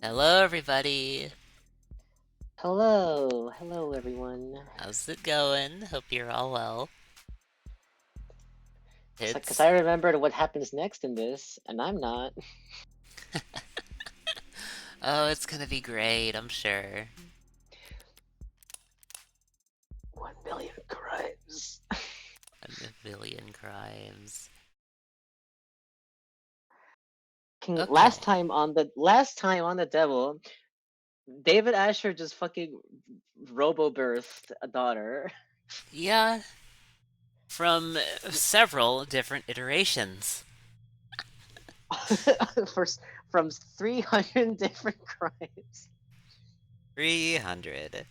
Hello, everybody. Hello everyone. How's it going? Hope you're all well. Because It's I remembered what happens next in this, and I'm not. oh, it's gonna be great, I'm sure. 1 million crimes. A million crimes. Last Okay. time on the Devil, David Asher just fucking robo-birthed a daughter. Yeah, from several different iterations. First, from 300 different crimes. 300.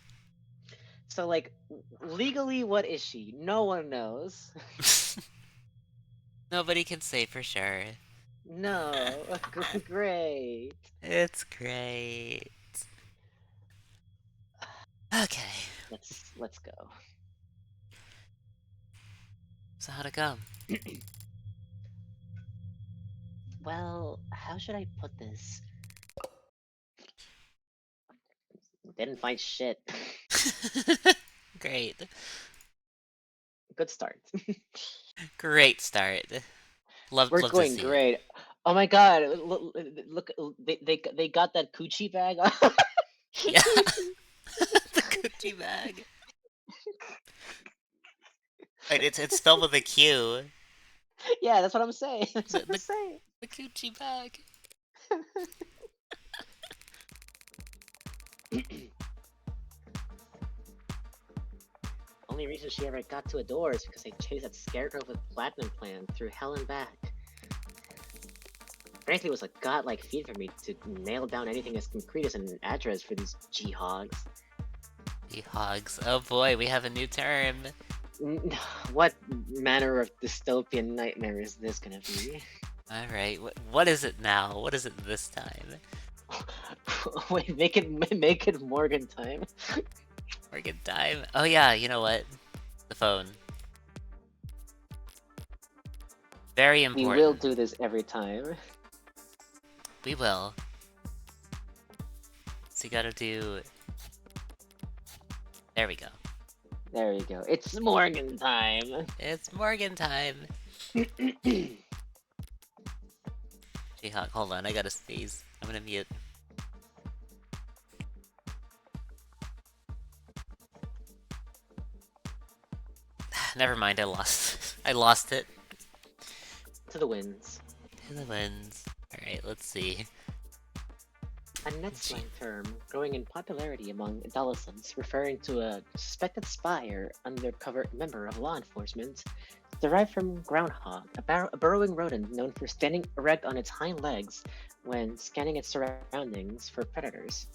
So like, legally, what is she? No one knows. Nobody can say for sure. No, great. It's great. Okay. Let's go. So how'd it go? Well, how should I put this? Didn't find shit. Great. Good start. Great start. Love We're love to going see it. great. Oh my god! Look, they got that coochie bag. Yeah. The Gucci bag. Wait, it's spelled with a Q. Yeah, that's what I'm saying. That's The what I'm the saying. the Gucci bag. Only reason she ever got to a door is because they chased that scarecrow with platinum plan through hell and back. Frankly, it was a godlike feat for me to nail down anything as concrete as an address for these G-hogs. The hogs. Oh boy, we have a new term. What manner of dystopian nightmare is this gonna be? Alright, what is it now? What is it this time? Wait, make it Morgan time. Morgan time? Oh yeah, you know what? The phone. Very We will important. do this every time. We will. So you gotta do... There we go. There you go. It's Morgan time. It's Morgan time! Jihawk, hold on, I gotta sneeze. I'm gonna mute. Never mind, I lost. I lost it. To the winds. To the winds. Alright, let's see. A net slang term growing in popularity among adolescents, referring to a suspected spy or undercover member of law enforcement, derived from groundhog, a burrowing rodent known for standing erect on its hind legs when scanning its surroundings for predators.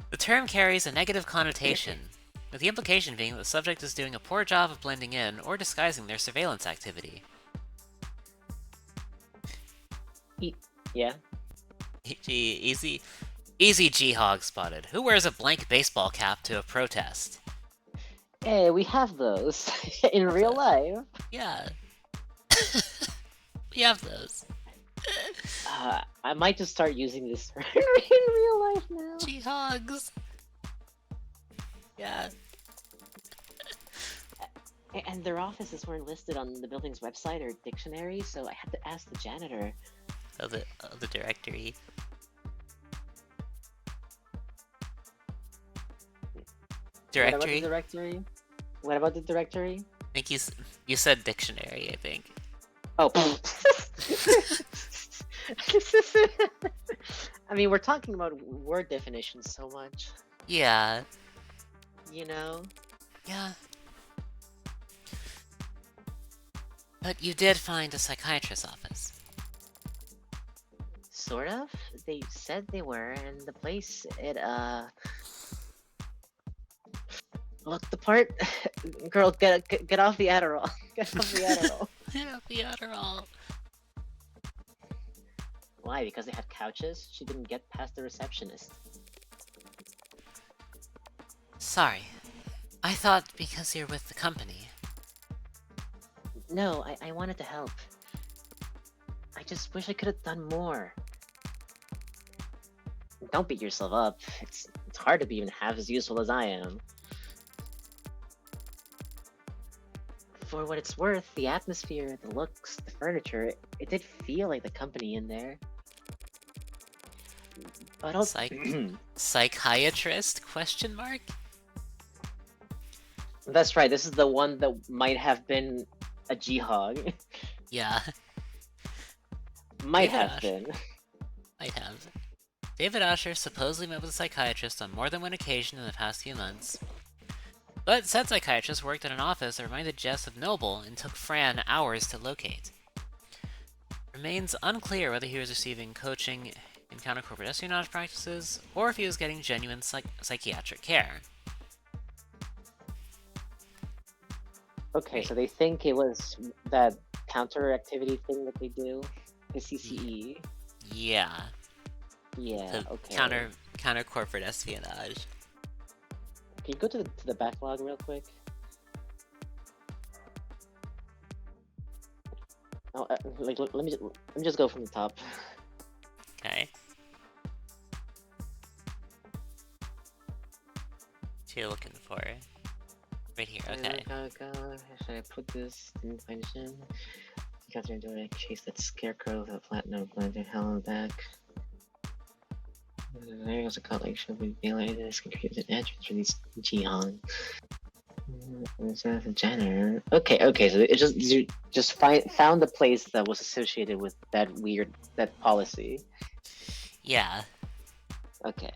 The term carries a negative connotation, with the implication being that the subject is doing a poor job of blending in or disguising their surveillance activity. Yeah. Easy, easy G-Hog spotted. Who wears a blank baseball cap to a protest? Hey, we have those in real life. Yeah, we have those. I might just start using this in real life now. G-Hogs. Yeah. And their offices weren't listed on the building's website or dictionary, so I had to ask the janitor. Of the directory. What about the Directory? directory? What about the directory? I think you said dictionary, I think. Oh. I mean, we're talking about word definitions so much. Yeah. You know? Yeah. But you did find a psychiatrist's office. Sort of. They said they were, and the place, looked the part. Girl, get off the Adderall. Get off the Adderall. The Adderall. Why? Because they had couches? She didn't get past the receptionist. Sorry. I thought because you're with the company. No, I wanted to help. I just wish I could have done more. Don't beat yourself up. It's hard to be even half as useful as I am. For what it's worth, the atmosphere, the looks, the furniture, it did feel like the company in there. But I'll... Psychiatrist? Question mark? That's right, this is the one that might have been a G-Hog. Yeah. Might have been. Might have. David Asher supposedly met with a psychiatrist on more than one occasion in the past few months. But said psychiatrist worked at an office that reminded Jess of Noble and took Fran hours to locate. Remains unclear whether he was receiving coaching in counter-corporate espionage practices, or if he was getting genuine psychiatric care. Okay, Wait. so they think it was that counter activity thing that they do? The CCE? Yeah. Yeah, The okay. counter-corporate espionage. Can you go to the backlog real quick? Oh, let me just go from the top. Okay. What are you looking for? Right here, okay. Should I put this in function? Catherine doing a chase that scarecrow with a flat note blended hell on the back. There was a collection of melee that contributed entrance for these Jihan. The janitor. Okay, so it just found the place that was associated with that policy. Yeah. Okay.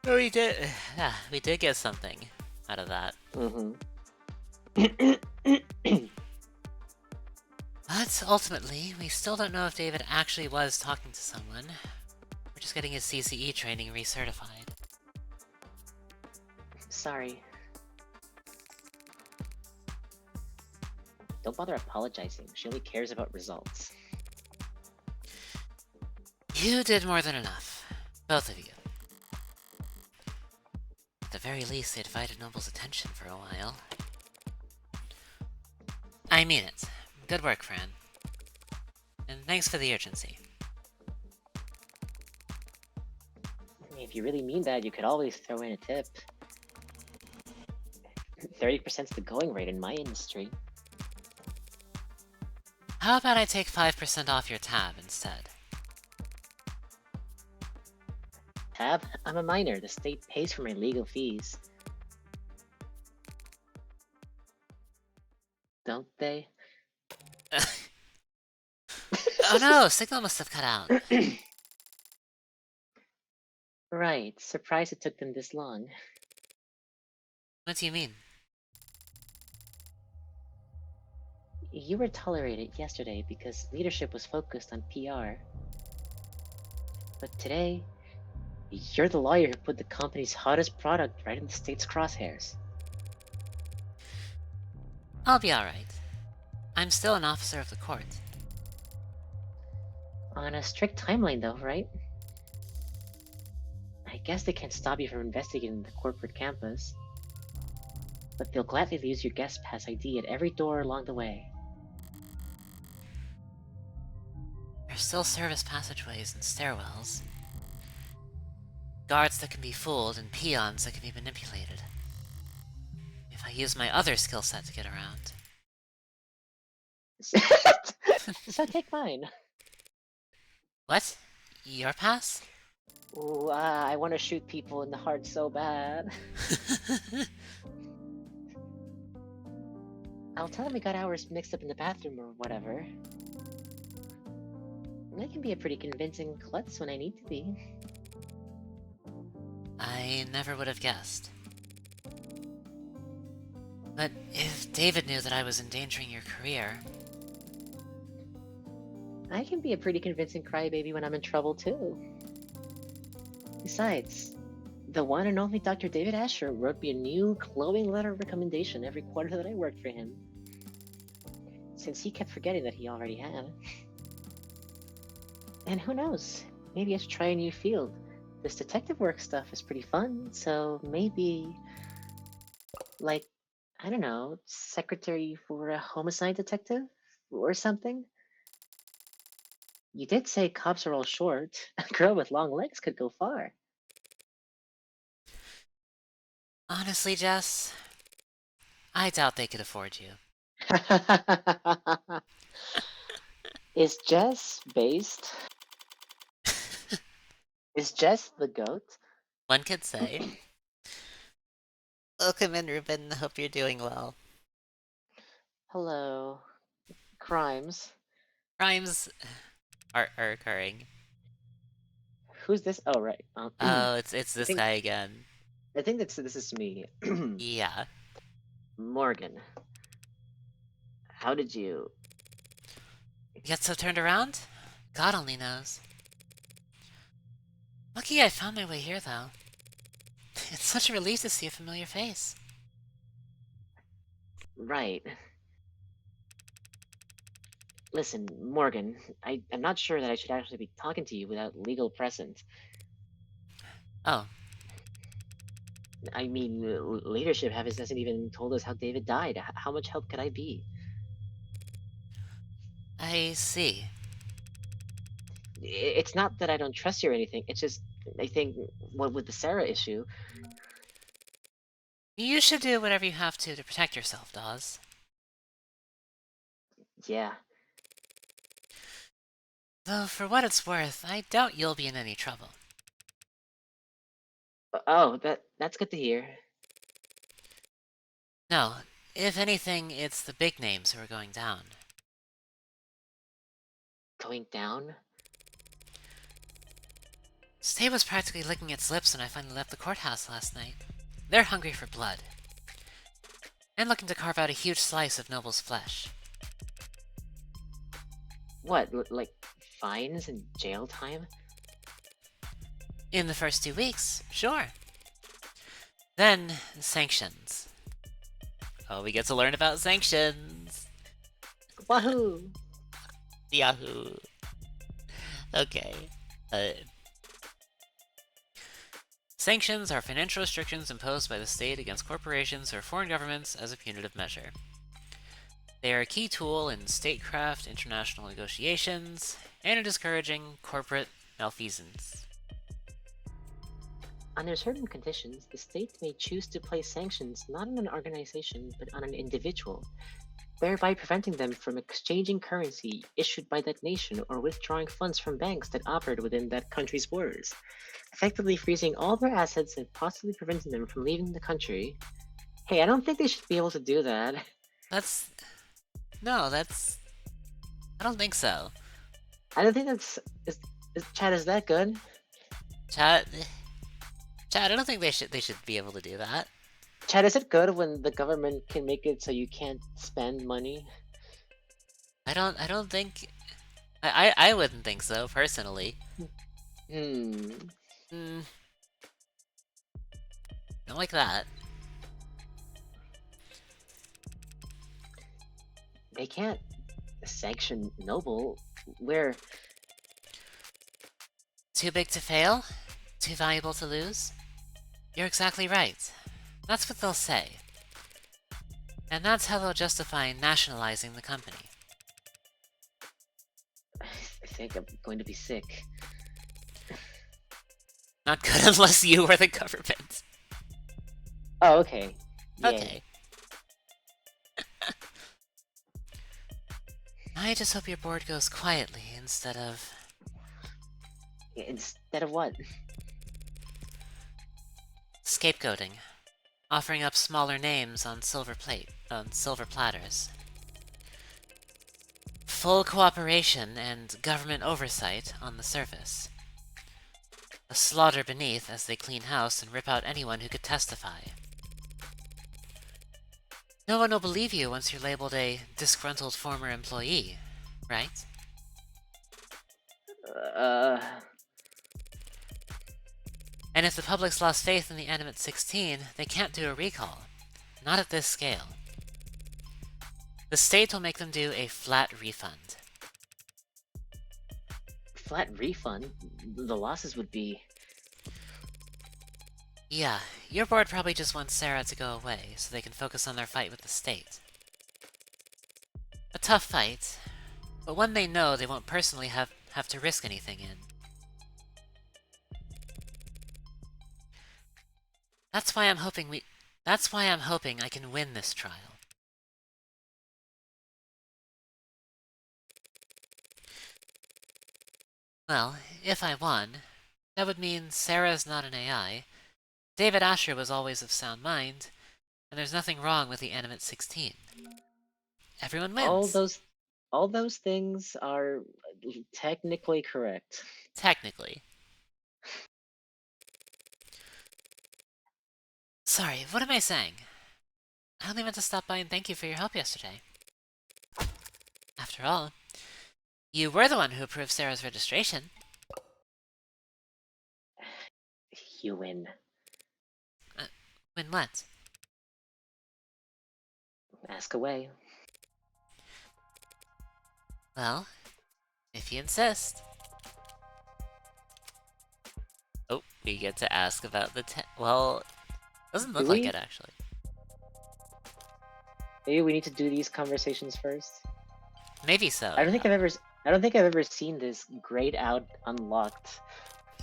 Oh, we did get something out of that. But ultimately, we still don't know if David actually was talking to someone. We're just getting his CCE training recertified. Sorry. Don't bother apologizing. She only cares about results. You did more than enough. Both of you. At the very least, they divided Noble's attention for a while. I mean it. Good work, Fran. And thanks for the urgency. If you really mean that, you could always throw in a tip. 30%'s the going rate in my industry. How about I take 5% off your tab instead? Tab? I'm a minor. The state pays for my legal fees. Don't they? Oh no, signal must have cut out. Right. Surprised it took them this long. What do you mean? You were tolerated yesterday because leadership was focused on PR. But today, you're the lawyer who put the company's hottest product right in the state's crosshairs. I'll be alright. I'm still an officer of the court. On a strict timeline though, right? I guess they can't stop you from investigating the corporate campus. But they'll gladly use your guest pass ID at every door along the way. There's still service passageways and stairwells. Guards that can be fooled and peons that can be manipulated. If I use my other skill set to get around. So take mine. What? Your pass? Ooh, I want to shoot people in the heart so bad. I'll tell them we got ours mixed up in the bathroom or whatever. I can be a pretty convincing klutz when I need to be. I never would have guessed. But if David knew that I was endangering your career... I can be a pretty convincing crybaby when I'm in trouble too. Besides, the one and only Dr. David Asher wrote me a new glowing letter of recommendation every quarter that I worked for him. Since he kept forgetting that he already had. And who knows, maybe I should try a new field. This detective work stuff is pretty fun, so maybe... like, I don't know, secretary for a homicide detective? Or something? You did say cops are all short. A girl with long legs could go far. Honestly, Jess, I doubt they could afford you. Is Jess based? Is Jess the goat? One could say. Welcome in, Ruben. Hope you're doing well. Hello. Crimes. Crimes are occurring. Who's this? Oh, right. Oh, it's I this think guy again. this is me. Yeah. Morgan. How did you? You got so turned around? God only knows. Lucky I found my way here, though. It's such a relief to see a familiar face. Right. Listen, Morgan. I'm not sure that I should actually be talking to you without legal presence. Oh, I mean, leadership hasn't even told us how David died. How much help could I be? I see. It's not that I don't trust you or anything. It's just I think what with the Sarah issue. You should do whatever you have to protect yourself, Dawes. Yeah. Though, for what it's worth, I doubt you'll be in any trouble. Oh, that's good to hear. No, if anything, it's the big names who are going down. Going down? Stay was practically licking its lips when I finally left the courthouse last night. They're hungry for blood. And looking to carve out a huge slice of Noble's flesh. What, like fines and jail time? In the first 2 weeks, sure. Then, sanctions. Oh, we get to learn about sanctions! Wahoo! Yahoo! Okay. Sanctions are financial restrictions imposed by the state against corporations or foreign governments as a punitive measure. They are a key tool in statecraft, international negotiations, and in discouraging corporate malfeasance. Under certain conditions, the state may choose to place sanctions not on an organization but on an individual, thereby preventing them from exchanging currency issued by that nation or withdrawing funds from banks that operate within that country's borders, effectively freezing all their assets and possibly preventing them from leaving the country. Hey, I don't think they should be able to do that. That's... No, that's... I don't think so. I don't think that's... Chad, is that good? Chad... Chad, I don't think they should be able to do that. Chad, is it good when the government can make it so you can't spend money? I don't think... I wouldn't think so, personally. Hmm. Hmm... Not like that. They can't sanction Noble. We're... Too big to fail? Too valuable to lose? You're exactly right. That's what they'll say. And that's how they'll justify nationalizing the company. I think I'm going to be sick. Not good unless you were the government. Oh, okay. Yay. Okay. I just hope your board goes quietly instead of... Instead of what? scapegoating. Offering up smaller names on silver platters. Full cooperation and government oversight on the surface. A slaughter beneath as they clean house and rip out anyone who could testify. No one will believe you once you're labeled a disgruntled former employee, right? And if the public's lost faith in the Animate 16, they can't do a recall. Not at this scale. The state will make them do a flat refund. Flat refund? The losses would be... Yeah, your board probably just wants Sarah to go away, so they can focus on their fight with the state. A tough fight, but one they know they won't personally have have to risk anything in. That's why I'm hoping I can win this trial. Well, if I won, that would mean Sarah's not an AI, David Asher was always of sound mind, and there's nothing wrong with the Animate 16. Everyone All wins. those, all those things are technically correct. Technically. Sorry, what am I saying? I only meant to stop by and thank you for your help yesterday. After all, you were the one who approved Sarah's registration. You win. When what? Ask away. Well, if you insist. Oh, we get to ask about the well, doesn't look Do like we? it actually. Maybe we need to do these conversations first. Maybe so. I don't think I've ever seen this grayed out unlocked.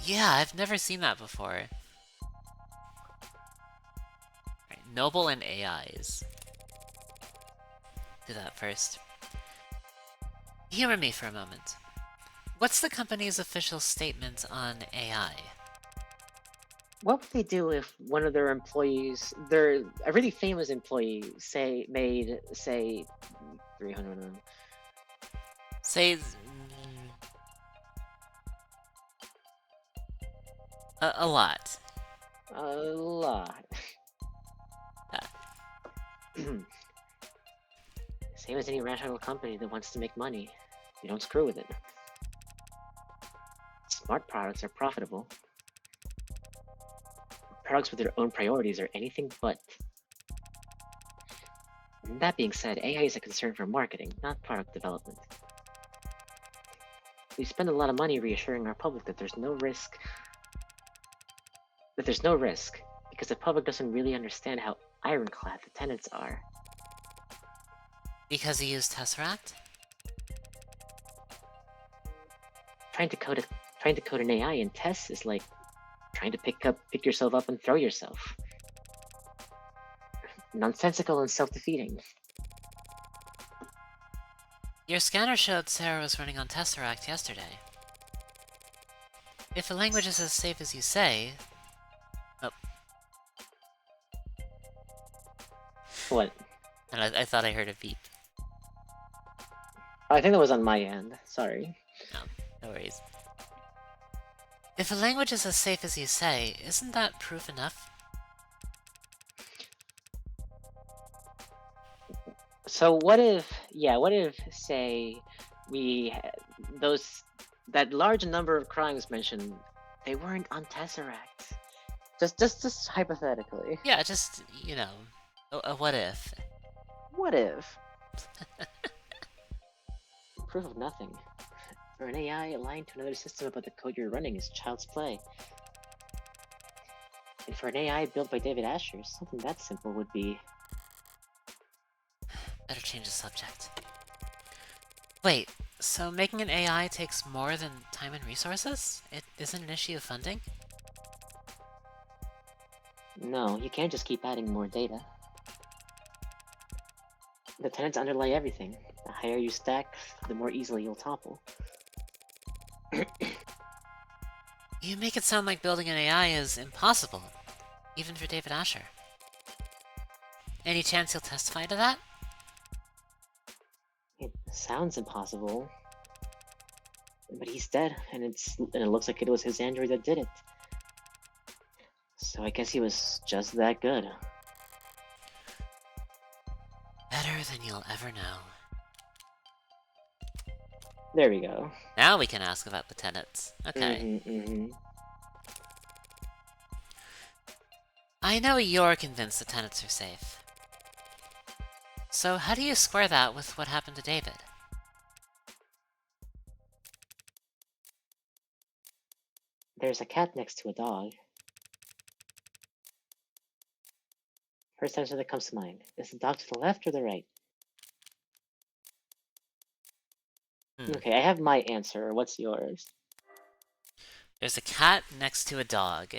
Yeah, I've never seen that before. Right, Noble and AIs. Do that first. Humor me for a moment. What's the company's official statement on AI? What would they do if one of their employees, a really famous employee, made 300? Say a lot. A lot. Same as any rational company that wants to make money. You don't screw with it. Smart products are profitable. Products with their own priorities are anything but. That being said, AI is a concern for marketing, not product development. We spend a lot of money reassuring our public that there's no risk. Because the public doesn't really understand how ironclad the tenets are. Because he used Tesseract? Trying to code an AI in tests is like trying to pick yourself up and throw yourself. Nonsensical and self-defeating. Your scanner showed Sarah was running on Tesseract yesterday. If the language is as safe as you say... Oh. What? And I thought I heard a beep. I think that was on my end. Sorry. No worries. If the language is as safe as you say, isn't that proof enough? So what if, say, that large number of crimes mentioned, they weren't on Tesseract? Just hypothetically. Yeah, just, you know, a what if. What if? Proof of nothing. For an AI aligned to another system about the code you're running is child's play. And for an AI built by David Asher, something that simple would be... Better change the subject. Wait, so making an AI takes more than time and resources? It isn't an issue of funding? No, you can't just keep adding more data. The tenets underlie everything. The higher you stack, the more easily you'll topple. You make it sound like building an AI is impossible, even for David Asher. Any chance he'll testify to that? It sounds impossible, but he's dead, and it looks like it was his android that did it. So I guess he was just that good. Better than you'll ever know. There we go. Now we can ask about the tenets. Okay. I know you're convinced the tenets are safe. So how do you square that with what happened to David? There's a cat next to a dog. First answer that comes to mind. Is the dog to the left or the right? Hmm. Okay, I have my answer. What's yours? There's a cat next to a dog.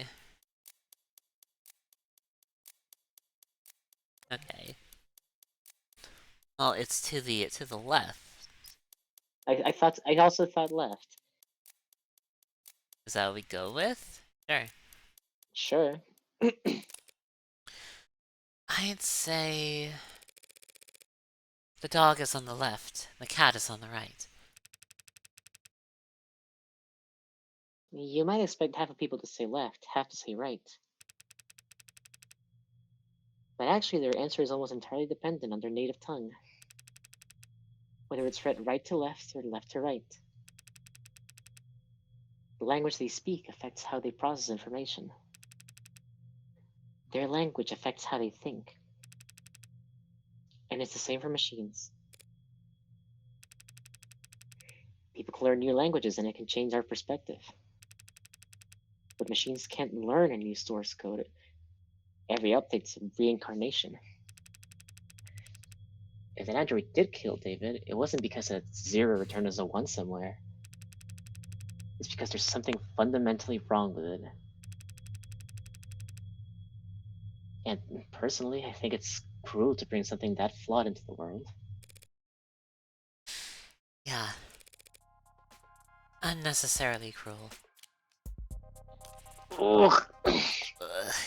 Okay. Well, it's to the left. I also thought left. Is that what we go with? Sure. Sure. I'd say the dog is on the left, the cat is on the right. You might expect half of people to say left, half to say right. But actually, their answer is almost entirely dependent on their native tongue, whether it's read right to left or left to right. The language they speak affects how they process information. Their language affects how they think. And it's the same for machines. People can learn new languages and it can change our perspective. But machines can't learn a new source code. Every update's a reincarnation. If an android did kill David, it wasn't because a 0 returned as a 1 somewhere. It's because there's something fundamentally wrong with it. And personally, I think it's cruel to bring something that flawed into the world. Yeah. Unnecessarily cruel. Ugh.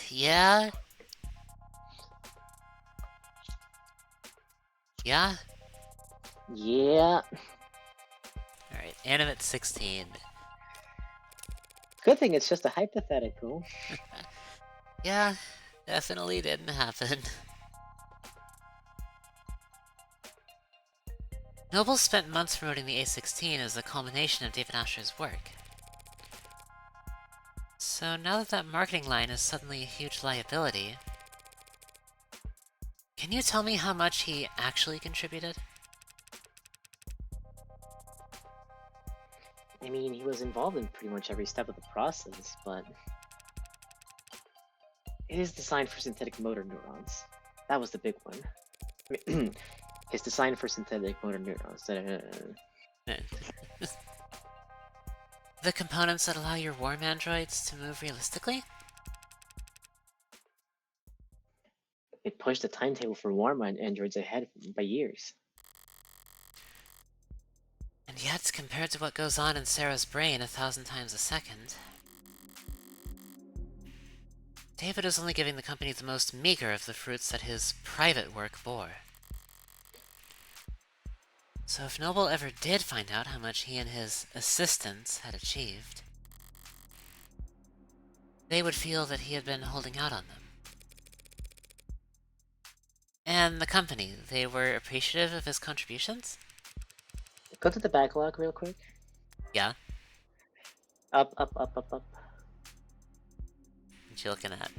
Yeah? Yeah? Yeah. Alright, animate 16. Good thing it's just a hypothetical. Yeah, definitely didn't happen. Noble spent months promoting the A16 as the culmination of David Asher's work. So now that that marketing line is suddenly a huge liability, can you tell me how much he actually contributed? I mean, he was involved in pretty much every step of the process, but his design for synthetic motor neurons, that was the big one. I mean, his design for synthetic motor neurons. The components that allow your worm androids to move realistically? It pushed the timetable for warm androids ahead by years. And yet, compared to what goes on in Sarah's brain 1,000 times a second, David is only giving the company the most meager of the fruits that his private work bore. So if Noble ever did find out how much he and his assistants had achieved, they would feel that he had been holding out on them. And the company, they were appreciative of his contributions? Go to the backlog real quick. Yeah? Up, up, up, up, up. What you looking at?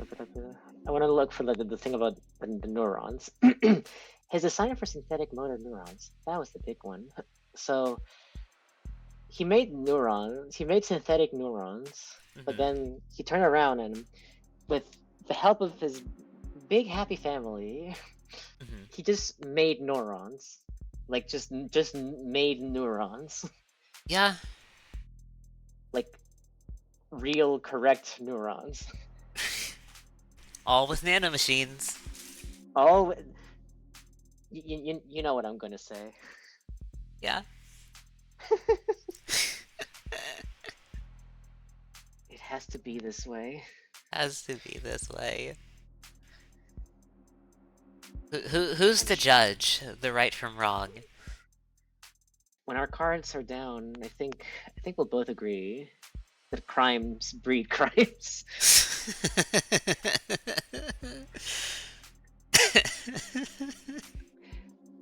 I want to look for the thing about the neurons. His design for synthetic motor neurons, that was the big one. So he made neurons, he made synthetic neurons, but then he turned around and with the help of his big happy family, he just made neurons. Like just made neurons. Yeah. Like real correct neurons. All with nanomachines. Oh, you know what I'm gonna say. Yeah? It has to be this way. Has to be this way. Who's to judge the right from wrong? When our cards are down, I think we'll both agree that crimes breed crimes.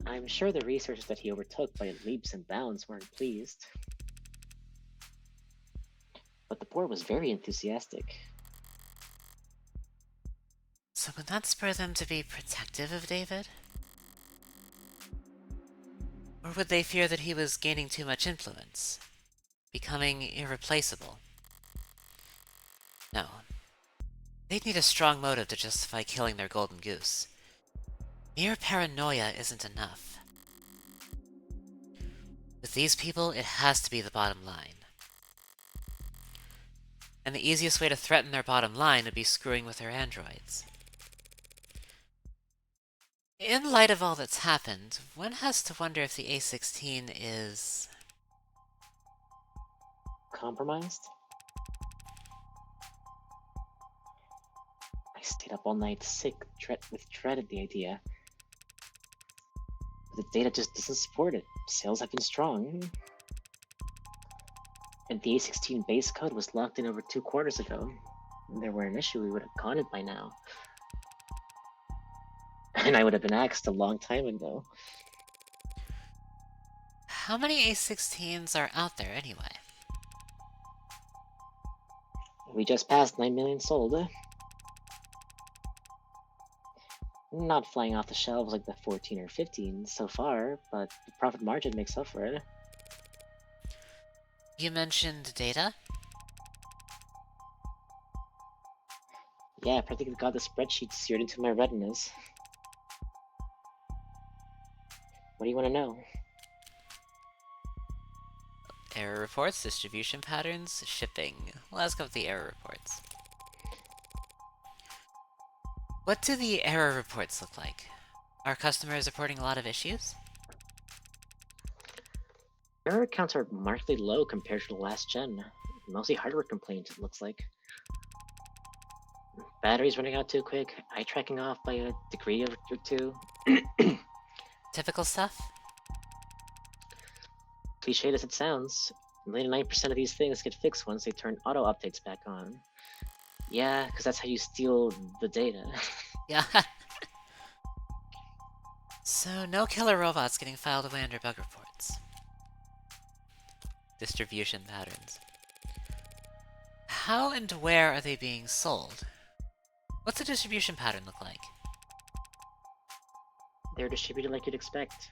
I'm sure the researchers that he overtook by leaps and bounds weren't pleased. But the board was very enthusiastic. So would that spur them to be protective of David? Or would they fear that he was gaining too much influence? Becoming irreplaceable? No. They'd need a strong motive to justify killing their golden goose. Mere paranoia isn't enough. With With these people, it has to be the bottom line. And the easiest way to threaten their bottom line would be screwing with their androids. In light of all that's happened, one has to wonder if the A16 is... Compromised? I stayed up all night sick with dread at the idea. But the data just doesn't support it. Sales have been strong. And the A16 base code was locked in over 2 quarters ago. If there were an issue, we would have caught it by now. And I would have been axed a long time ago. How many A16s are out there anyway? We just passed 9 million sold. Not flying off the shelves like the 14 or 15 so far, but the profit margin makes up for it. You mentioned data? Yeah, I practically got the spreadsheet seared into my retinas. What do you want to know? Error reports, distribution patterns, shipping. Let's go with the error reports. What do the error reports look like? Are customers reporting a lot of issues? Error counts are markedly low compared to the last gen. Mostly hardware complaints, it looks like. Batteries running out too quick, eye tracking off by a degree or two. Typical stuff? Cliched as it sounds, 99% of these things get fixed once they turn auto updates back on. Yeah, because that's how you steal the data. Yeah. So, no killer robots getting filed away under bug reports. Distribution patterns. How and where are they being sold? What's the distribution pattern look like? They're distributed like you'd expect.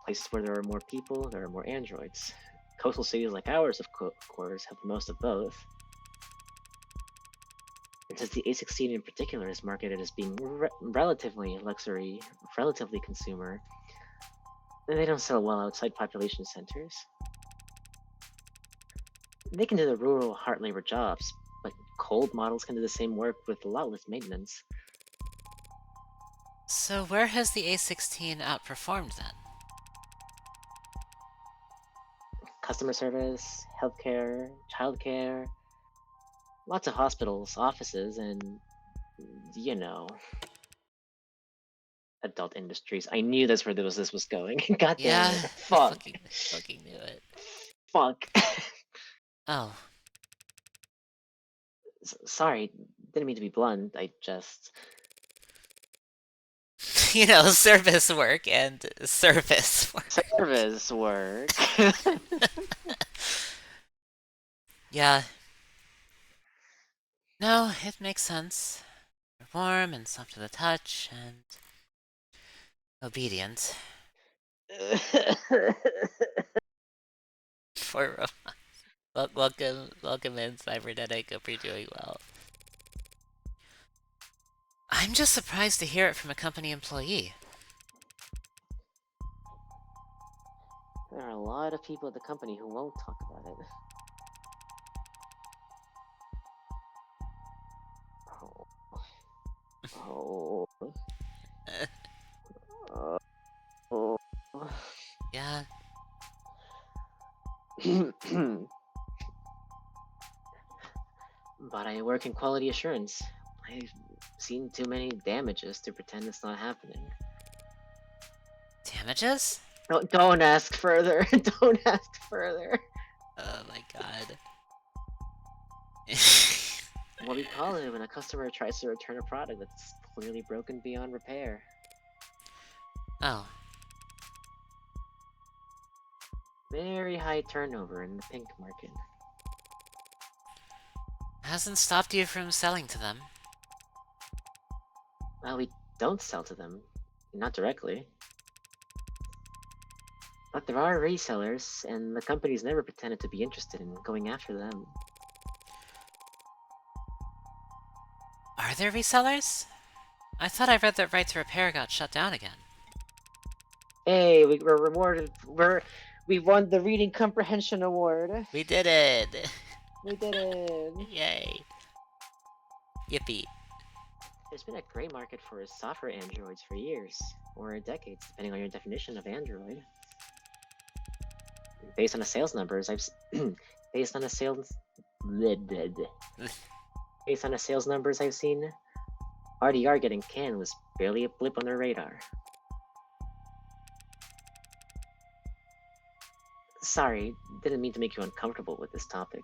Places where there are more people, there are more androids. Coastal cities like ours, of course, have the most of both. And since the A16 in particular is marketed as being relatively luxury, relatively consumer, they don't sell well outside population centers. They can do the rural hard labor jobs, but cold models can do the same work with a lot less maintenance. So where has the A16 outperformed then? Customer service, healthcare, childcare, lots of hospitals, offices, and, you know, adult industries. I knew that's where this was going. God damn Yeah, it. Fuck. fucking knew it. Fuck. Oh. Sorry, didn't mean to be blunt. I just... You know, service work and service work. Service work. Yeah. No, it makes sense. They're warm and soft to the touch and obedient. Poor robots. Welcome in, Cybernetic. Hope you're doing well. I'm just surprised to hear it from a company employee. There are a lot of people at the company who won't talk about it. Oh. Oh. Yeah. But I work in quality assurance. I've seen too many damages to pretend it's not happening. Damages? Don't ask further. Don't ask further. Oh my god. What do we call it when a customer tries to return a product that's clearly broken beyond repair? Oh. Very high turnover in the pink market. Hasn't stopped you from selling to them. Well, we don't sell to them. Not directly. But there are resellers, and the company's never pretended to be interested in going after them. Are there resellers? I thought I read that Right to Repair got shut down again. Hey, we're rewarded. We won the reading comprehension award. We did it! We did it. Yay. Yippee. There's been a gray market for software androids for years, or decades, depending on your definition of android. Based on the sales numbers, based on the sales based on the sales numbers I've seen, RDR getting canned was barely a blip on their radar. Sorry, didn't mean to make you uncomfortable with this topic.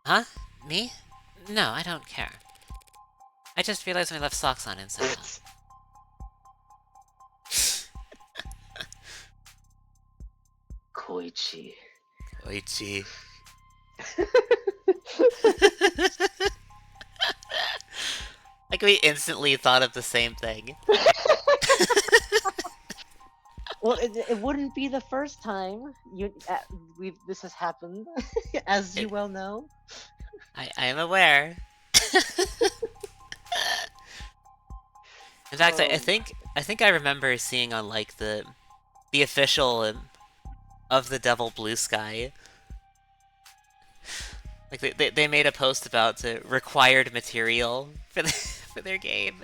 Huh? Me? No, I don't care. I just realized I left socks on inside out. Koichi. Koichi. Like, we instantly thought of the same thing. Well, it wouldn't be the first time this has happened, as you well know. I am aware. In fact, I think I remember seeing on, like, the official of the Devil Blue Sky. Like, they made a post about the required material for for their game.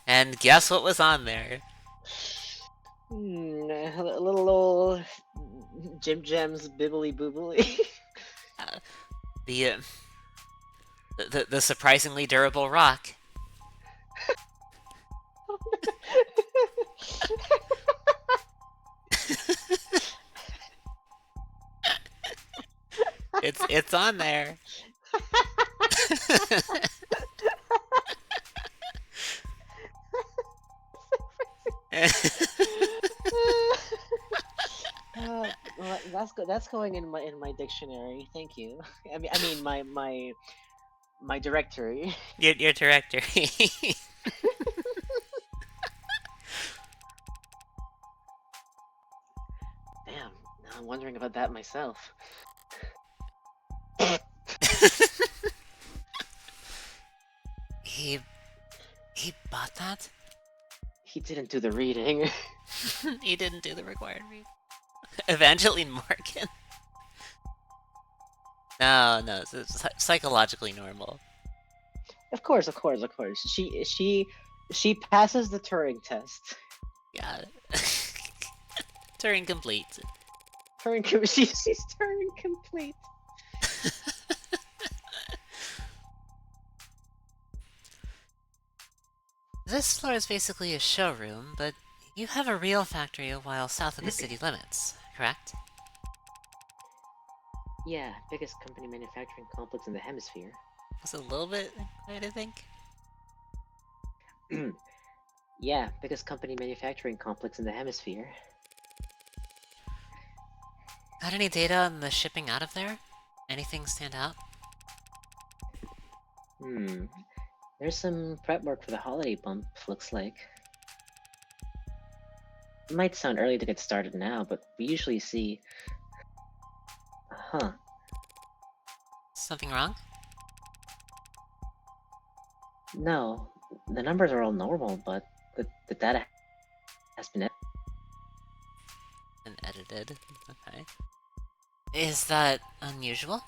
And guess what was on there? A little old Jim Jams bibbly boobly. The surprisingly durable rock. It's on there. Well, that's going in my dictionary. Thank you. I mean my directory. Your directory. Damn, now I'm wondering about that myself. He bought that? He didn't do the reading. He didn't do the required read. Evangeline Morgan. No, it's psychologically normal. Of course. She passes the Turing test. Yeah. Turing complete. She's Turing complete. This floor is basically a showroom, but you have a real factory a while south of the city limits, correct? Yeah, biggest company manufacturing complex in the hemisphere. Was it a little bit quiet, I think? Yeah, biggest company manufacturing complex in the hemisphere. Got any data on the shipping out of there? Anything stand out? There's some prep work for the holiday bump, looks like. It might sound early to get started now, but we usually see... Huh. Something wrong? No, the numbers are all normal, but the data has been... And edited. Okay. Is that unusual?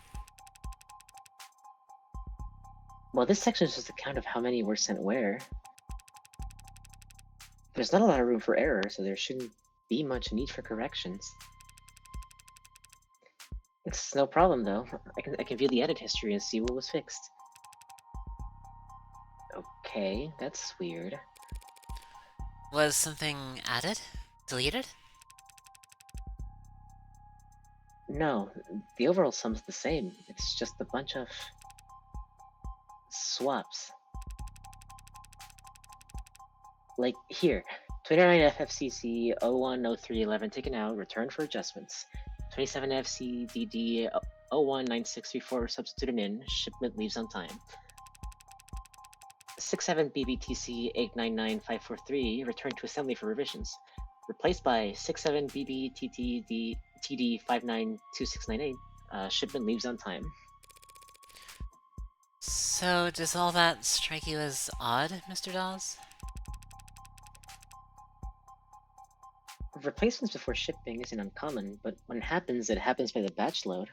Well, this section is just a count of how many were sent where. There's not a lot of room for error, so there shouldn't be much need for corrections. It's no problem, though. I can view the edit history and see what was fixed. Okay, that's weird. Was something added? Deleted? No, the overall sum's the same. It's just a bunch of... swaps. Like, here. 29 FFCC 010311 taken out, returned for adjustments. 27 FCDD 019634 substituted in, shipment leaves on time. 67 BBTC 899543 returned to assembly for revisions. Replaced by 67 BBTTD TD 592698, shipment leaves on time. So, does all that strike you as odd, Mr. Dawes? Replacements before shipping isn't uncommon, but when it happens by the batch load.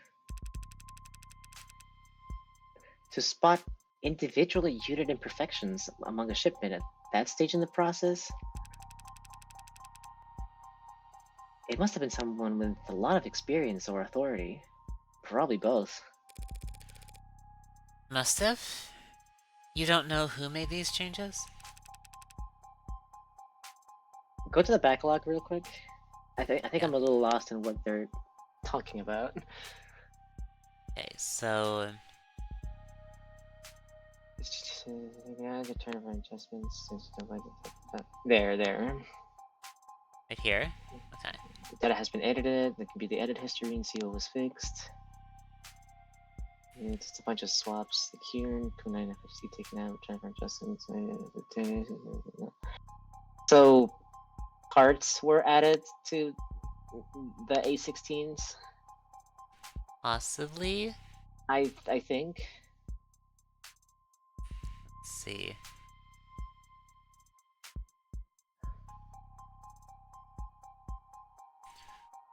To spot individually unit imperfections among a shipment at that stage in the process, it must have been someone with a lot of experience or authority. Probably both. Must have? You don't know who made these changes? Go to the backlog real quick. I think Yeah. I'm a little lost in what they're talking about. Okay, so... Yeah, the turnover adjustments. There. Right here? Okay. The data has been edited. That can be the edit history and see what was fixed. It's just a bunch of swaps like here. 29 FFC taken out. Turnover adjustments. So parts were added to the A16s. Possibly? I think. Let's see.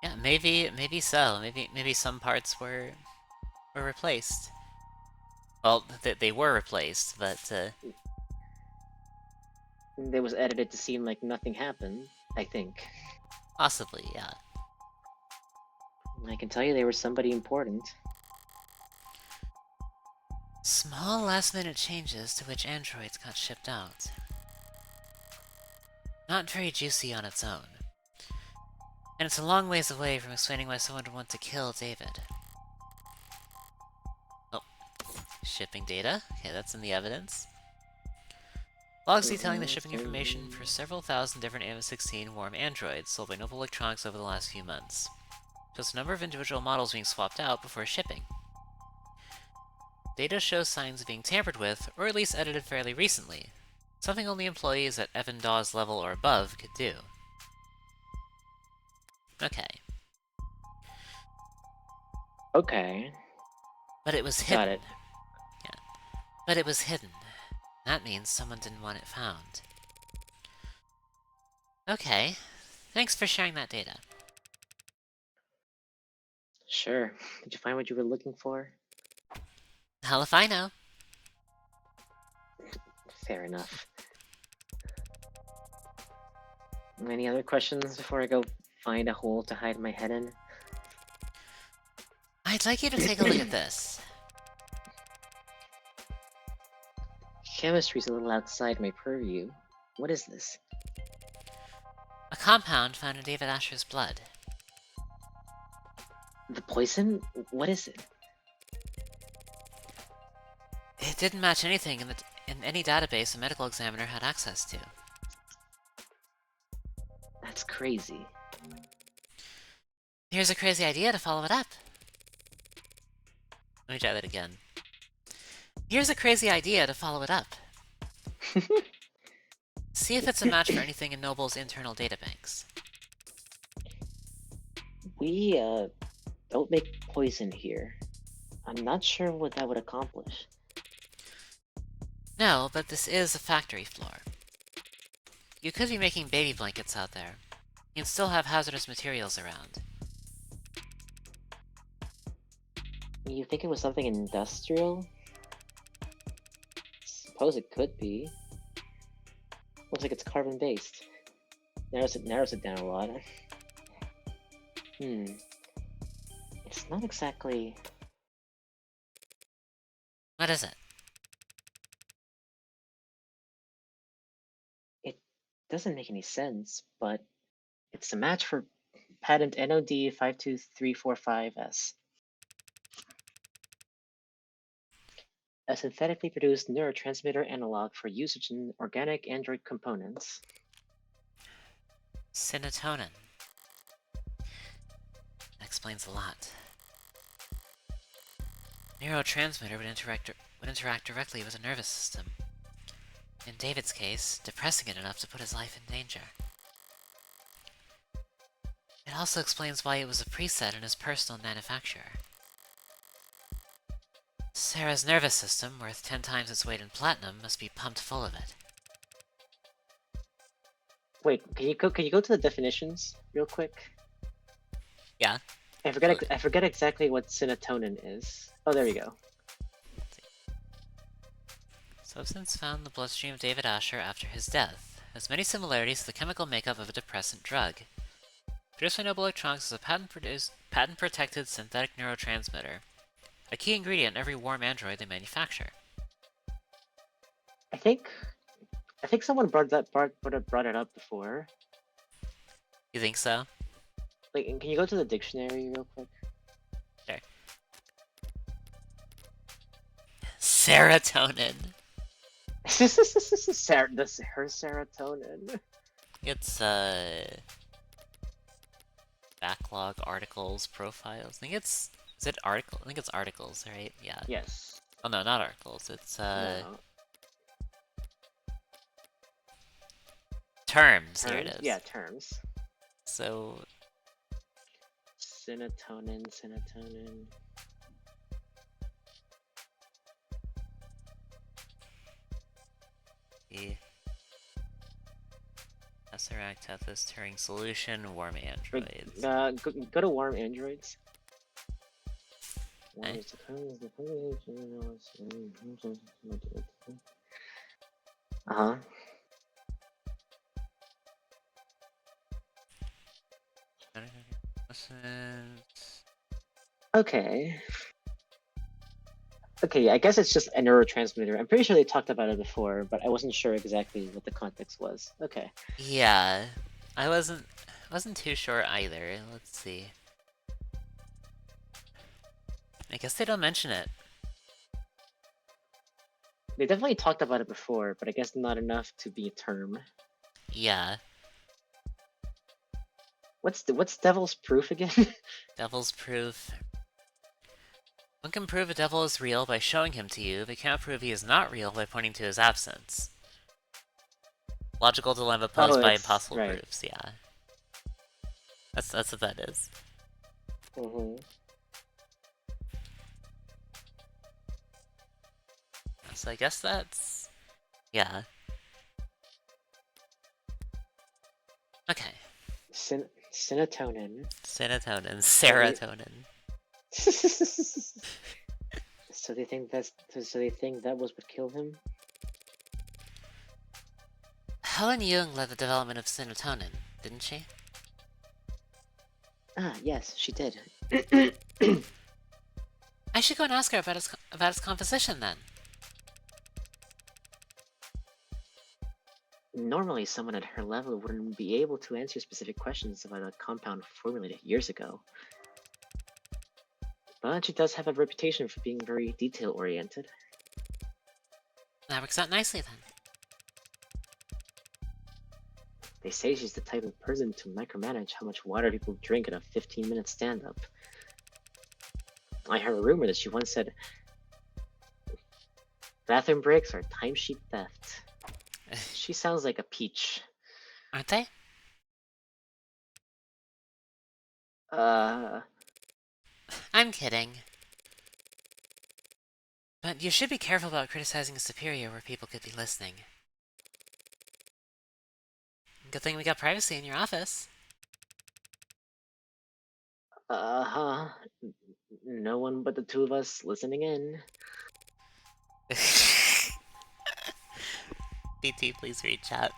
Yeah, maybe so. Maybe some parts were replaced. Well, they were replaced, but It was edited to seem like nothing happened, I think. possibly, yeah. I can tell you they were somebody important. Small last-minute changes to which androids got shipped out. Not very juicy on its own. And it's a long ways away from explaining why someone would want to kill David. Oh. Shipping data? Okay, that's in the evidence. Logs detailing the shipping information for several thousand different AMA-16 warm androids sold by Noble Electronics over the last few months. Just a number of individual models being swapped out before shipping. Data shows signs of being tampered with, or at least edited fairly recently. Something only employees at Evan Dawes level or above could do. Okay. Okay. But it was hidden. Got it. Yeah. But it was hidden. That means someone didn't want it found. Okay. Thanks for sharing that data. Sure. Did you find what you were looking for? Hell if I know. Fair enough. Any other questions before I go find a hole to hide my head in? I'd like you to take a look at this. Chemistry's a little outside my purview. What is this? A compound found in David Asher's blood. The poison? What is it? It didn't match anything in any database a medical examiner had access to. That's crazy. Here's a crazy idea to follow it up. Let me try that again. Here's a crazy idea to follow it up. See if it's a match for anything in Noble's internal databanks. We, don't make poison here. I'm not sure what that would accomplish. No, but this is a factory floor. You could be making baby blankets out there. You can still have hazardous materials around. You think it was something industrial? Suppose it could be. Looks like it's carbon-based. Narrows it down a lot. It's not exactly... What is it? It doesn't make any sense, but it's a match for patent NOD 52345S. A synthetically produced neurotransmitter analog for usage in organic android components. Serotonin. That explains a lot. Neurotransmitter would interact directly with the nervous system. In David's case, depressing it enough to put his life in danger. It also explains why it was a preset in his personal manufacturer. Sarah's nervous system, worth 10 times its weight in platinum, must be pumped full of it. Wait, can you go to the definitions real quick? Yeah. I forget exactly what serotonin is. Oh, there you go. Substance found in the bloodstream of David Asher after his death has many similarities to the chemical makeup of a depressant drug. Produced by Noble Electronics is a patent-protected synthetic neurotransmitter, a key ingredient in every warm android they manufacture. I think someone brought it up before. You think so? Like, can you go to the dictionary real quick? There. Serotonin. Her serotonin. It's backlog articles profiles. I think it's article. I think it's articles, right? Yeah. Yes. Oh no, not articles. It's No. terms. Here it is. Yeah, terms. So serotonin. The Tesseract Tethys Turing solution, warm androids. Go to warm androids. Okay. Uh-huh. Okay. Okay, I guess it's just a neurotransmitter. I'm pretty sure they talked about it before, but I wasn't sure exactly what the context was. Okay. Yeah, I wasn't too sure either. Let's see. I guess they don't mention it. They definitely talked about it before, but I guess not enough to be a term. Yeah. What's devil's proof again? Devil's proof. One can prove a devil is real by showing him to you, but cannot prove he is not real by pointing to his absence. Logical dilemma posed by impossible proofs, yeah. That's what that is. Mm-hmm. So I guess that's... yeah. Okay. Serotonin. Serotonin. So they think that was what killed him? Helen Jung led the development of serotonin, didn't she? Ah, yes, she did. I should go and ask her about its composition then. Normally, someone at her level wouldn't be able to answer specific questions about a compound formulated years ago. But she does have a reputation for being very detail-oriented. That works out nicely then. They say she's the type of person to micromanage how much water people drink in a 15-minute stand-up. I heard a rumor that she once said, "Bathroom breaks are timesheet theft." She sounds like a peach. Aren't they? I'm kidding. But you should be careful about criticizing a superior where people could be listening. Good thing we got privacy in your office. Uh-huh. No one but the two of us listening in. BT, please reach out.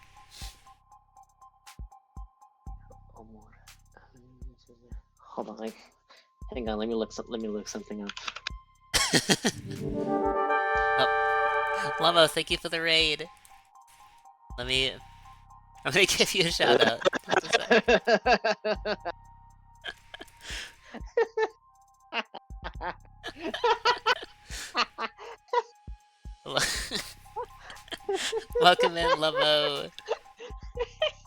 Hold on, hang on. Let me look something up. Oh, Lamo, thank you for the raid. I'm gonna give you a shout out. Welcome in, Lamo.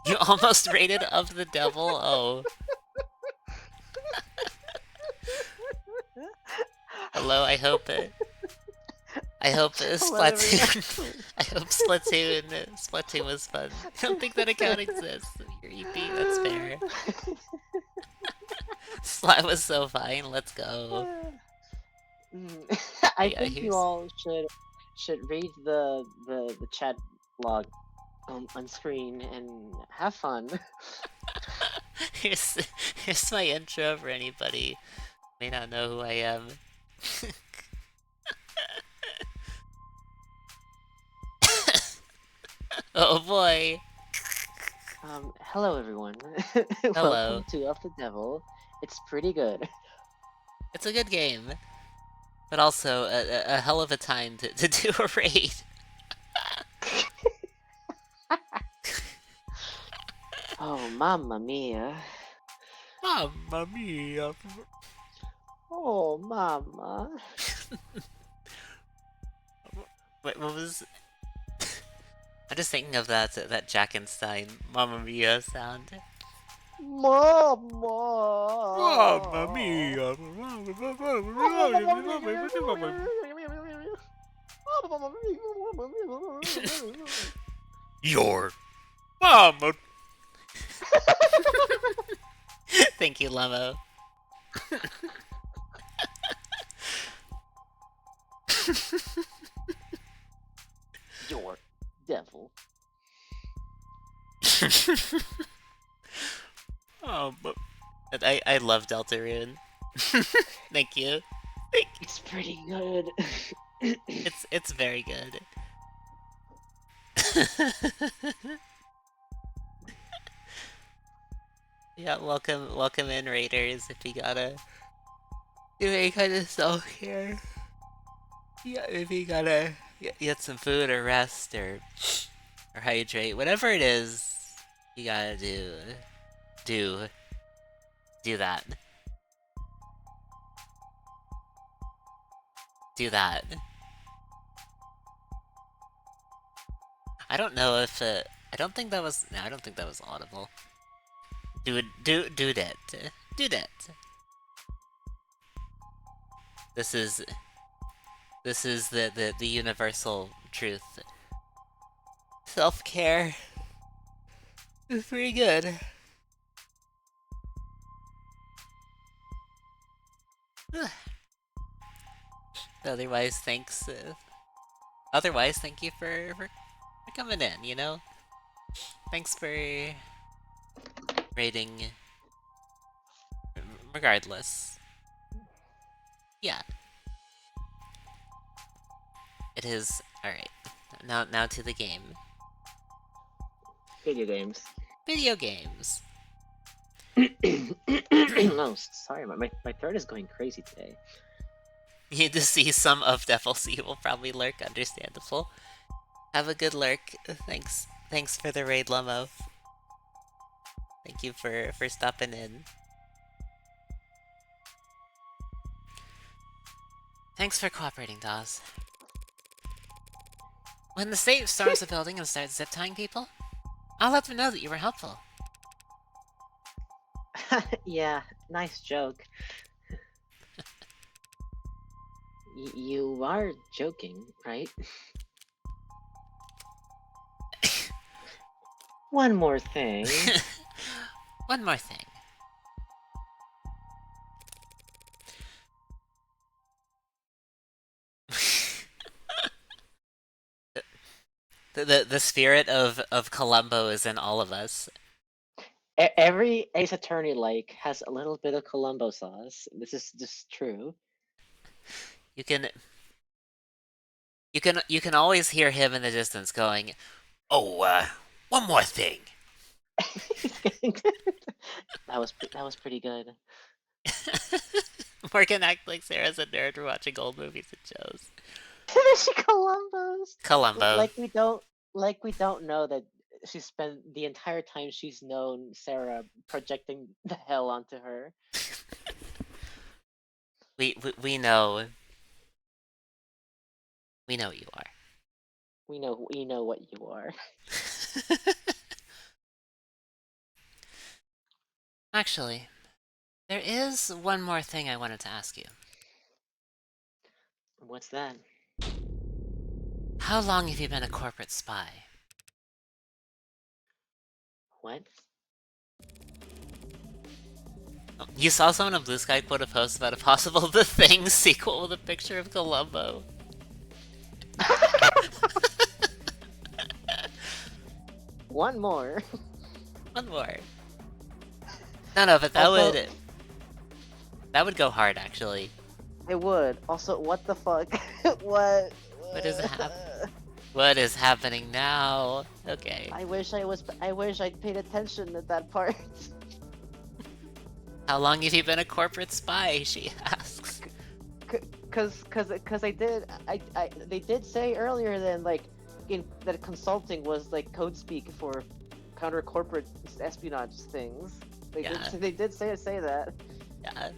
You almost raided Of the Devil? Oh. Hello, I hope Splatoon... I hope Splatoon was fun. I don't think that account exists. You're EP, that's fair. Slat was so fine, let's go. I think you all should read the chat log on screen and have fun. here's here's my intro for anybody who may not know who I am. Oh boy. Hello everyone. Hello. Welcome to Of the Devil. It's pretty good. It's a good game, but also a hell of a time to do a raid. Oh, mamma mia. Mamma mia. Oh, mama. What was... I'm just thinking of that Jackenstein Mamma Mia sound. Mama. Mamma Mia. Your mama. Thank you, Lemo. Your devil. Oh, but I love Deltarune. Thank you. It's pretty good. It's very good. Yeah, welcome in, Raiders. If you gotta do any kind of self care, yeah, if you gotta get some food or rest or hydrate, whatever it is, you gotta do that. Do that. I don't know if I don't think that was. No, I don't think that was audible. Do that. Do that. This is the universal truth. Self-care is pretty good. Otherwise, thanks. Otherwise, thank you for coming in. You know, thanks for rating. Regardless, yeah, it is all right. Now to the game. Video games. Video games. No, sorry, my throat is going crazy today. You need to see some of Devil Sea will probably lurk, understandable. Have a good lurk. Thanks for the raid, Lemo. Thank you for stopping in. Thanks for cooperating, Dawes. When the state storms the building and starts zip tying people, I'll let them know that you were helpful. Yeah, nice joke. You are joking, right? One more thing. One more thing. The spirit of Columbo is in all of us. Every Ace Attorney like has a little bit of Columbo sauce. This is just true. You can always hear him in the distance going, "Oh, one more thing." That was pretty good. Morgan act like Sarah's a nerd for watching old movies and shows. Columbus. Columbo. Like we don't know that she spent the entire time she's known Sarah projecting the hell onto her. We know. We know you are. We know what you are. Actually, there is one more thing I wanted to ask you. What's that? How long have you been a corporate spy? What? Oh, you saw someone on Blue Sky quote a post about a possible The Thing sequel with a picture of Columbo. One more. One more. No, but that Also, would go hard, actually. it would. Also, what the fuck? What? What is What is happening now? Okay. I wish I'd paid attention at that part. How long have you been a corporate spy? She asks. Cause they did say earlier then like that consulting was like code speak for counter corporate espionage things. They did say that. Yeah.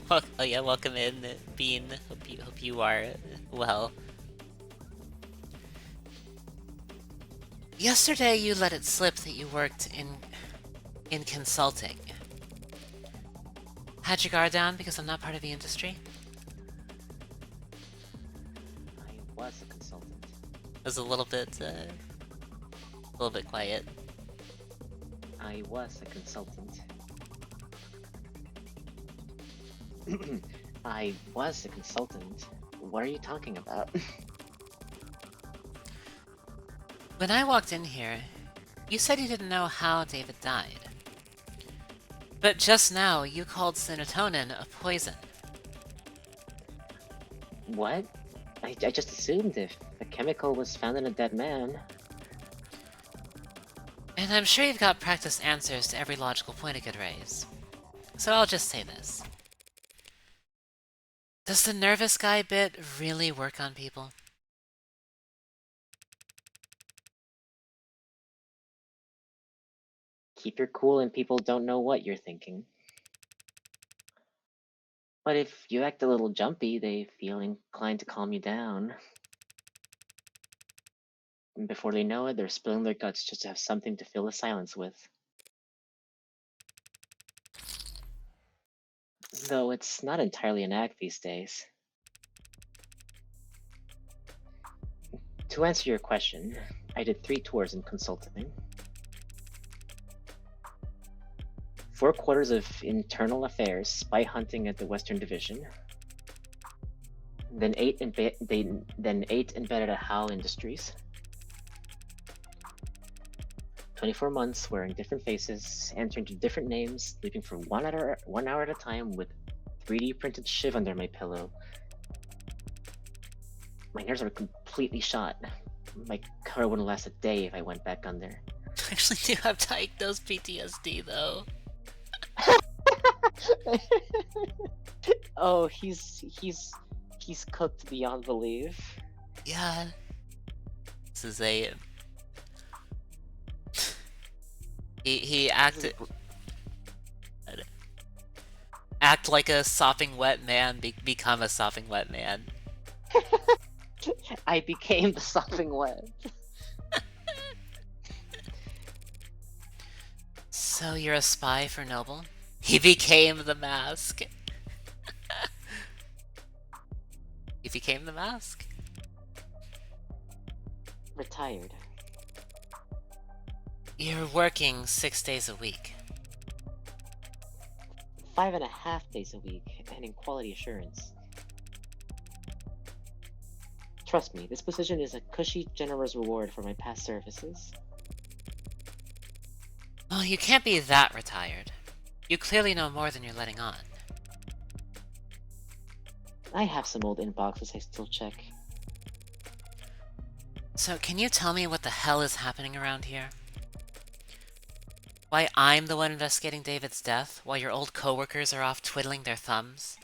Well, oh yeah, welcome in, Bean. Hope you are well. Yesterday you let it slip that you worked in consulting. Had your guard down because I'm not part of the industry? I was a consultant. It was a little bit quiet. I was a consultant. I was a consultant. What are you talking about? When I walked in here, you said you didn't know how David died. But just now, you called serotonin a poison. What? I just assumed if the chemical was found in a dead man. And I'm sure you've got practiced answers to every logical point it could raise. So I'll just say this. Does the nervous guy bit really work on people? Keep your cool and people don't know what you're thinking. But if you act a little jumpy, they feel inclined to calm you down. And before they know it, they're spilling their guts just to have something to fill the silence with. Though it's not entirely an act these days. To answer your question, I did 3 tours in consulting. 4 quarters of internal affairs, spy hunting at the Western Division. Then 8 embedded at HAL Industries. 24 months wearing different faces, answering to different names, sleeping for 1 hour at a time with 3D printed shiv under my pillow. My nerves are completely shot. My cover wouldn't last a day if I went back under. I actually do have diagnosed PTSD, though. Oh, he's cooked beyond belief. Yeah. This is a... He acted... Act like a sopping wet man, become a sopping wet man. I became the sopping wet. So you're a spy for Noble? He became the mask. He became the mask. Retired. You're working 6 days a week. 5.5 days a week, and in quality assurance. Trust me, this position is a cushy, generous reward for my past services. Well, you can't be that retired. You clearly know more than you're letting on. I have some old inboxes I still check. So can you tell me what the hell is happening around here? Why I'm the one investigating David's death, while your old coworkers are off twiddling their thumbs?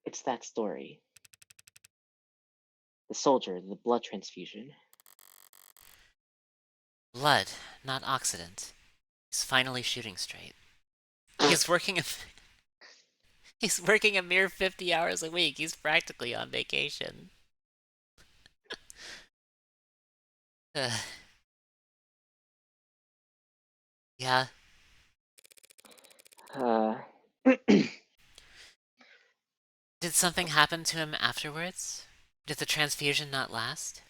It's that story. The soldier, the blood transfusion. Blood, not oxidant. He's finally shooting straight. He's working He's working a mere 50 hours a week. He's practically on vacation. Yeah. Did something happen to him afterwards? Did the transfusion not last?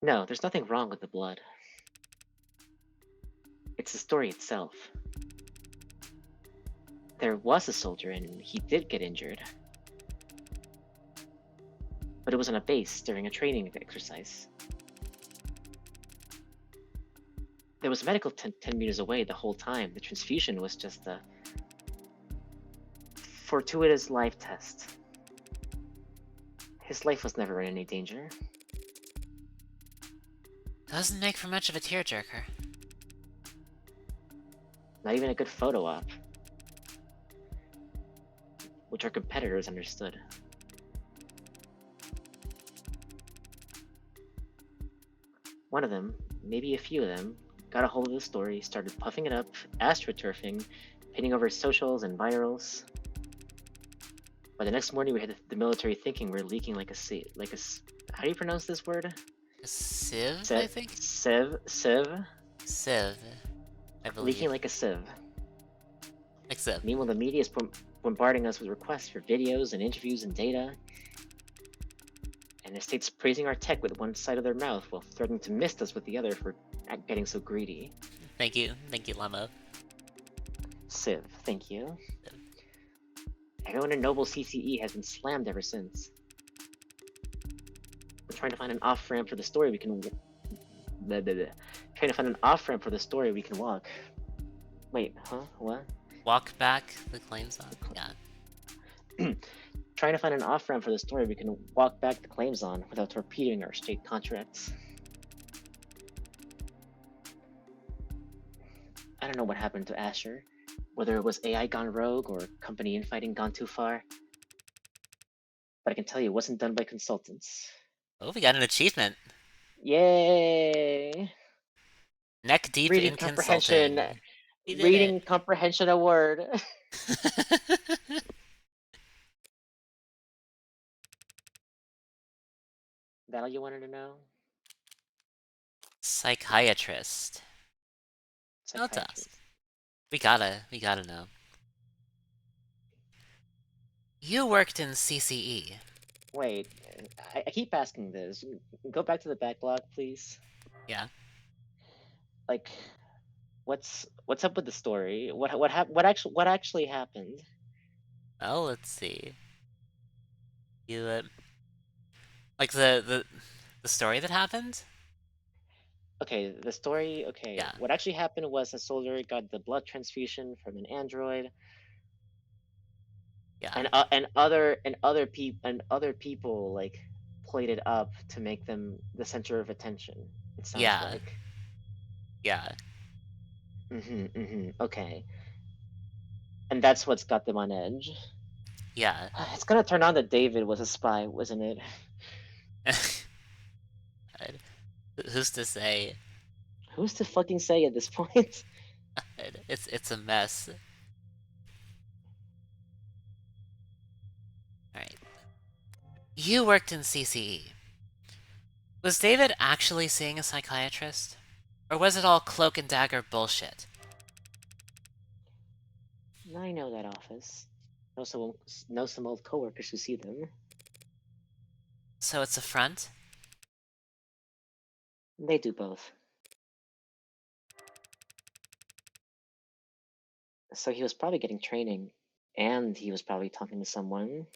No, there's nothing wrong with the blood. It's the story itself. There was a soldier and he did get injured. but it was on a base during a training exercise. There was a medical 10 meters away the whole time. The transfusion was just a fortuitous life test. His life was never in any danger. Doesn't make for much of a tearjerker. Not even a good photo op, which our competitors understood. One of them, maybe a few of them, got a hold of the story, started puffing it up, astroturfing, pinning over socials and virals. By the next morning, we had the military thinking we're leaking like a how do you pronounce this word? A sieve, I think? Sieve. Sieve, I believe. Leaking like a sieve. Except. Meanwhile, the media is bombarding us with requests for videos and interviews and data. And the state's praising our tech with one side of their mouth while threatening to mist us with the other for getting so greedy. Thank you, Lemma. Civ, thank you. Everyone in Noble CCE has been slammed ever since. We're trying to find an off-ramp for the story we can... Trying to find an off-ramp for the story we can walk. Wait, huh? What? Walk back the claims on? Yeah. Trying to find an off-ramp for the story we can walk back the claims on without torpedoing our state contracts. I don't know what happened to Asher, whether it was AI gone rogue or company infighting gone too far. But I can tell you it wasn't done by consultants. Oh, we got an achievement. Yay! Neck deep Reading in comprehension. consulting. Reading comprehension award. That all you wanted to know? Psychiatrist. No, it's us. We gotta know. You worked in CCE. Wait, I keep asking this. Go back to the backlog, please. Yeah. Like, what's up with the story? What actually happened? Well, let's see. You like the story that happened? Okay, the story. Okay, Yeah. what actually happened was a soldier got the blood transfusion from an android. Yeah. And other people like played it up to make them the center of attention. It sounds like. Yeah. Okay. And that's what's got them on edge. Yeah. It's gonna turn out that David was a spy, wasn't it? Who's to say? Who's to fucking say at this point? It's a mess. Alright. You worked in CCE. Was David actually seeing a psychiatrist? Or was it all cloak and dagger bullshit? I know that office. Know some old coworkers who see them. So it's a front? They do both. So he was probably getting training, and he was probably talking to someone.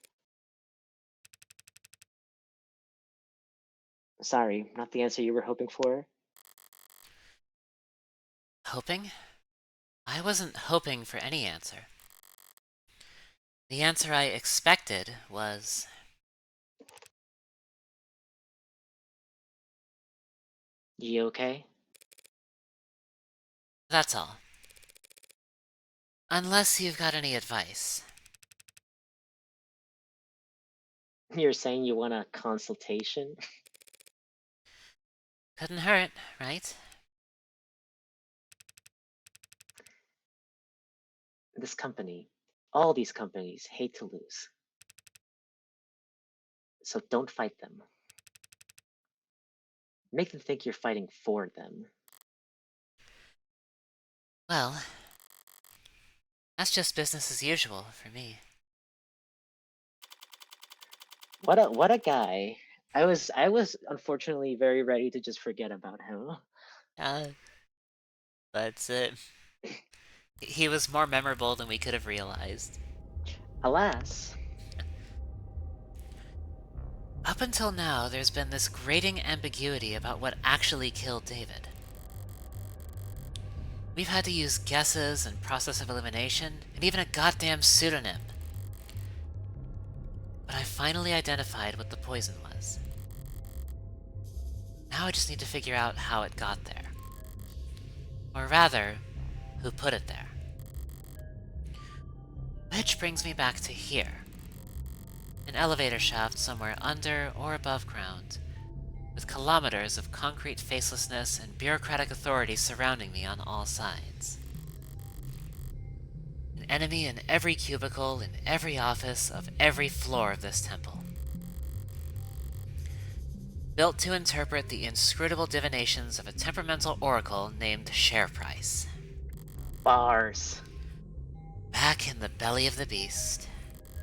Sorry, not the answer you were hoping for. Hoping? I wasn't hoping for any answer. The answer I expected was... You okay? That's all. Unless you've got any advice. You're saying you want a consultation? Couldn't hurt, right? This company, all these companies, hate to lose. So don't fight them. Make them think you're fighting for them. Well, that's just business as usual for me. What a guy. I was unfortunately very ready to just forget about him. But he was more memorable than we could have realized. Alas. Up until now, there's been this grating ambiguity about what actually killed David. We've had to use guesses and process of elimination, and even a goddamn pseudonym. But I finally identified what the poison was. Now I just need to figure out how it got there. Or rather, who put it there. Which brings me back to here. An elevator shaft somewhere under or above ground, with kilometers of concrete facelessness and bureaucratic authority surrounding me on all sides. An enemy in every cubicle, in every office, of every floor of this temple. Built to interpret the inscrutable divinations of a temperamental oracle named Share Price. Bars. Back in the belly of the beast.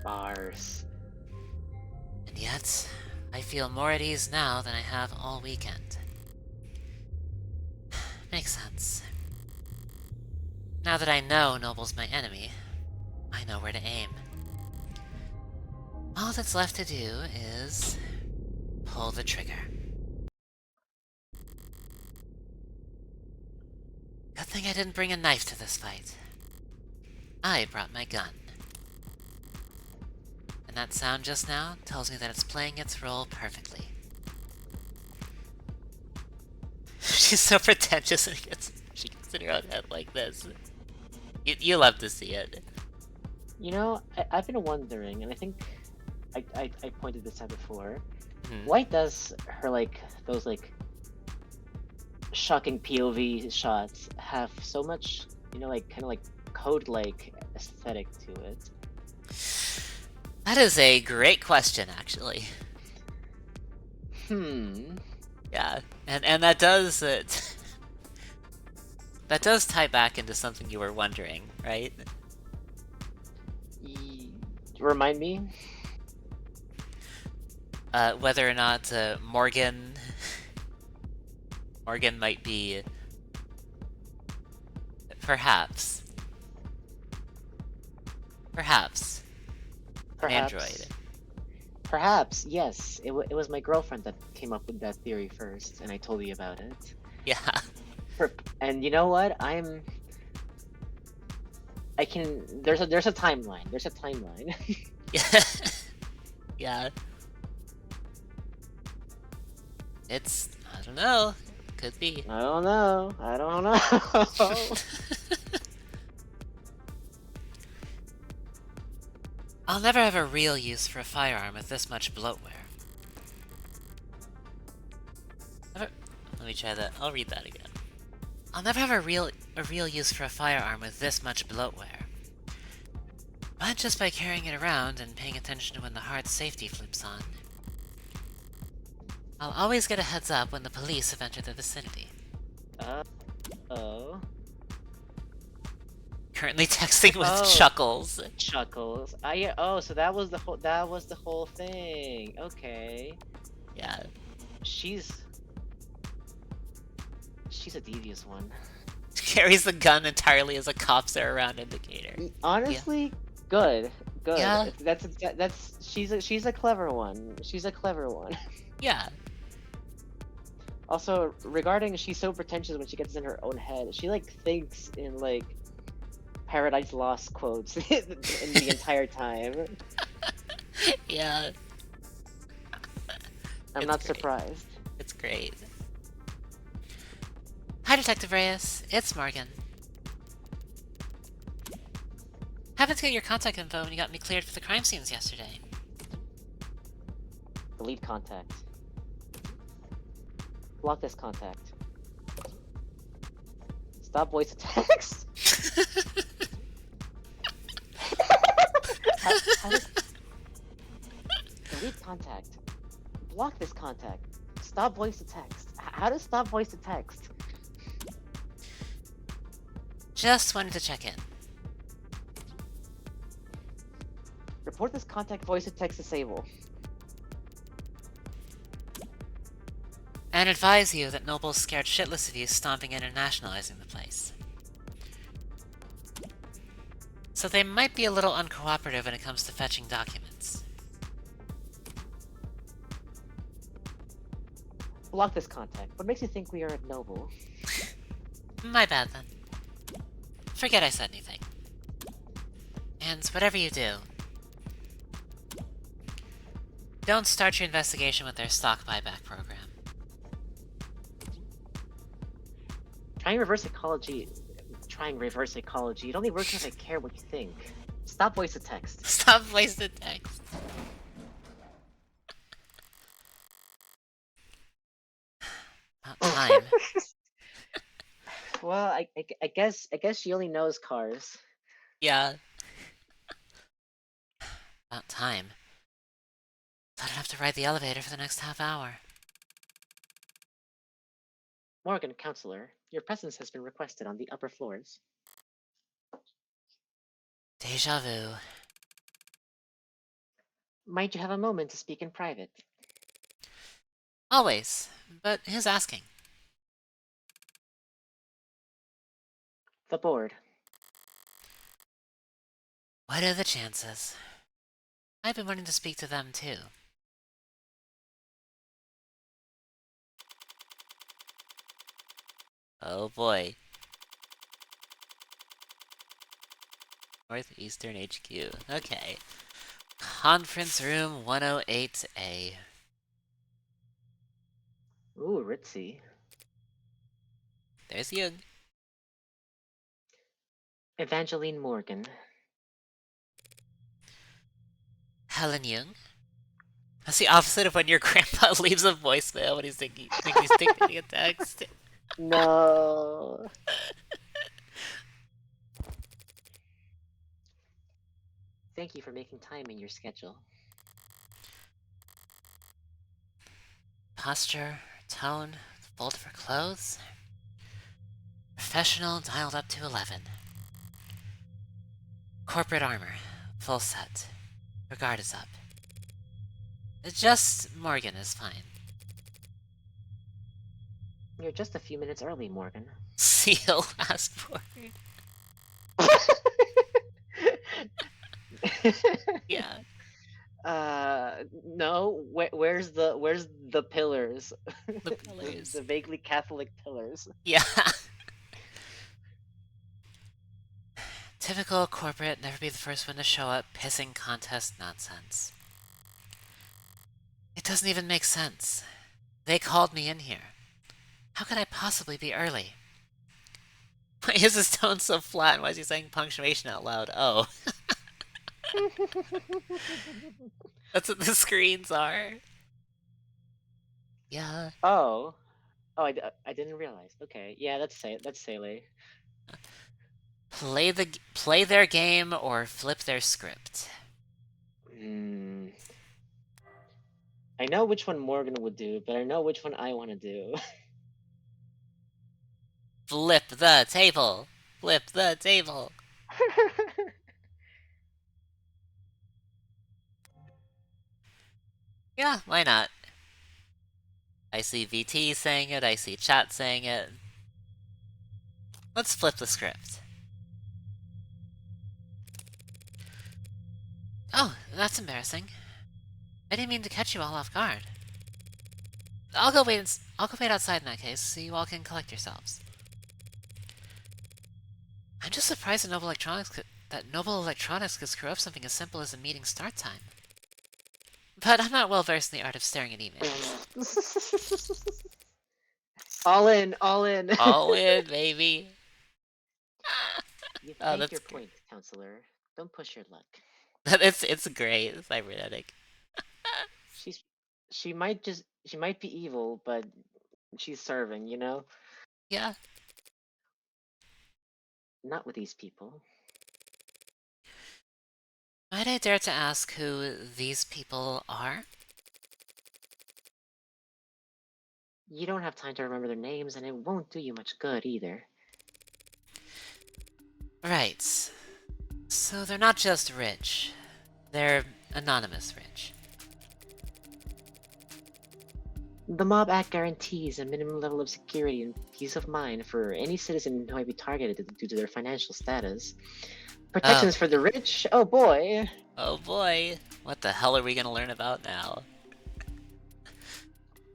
Bars. And yet, I feel more at ease now than I have all weekend. Makes sense. Now that I know Noble's my enemy, I know where to aim. All that's left to do is pull the trigger. Good thing I didn't bring a knife to this fight. I brought my gun. And that sound just now tells me that it's playing its role perfectly. She's so pretentious and she gets in her own head like this. You love to see it. You know, I've been wondering, and I think I pointed this out before. Hmm. Why does her, like, those, like, shocking POV shots have so much, you know, like, kind of like code-like aesthetic to it? That is a great question, actually. Yeah, and that does that does tie back into something you were wondering, right? Remind me? Whether or not Morgan might be perhaps an android. Perhaps, yes. It was my girlfriend that came up with that theory first, and I told you about it. Yeah. And you know what? There's a timeline. There's a timeline. Yeah. Yeah. It's, I don't know. Could be. I don't know. I'll never have a real use for a firearm with this much bloatware. Let me try that. I'll read that again. I'll never have a real use for a firearm with this much bloatware. But just by carrying it around and paying attention to when the hard safety flips on, I'll always get a heads up when the police have entered the vicinity. Oh. Currently texting with Oh. Chuckles. Chuckles. So that was the whole thing. Okay. Yeah. She's a devious one. Carries the gun entirely as a cops are around indicator. Honestly, good. Yeah. She's a clever one. She's a clever one. Yeah. Also, regarding she's so pretentious when she gets in her own head, she like thinks in like Paradise Lost quotes in the entire time. Yeah. I'm It's not great. surprised. It's great. Hi, Detective Reyes. It's Morgan. Happened to get your contact info when you got me cleared for the crime scenes yesterday. Delete contact. Block this contact. Stop voice to text. How does... Delete contact. Block this contact. Stop voice to text. How does stop voice to text? Just wanted to check in. Report this contact voice to text disable. And advise you that Noble's scared shitless of you stomping in and nationalizing the place. So they might be a little uncooperative when it comes to fetching documents. Block this contact. What makes you think we are at Noble? My bad then. Forget I said anything. And whatever you do, don't start your investigation with their stock buyback program. Trying reverse ecology. It only works if I care what you think. Stop voice to text. Stop wasting text. About time. Well, I guess she only knows cars. Yeah. About time. I don't have to ride the elevator for the next half hour. Morgan, counselor, your presence has been requested on the upper floors. Deja vu. Might you have a moment to speak in private? Always. But who's asking? The board. What are the chances? I've been wanting to speak to them too. Oh boy. Northeastern HQ. Okay. Conference room 108A. Ooh, ritzy. There's Young. Evangeline Morgan. Helen Young. That's the opposite of when your grandpa leaves a voicemail when he's thinking he's dictating a text. No. Thank you for making time in your schedule. Posture, tone, fold for clothes. Professional dialed up to 11. Corporate armor, full set. Her guard is up. Just Morgan is fine. You're just a few minutes early, Morgan. Seal passport. Yeah. No. Where's the pillars? The pillars. the vaguely Catholic pillars. Yeah. Typical corporate, never be the first one to show up, pissing contest nonsense. It doesn't even make sense. They called me in here. How could I possibly be early? Why is his tone so flat, and why is he saying punctuation out loud? Oh. That's what the screens are. Yeah. Oh. Oh, I didn't realize. Okay, yeah, that's Sele. Play their game or flip their script. I know which one Morgan would do, but I know which one I want to do. Flip the table. Flip the table. Yeah, why not? I see VT saying it, I see chat saying it. Let's flip the script. Oh, that's embarrassing. I didn't mean to catch you all off guard. I'll go wait outside in that case, so you all can collect yourselves. I'm just surprised that Noble Electronics could screw up something as simple as a meeting start time. But I'm not well versed in the art of staring at emails. All in, all in. All in, baby. You've Oh, made that's your great. point, counselor. Don't push your luck. It's great. It's cybernetic. She might be evil, but she's serving, you know? Yeah. Not with these people. Might I dare to ask who these people are? You don't have time to remember their names, and it won't do you much good either. Right. So they're not just rich. They're anonymous rich. The Mob Act guarantees a minimum level of security and peace of mind for any citizen who might be targeted due to their financial status. Protections for the rich? Oh boy! Oh boy. What the hell are we gonna learn about now?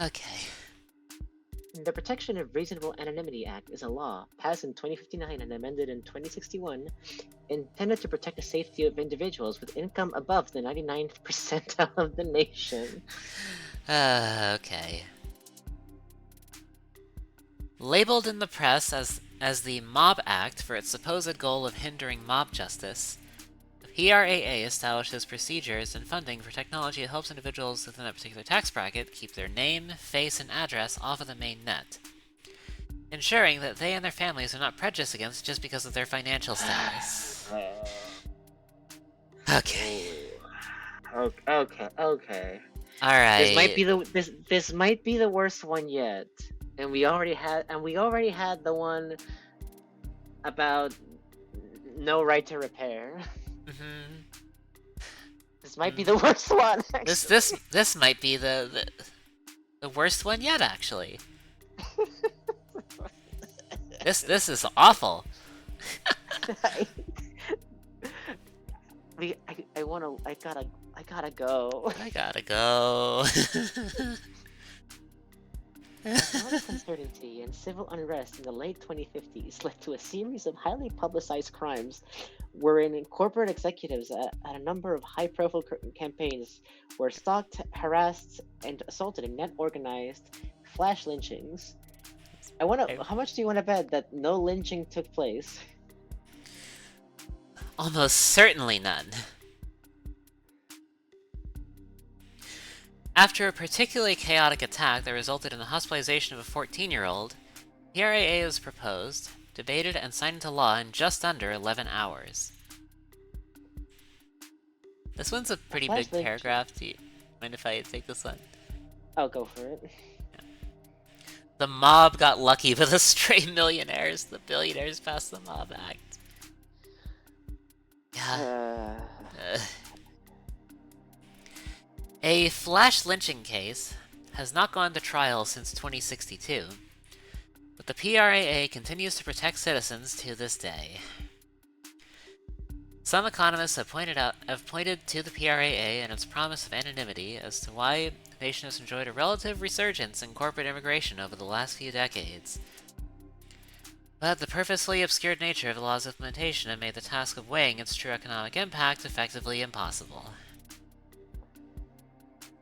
Okay. The Protection of Reasonable Anonymity Act is a law passed in 2059 and amended in 2061 intended to protect the safety of individuals with income above the 99th percentile of the nation. Okay. Labeled in the press as the Mob Act for its supposed goal of hindering mob justice, the PRAA establishes procedures and funding for technology that helps individuals within a particular tax bracket keep their name, face, and address off of the main net, ensuring that they and their families are not prejudiced against just because of their financial status. Okay. Okay. Alright. This might be the worst one yet. And we already had the one about no right to repair. This might be the worst one. This might be the worst one yet, actually. This is awful. I gotta go. I gotta go. Economic uncertainty and civil unrest in the late 2050s led to a series of highly publicized crimes wherein corporate executives at a number of high-profile campaigns were stalked, harassed, and assaulted in net organized flash lynchings. How much do you want to bet that no lynching took place? Almost certainly none. After a particularly chaotic attack that resulted in the hospitalization of a 14-year-old, PRAA was proposed, debated, and signed into law in just under 11 hours. This one's a pretty big paragraph. Do you mind if I take this one? I'll go for it. Yeah. The mob got lucky with the stray millionaires. The billionaires passed the Mob Act. Yeah. A flash lynching case has not gone to trial since 2062, but the PRAA continues to protect citizens to this day. Some economists have pointed to the PRAA and its promise of anonymity as to why the nation has enjoyed a relative resurgence in corporate immigration over the last few decades. But the purposefully obscured nature of the law's implementation have made the task of weighing its true economic impact effectively impossible.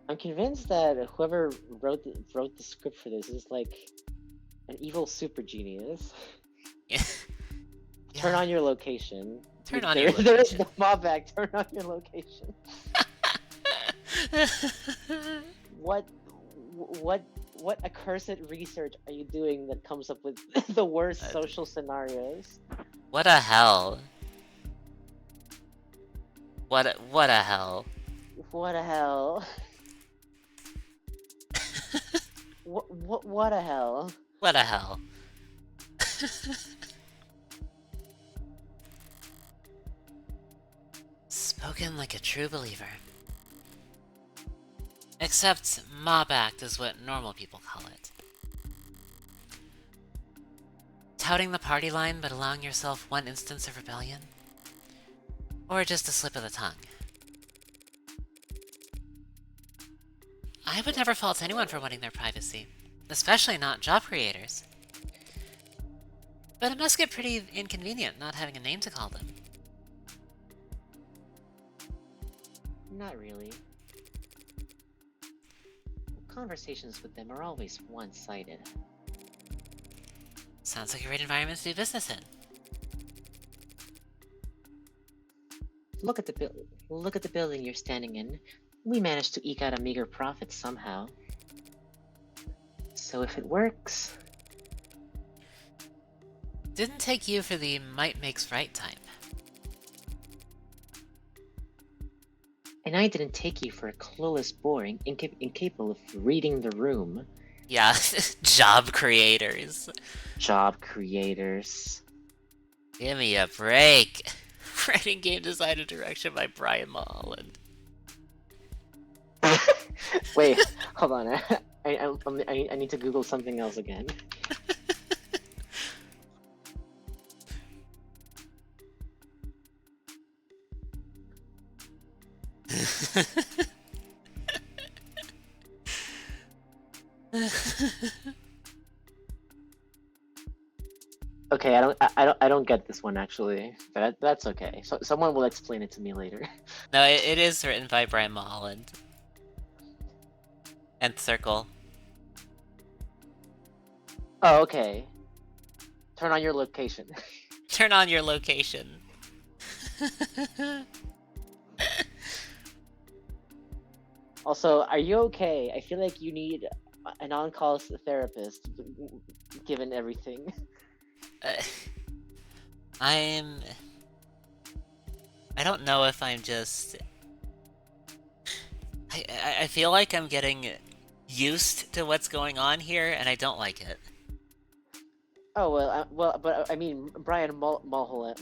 I'm convinced that whoever wrote the script for this is like an evil super genius. Yeah. Turn on your location. Turn on your location. There is no Mob Act. Turn on your location. What accursed research are you doing that comes up with the worst social scenarios? What a hell. What a hell. What a hell. What a hell. What a hell. Spoken like a true believer. Except Mob Act is what normal people call it. Touting the party line but allowing yourself one instance of rebellion? Or just a slip of the tongue? I would never fault anyone for wanting their privacy, especially not job creators. But it must get pretty inconvenient not having a name to call them. Not really. Conversations with them are always one-sided. Sounds like a great environment to do business in. Look at the building you're standing in. We managed to eke out a meager profit somehow. So if it works... Didn't take you for the might makes right type. And I didn't take you for a clueless, boring, incapable of reading the room. Yeah, job creators. Job creators. Give me a break. Writing game design and direction by Brian Mulholland. Wait, hold on. I need to Google something else again. Okay, I don't get this one actually. That's okay. So someone will explain it to me later. No, it is written by Brian Mulholland. Nth Circle. Oh, okay. Turn on your location. Turn on your location. Also, are you okay? I feel like you need an on-call therapist, given everything. I don't know if I'm just... I feel like I'm getting used to what's going on here, and I don't like it. Oh well, but I mean Brian Mulholland,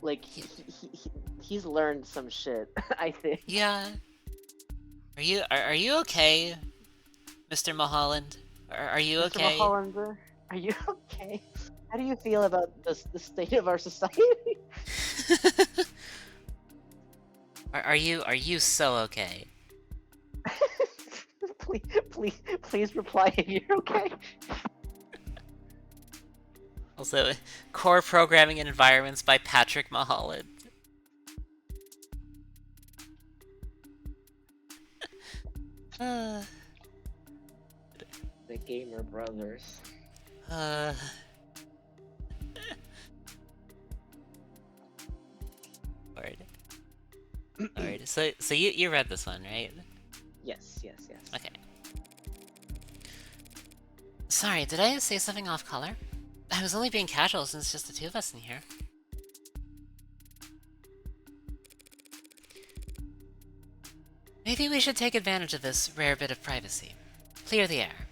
like he's learned some shit. I think. Yeah. Are you okay, Mr. Mulholland? Are you Mr. okay? Mulholland, are you okay? How do you feel about the state of our society? Are you so okay? Please reply if you're okay. Also, Core Programming and Environments by Patrick Mulholland. The Gamer Brothers. Word. Alright, so you read this one, right? Yes. Okay. Sorry, did I say something off color? I was only being casual since it's just the two of us in here. Maybe we should take advantage of this rare bit of privacy. Clear the air.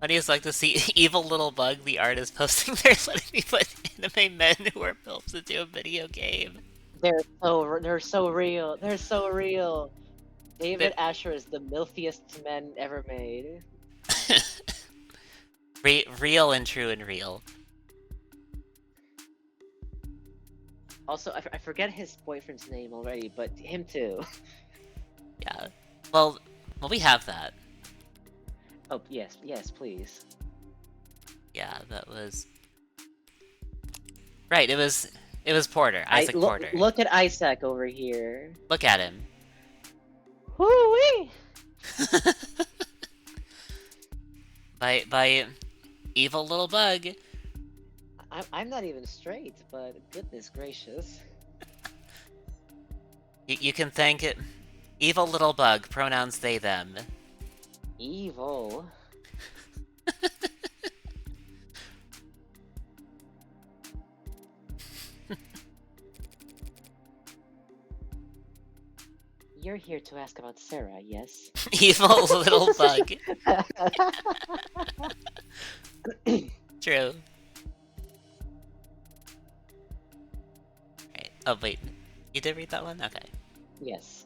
Funny is like to see evil little bug the artist posting there letting me put anime men who are MILFs into a video game. They're so real. They're so real. David Asher is the milfiest man ever made. Real and true and real. Also, I forget his boyfriend's name already, but him too. Yeah. Well, we have that. Oh, yes, please. Yeah, that was... Right, it was Porter, Isaac Porter. Look at Isaac over here. Look at him. Woo-wee! by evil little bug. I'm not even straight, but goodness gracious. You can thank it. Evil little bug, pronouns they, them. Evil. You're here to ask about Sarah, yes? Evil little bug. True. Right. Oh, wait. You did read that one? Okay. Yes.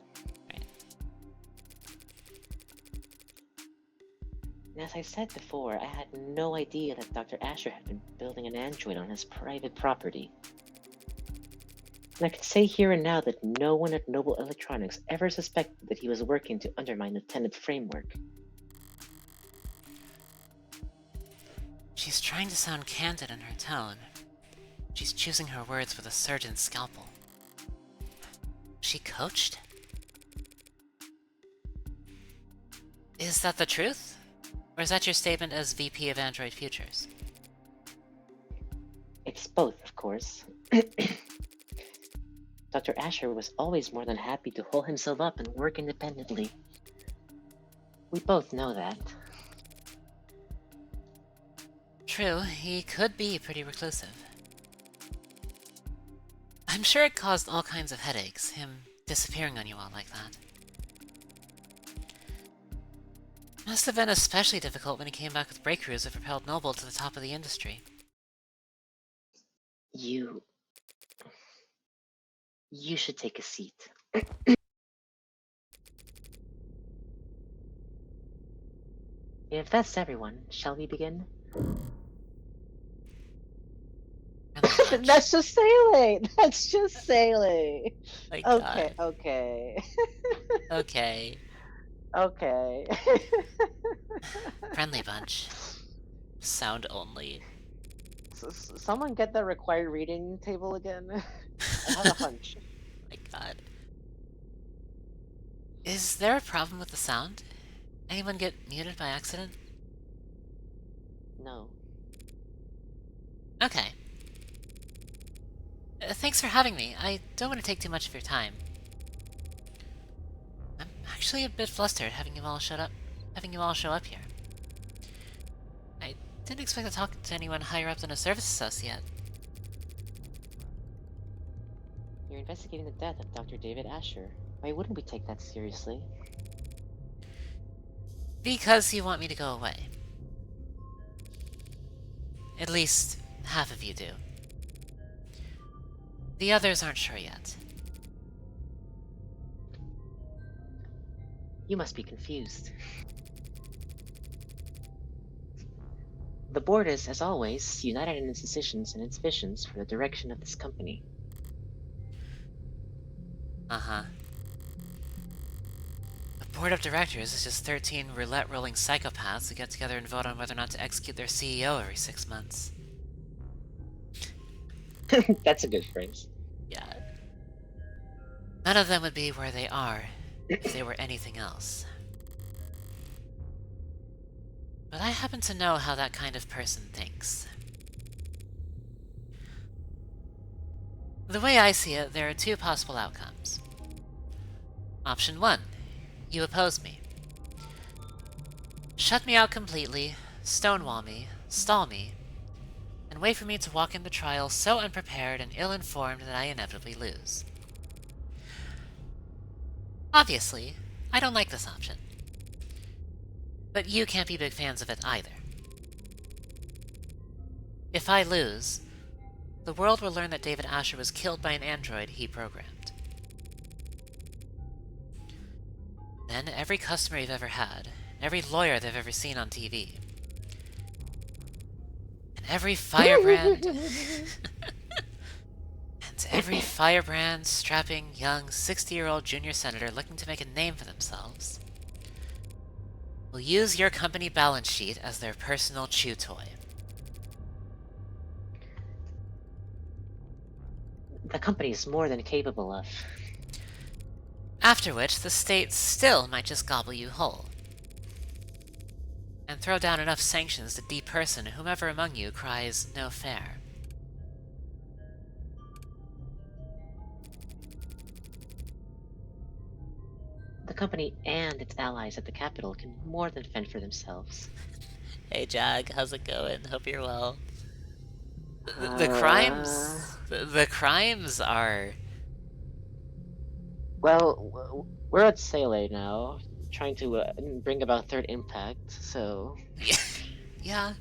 Right. As I said before, I had no idea that Dr. Asher had been building an android on his private property. And I can say here and now that no one at Noble Electronics ever suspected that he was working to undermine the Tenet framework. She's trying to sound candid in her tone. She's choosing her words with a surgeon's scalpel. She coached? Is that the truth? Or is that your statement as VP of Android Futures? It's both, of course. Dr. Asher was always more than happy to hold himself up and work independently. We both know that. True, he could be pretty reclusive. I'm sure it caused all kinds of headaches, him disappearing on you all like that. Must have been especially difficult when he came back with breakthroughs that propelled Noble to the top of the industry. You should take a seat. If that's everyone, shall we begin? That's just sailing! That's just sailing! My Okay, God. okay. Okay. Okay. Friendly bunch. Sound only. Someone get the required reading table again. I have a hunch. My god. Is there a problem with the sound? Anyone get muted by accident? No. Okay. Thanks for having me. I don't want to take too much of your time. I'm actually a bit flustered having you all show up here. I didn't expect to talk to anyone higher up than a service associate. You're investigating the death of Dr. David Asher. Why wouldn't we take that seriously? Because you want me to go away. At least, half of you do. The others aren't sure yet. You must be confused. The board is, as always, united in its decisions and its visions for the direction of this company. Uh-huh. The board of directors is just 13 roulette-rolling psychopaths who get together and vote on whether or not to execute their CEO every 6 months. That's a good phrase. Yeah. None of them would be where they are if they were anything else. But I happen to know how that kind of person thinks. The way I see it, there are two possible outcomes. Option 1. You oppose me. Shut me out completely, stonewall me, stall me, and wait for me to walk into trial so unprepared and ill-informed that I inevitably lose. Obviously, I don't like this option. But you can't be big fans of it either. If I lose, the world will learn that David Asher was killed by an android he programmed. Then every customer you've ever had, every lawyer they've ever seen on TV, and every firebrand... and every firebrand, strapping, young, 60-year-old junior senator looking to make a name for themselves will use your company balance sheet as their personal chew toy. The company is more than capable of. After which, the state still might just gobble you whole. And throw down enough sanctions to deperson whomever among you cries, "No fair." The company and its allies at the capital can more than fend for themselves. Hey Jag, how's it going? Hope you're well. The crimes are... Well, we're at Sele now, trying to bring about third impact, so... Yeah.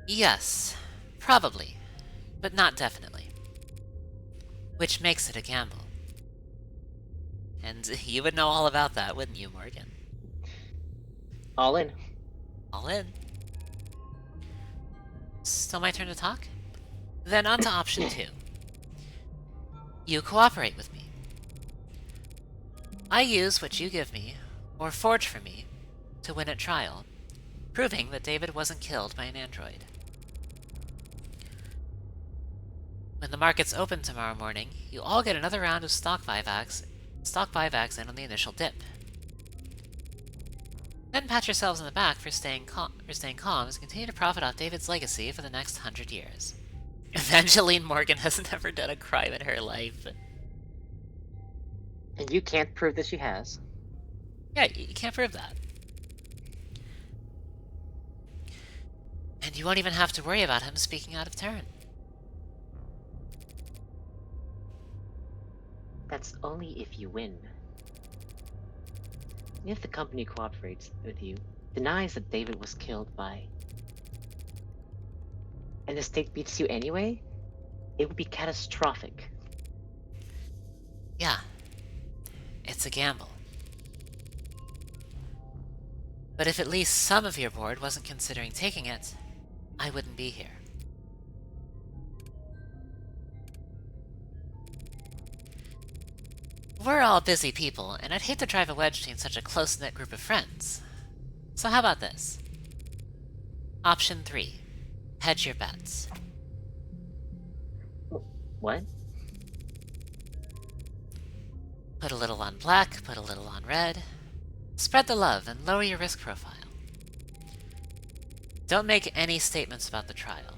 Yes, probably, but not definitely. Which makes it a gamble. And you would know all about that, wouldn't you, Morgan? All in. All in. Still my turn to talk? Then on to option 2. You cooperate with me. I use what you give me, or forge for me, to win at trial, proving that David wasn't killed by an android. When the markets open tomorrow morning, you all get another round of stock buybacks in on the initial dip. Then pat yourselves on the back for staying calm and continue to profit off David's legacy for the next 100 years. Evangeline Morgan has never done a crime in her life. And you can't prove that she has. Yeah, you can't prove that. And you won't even have to worry about him speaking out of turn. That's only if you win. If the company cooperates with you, denies that David was killed by... and the state beats you anyway, it would be catastrophic. Yeah. It's a gamble. But if at least some of your board wasn't considering taking it, I wouldn't be here. We're all busy people, and I'd hate to drive a wedge between such a close-knit group of friends. So how about this? Option 3. Hedge your bets. What? Put a little on black, put a little on red. Spread the love and lower your risk profile. Don't make any statements about the trial.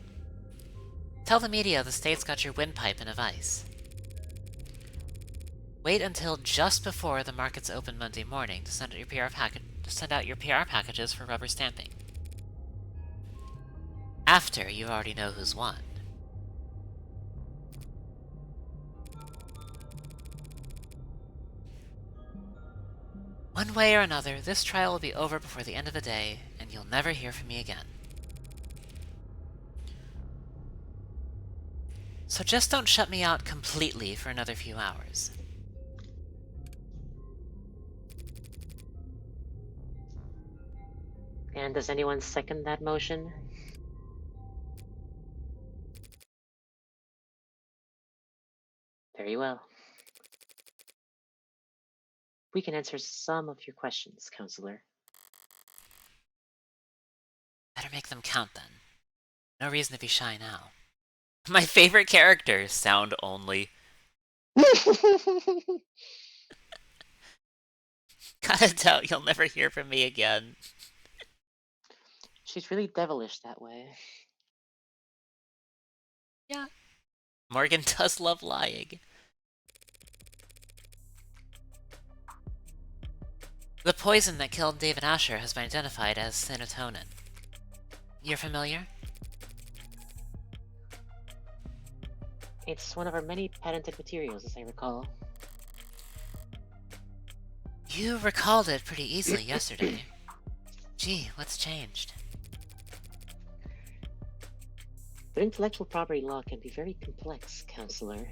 Tell the media the state's got your windpipe in a vice. Wait until just before the markets open Monday morning to send out your PR packages for rubber stamping. After you already know who's won. One way or another, this trial will be over before the end of the day, and you'll never hear from me again. So just don't shut me out completely for another few hours. And does anyone second that motion? Very well. We can answer some of your questions, Counselor. Better make them count then. No reason to be shy now. My favorite character, sound only. Gotta tell, you'll never hear from me again. She's really devilish that way. Yeah. Morgan does love lying. The poison that killed David Asher has been identified as serotonin. You're familiar? It's one of our many patented materials, as I recall. You recalled it pretty easily yesterday. Gee, what's changed? But intellectual property law can be very complex, Counselor.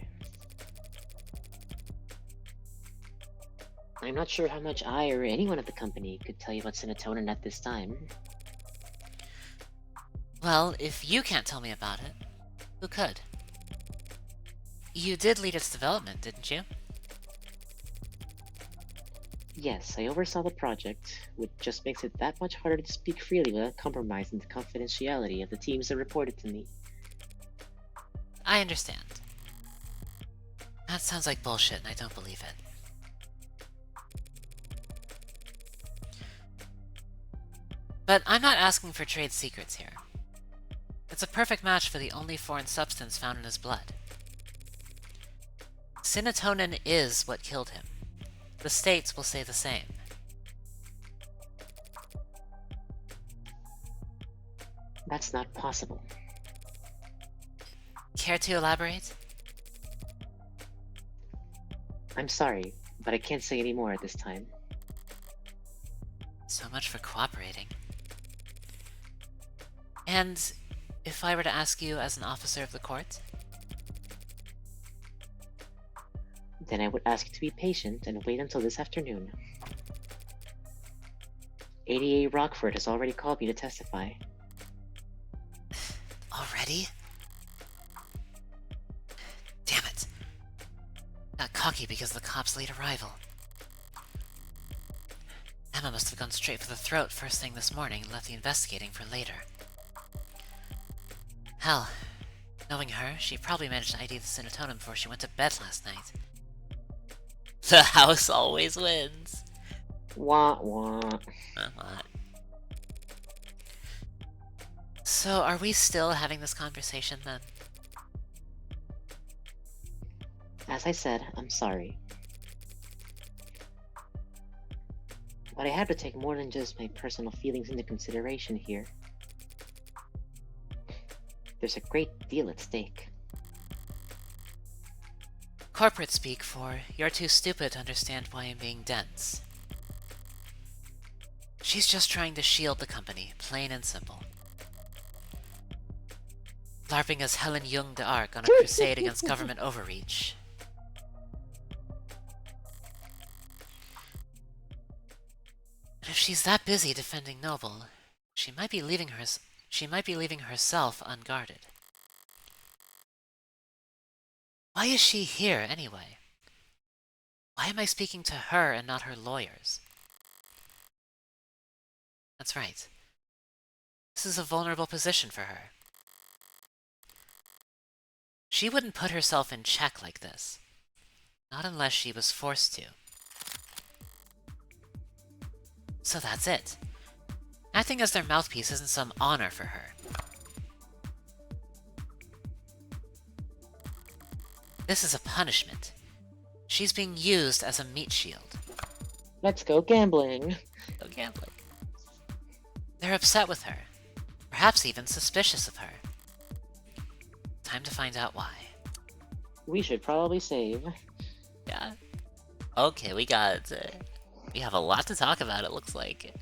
I'm not sure how much I or anyone at the company could tell you about serotonin at this time. Well, if you can't tell me about it, who could? You did lead its development, didn't you? Yes, I oversaw the project, which just makes it that much harder to speak freely without compromising the confidentiality of the teams that reported to me. I understand. That sounds like bullshit, and I don't believe it. But I'm not asking for trade secrets here. It's a perfect match for the only foreign substance found in his blood. Serotonin is what killed him. The states will say the same. That's not possible. Care to elaborate? I'm sorry, but I can't say any more at this time. So much for cooperating. And if I were to ask you as an officer of the court? Then I would ask you to be patient and wait until this afternoon. ADA Rockford has already called me to testify. Already? Damn it. Got cocky because of the cops' late arrival. Emma must have gone straight for the throat first thing this morning and left the investigating for later. Hell, knowing her, she probably managed to ID the serotonin before she went to bed last night. The house always wins. Wah wah. What? So, are we still having this conversation then? As I said, I'm sorry. But I have to take more than just my personal feelings into consideration here. There's a great deal at stake. Corporate speak for, you're too stupid to understand why I'm being dense. She's just trying to shield the company, plain and simple. LARPing as Helen Jung d'Arc on a crusade against government overreach. If she's that busy defending Noble, she might be leaving herself unguarded. Why is she here, anyway? Why am I speaking to her and not her lawyers? That's right. This is a vulnerable position for her. She wouldn't put herself in check like this. Not unless she was forced to. So that's it. Acting as their mouthpiece isn't some honor for her. This is a punishment. She's being used as a meat shield. Let's go gambling. No gambling. They're upset with her. Perhaps even suspicious of her. Time to find out why. We should probably save. Yeah? Okay, we have a lot to talk about, it looks like.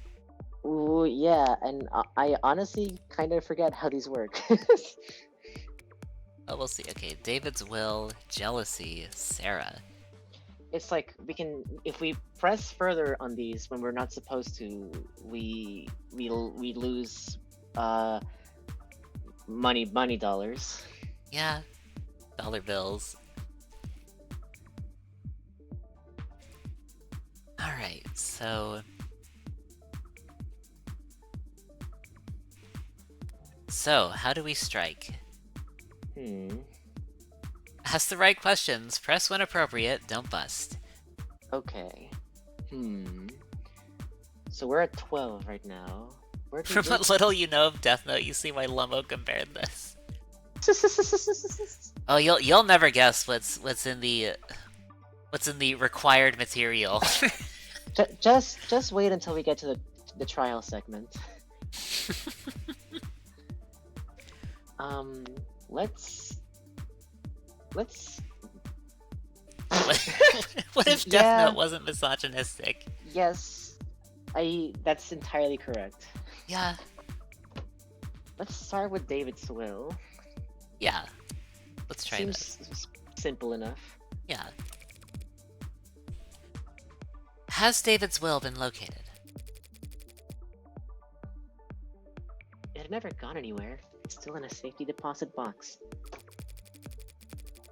Ooh, yeah, and I honestly kind of forget how these work. Oh, we'll see. Okay, David's will, jealousy, Sarah. It's like we can, if we press further on these when we're not supposed to, we lose money dollars. Yeah, dollar bills. Alright, so... So, how do we strike? Ask the right questions, press when appropriate, don't bust. Okay. So we're at 12 right now. Where do From what little you know of Death Note, you see why Lummo compared this. Oh, you'll never guess what's in the required material. just wait until we get to the trial segment. Let's What if Death Note wasn't misogynistic? Yes, that's entirely correct. Yeah. Let's start with David's will. Yeah. Let's try Seems this. simple enough. Yeah. Has David's will been located? It had never gone anywhere. It's still in a safety deposit box.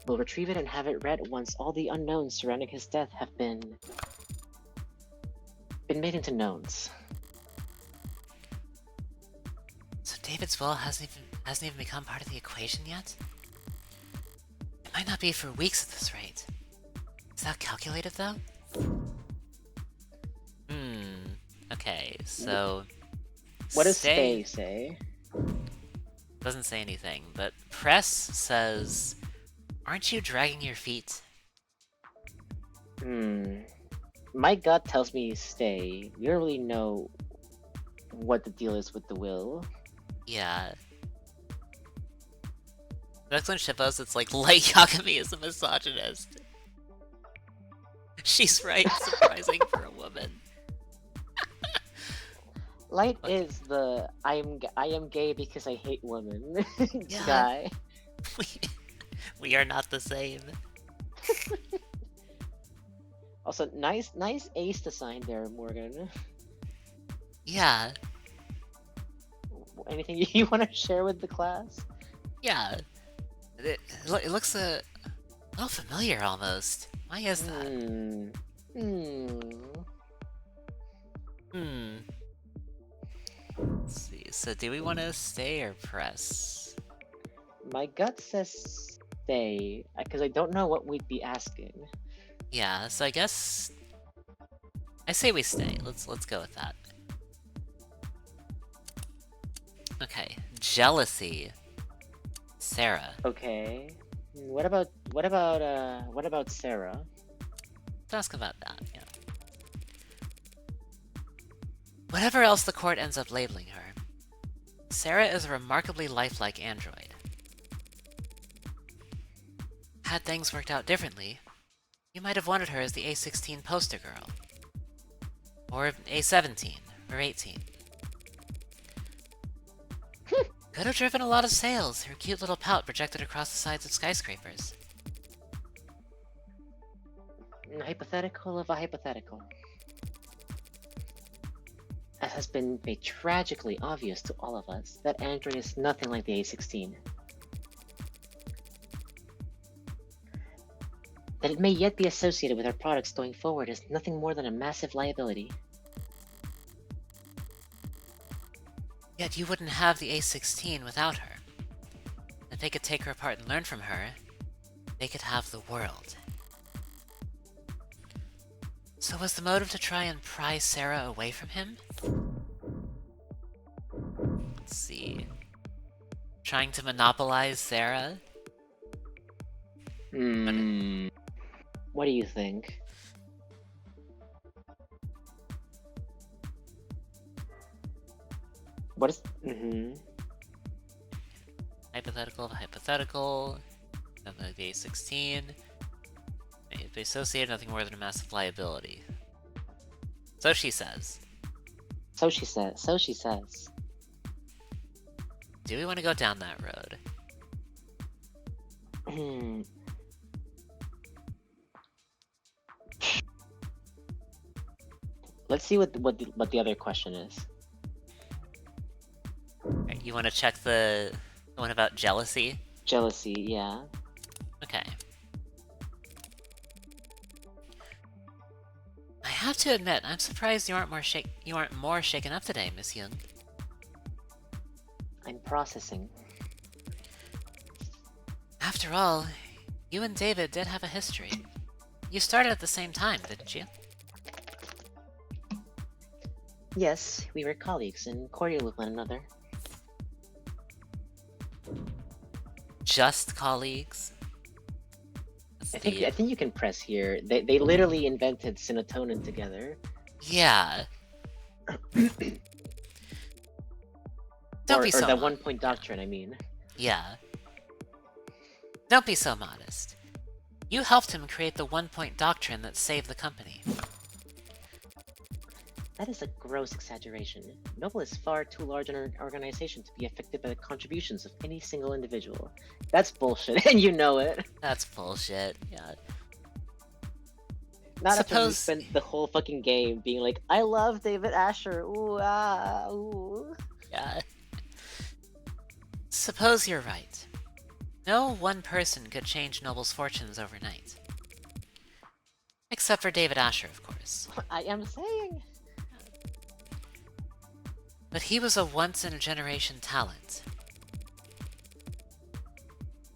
We'll retrieve it and have it read once all the unknowns surrounding his death have been made into knowns. So David's will hasn't even become part of the equation yet? It might not be for weeks at this rate. Is that calculated, though? Okay, so... What does Stay say? Doesn't say anything, but Press says... Aren't you dragging your feet? My gut tells me Stay. We don't really know what the deal is with the will. Yeah. The next one shippos, it's like, Light Yagami is a misogynist. She's right, surprising for a woman. Light is the I am gay because I hate women guy. We are not the same. Also, nice ace design there, Morgan. Yeah. Anything you want to share with the class? Yeah. It looks a little familiar almost. Why is that? Let's see. So do we want to stay or press? My gut says stay, because I don't know what we'd be asking. Yeah, so I guess I say we stay. Let's go with that. Okay, jealousy. Sarah. Okay. What about Sarah? Let's ask about that, yeah. Whatever else the court ends up labeling her, Sarah is a remarkably lifelike android. Had things worked out differently, you might have wanted her as the A16 poster girl. Or A17, or 18. Could have driven a lot of sales, her cute little pout projected across the sides of skyscrapers. Hypothetical of a hypothetical. As has been made tragically obvious to all of us, that android is nothing like the A16. That it may yet be associated with our products going forward is nothing more than a massive liability. Yet you wouldn't have the A16 without her. If they could take her apart and learn from her, they could have the world. So was the motive to try and pry Sarah away from him? Let's see. Trying to monopolize Sarah? What do you think? What is... Hypothetical, hypothetical. Nothing like the A16. If they associate nothing more than a massive liability. So she says. So she says. So she says. Do we want to go down that road? Let's see what the other question is. Right, you want to check the one about jealousy? Jealousy, yeah. Okay. I have to admit, I'm surprised you aren't more shaken up today, Miss Young. I'm processing. After all, you and David did have a history. You started at the same time, didn't you? Yes, we were colleagues and cordial with one another. Just colleagues? I think you can press here. They literally invented serotonin together. Yeah. Don't be so or the 1 point doctrine, I mean. Yeah. Don't be so modest. You helped him create the 1 point doctrine that saved the company. That is a gross exaggeration. Noble is far too large an organization to be affected by the contributions of any single individual. That's bullshit, and you know it. That's bullshit, yeah. Not after we spent the whole fucking game being like, I love David Asher, ooh, ah, ooh. Yeah. Suppose you're right. No one person could change Noble's fortunes overnight. Except for David Asher, of course. I am saying. But he was a once-in-a-generation talent.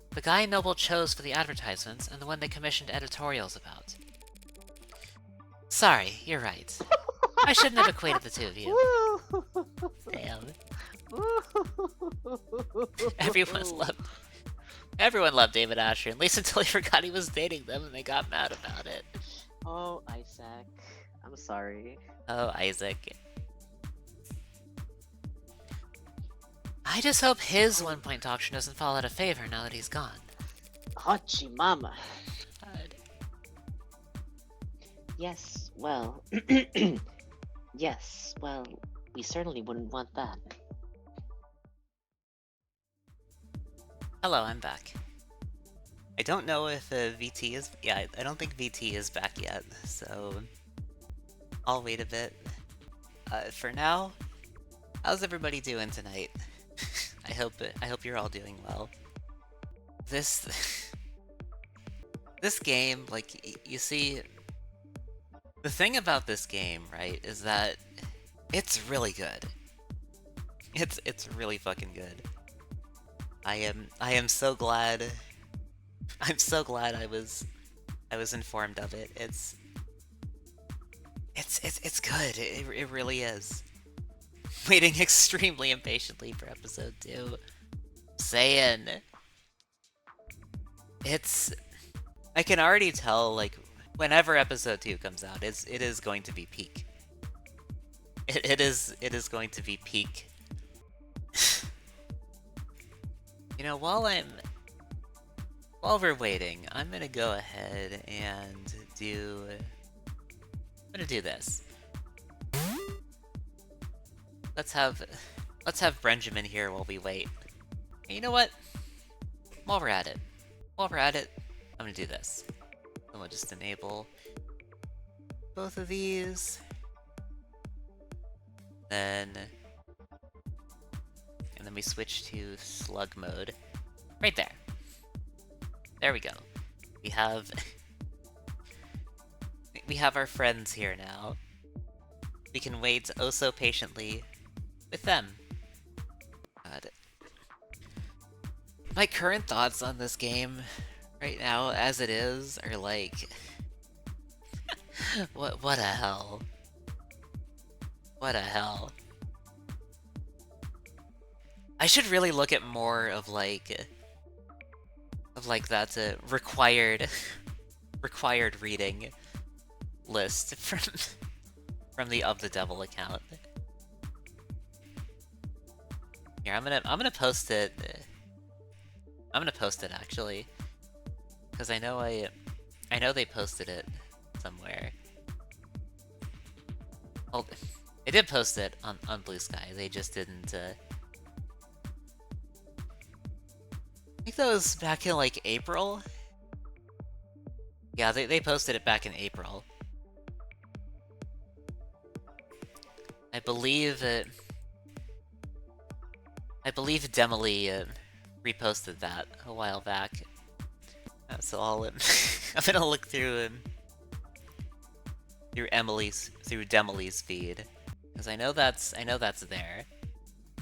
The guy Noble chose for the advertisements, and the one they commissioned editorials about. Sorry, you're right. I shouldn't have equated the two of you. Damn. Everyone loved David Asher, at least until he forgot he was dating them and they got mad about it. Oh, Isaac. I'm sorry. Oh, Isaac. I just hope his 1 point doctrine doesn't fall out of favor now that he's gone. Hachi mama. God. Yes, well... yes, well, we certainly wouldn't want that. Hello, I'm back. I don't know if VT is... Yeah, I don't think VT is back yet, so... I'll wait a bit. For now, how's everybody doing tonight? I hope you're all doing well. This game, like, you see... The thing about this game, right, is that it's really good. It's really fucking good. I am so glad. I'm so glad I was informed of it. It's good. It really is. Waiting extremely impatiently for episode 2. Saying I can already tell, like, whenever episode 2 comes out, it is going to be peak. It is going to be peak. You know, while we're waiting, I'm gonna go ahead and I'm gonna do this. Let's have Benjamin here while we wait. And you know what? While we're at it, I'm gonna do this. And we'll just enable both of these. And then we switch to slug mode. Right there. There we go. We have we have our friends here now. We can wait oh so patiently with them. God. My current thoughts on this game right now, as it is, are like, what a hell. What a hell. I should really look at more of that required required reading list from the Of the Devil account. Here, I'm gonna post it. I'm gonna post it actually, because I know they posted it somewhere. Well, they did post it on Blue Sky. They just didn't. I think that was back in like April. Yeah, they posted it back in April. I believe Demily reposted that a while back. So I'll I'm gonna look through Demily's feed, because I know that's there.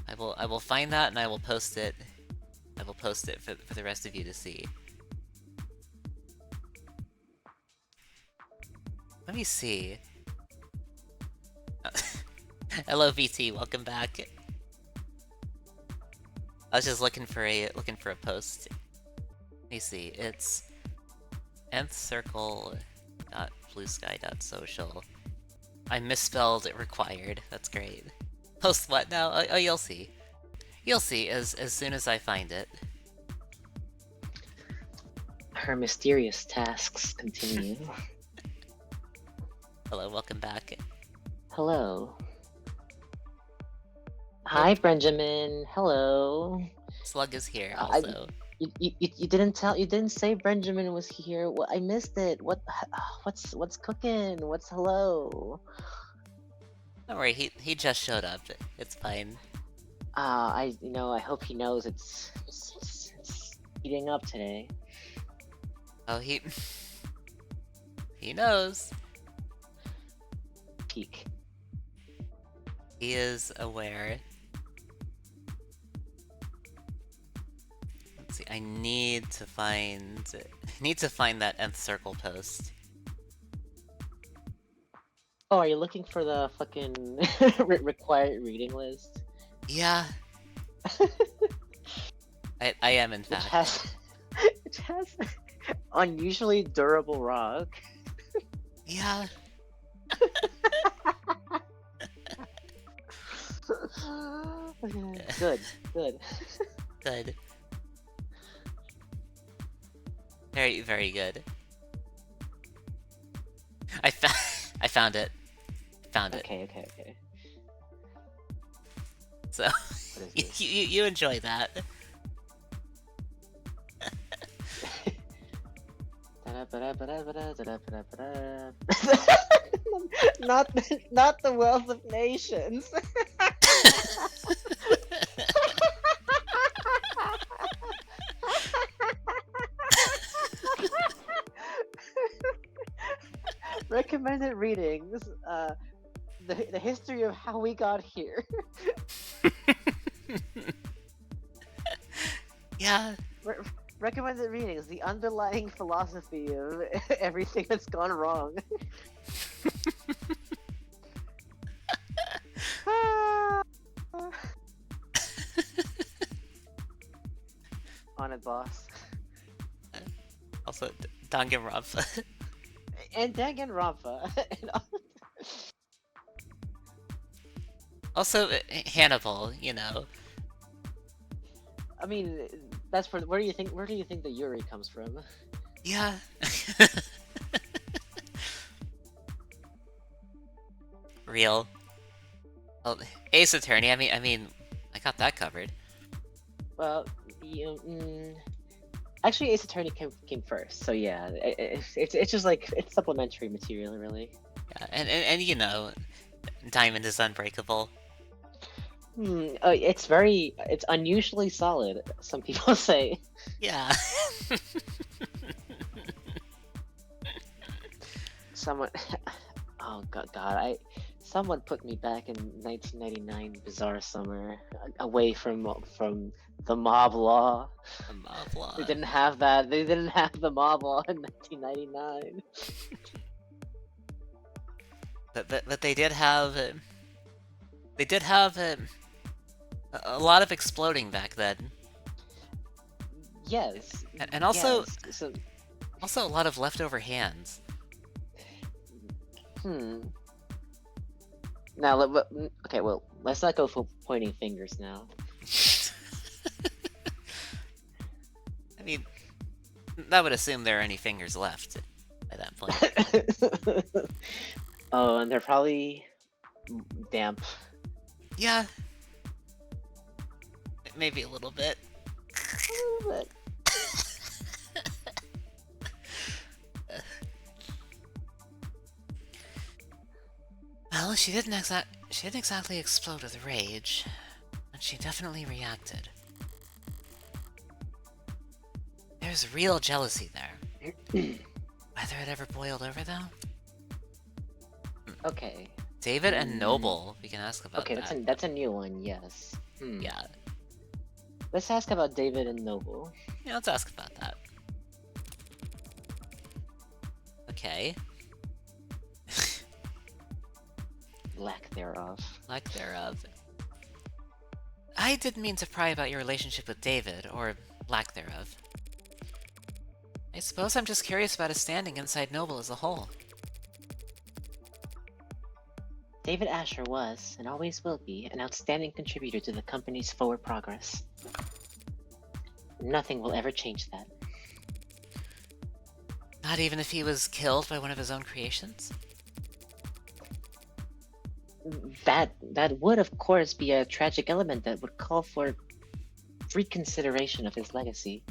I will find that and I will post it. I will post it for the rest of you to see. Let me see. Hello VT, welcome back. I was just looking for a post. Let me see. It's nthcircle.bluesky.social. I misspelled required. That's great. Post what now? Oh, you'll see. You'll see as soon as I find it. Her mysterious tasks continue. Hello, welcome back. Hello. Hi, Benjamin. Hello. Slug is here also. You didn't say Benjamin was here. Well, I missed it. What's cooking? What's hello? Don't worry, he just showed up. It's fine. I hope he knows it's heating up today. Oh, he knows. Peak. He is aware. Let's see. I need to find that nth circle post. Oh, are you looking for the fucking required reading list? Yeah. I am in fact. It has unusually durable rock. Yeah. Good. Good. Very, very good. I found it. Okay. So you enjoy that. Not the wealth of nations. Recommended readings. The history of how we got here. Yeah. Recommended readings. The underlying philosophy of everything that's gone wrong. On it, boss. Also, Danganronpa. And Danganronpa. Also, Hannibal, you know. I mean, that's for where do you think the Yuri comes from? Yeah. Real. Well, Ace Attorney. I mean, I got that covered. Well, actually, Ace Attorney came first, so yeah, it's just like it's supplementary material, really. Yeah, and you know, Diamond is Unbreakable. It's unusually solid. Some people say. Someone. Oh god, someone put me back in 1999 bizarre summer, away from the mob law. The mob law. They didn't have that. They didn't have the mob law in 1999. But they did have. They did have a lot of exploding back then, Yes. and also Yes. So, also a lot of leftover hands. Now, okay. Well, let's not go for pointing fingers now. I mean, that would assume there are any fingers left at that point. Oh, and they're probably damp. Yeah. Maybe a little bit. A little bit. Well, she didn't exactly explode with rage, but she definitely reacted. There's real jealousy there. Whether it ever boiled over, though? Okay. David and Noble, we can ask about that. Okay, that's a new one, yes. Yeah. Let's ask about David and Noble. Yeah, let's ask about that. Okay. Lack thereof. Lack thereof. I didn't mean to pry about your relationship with David, or lack thereof. I suppose I'm just curious about his standing inside Noble as a whole. David Asher was, and always will be, an outstanding contributor to the company's forward progress. Nothing will ever change that. Not even if he was killed by one of his own creations? That would, of course, be a tragic element that would call for reconsideration of his legacy.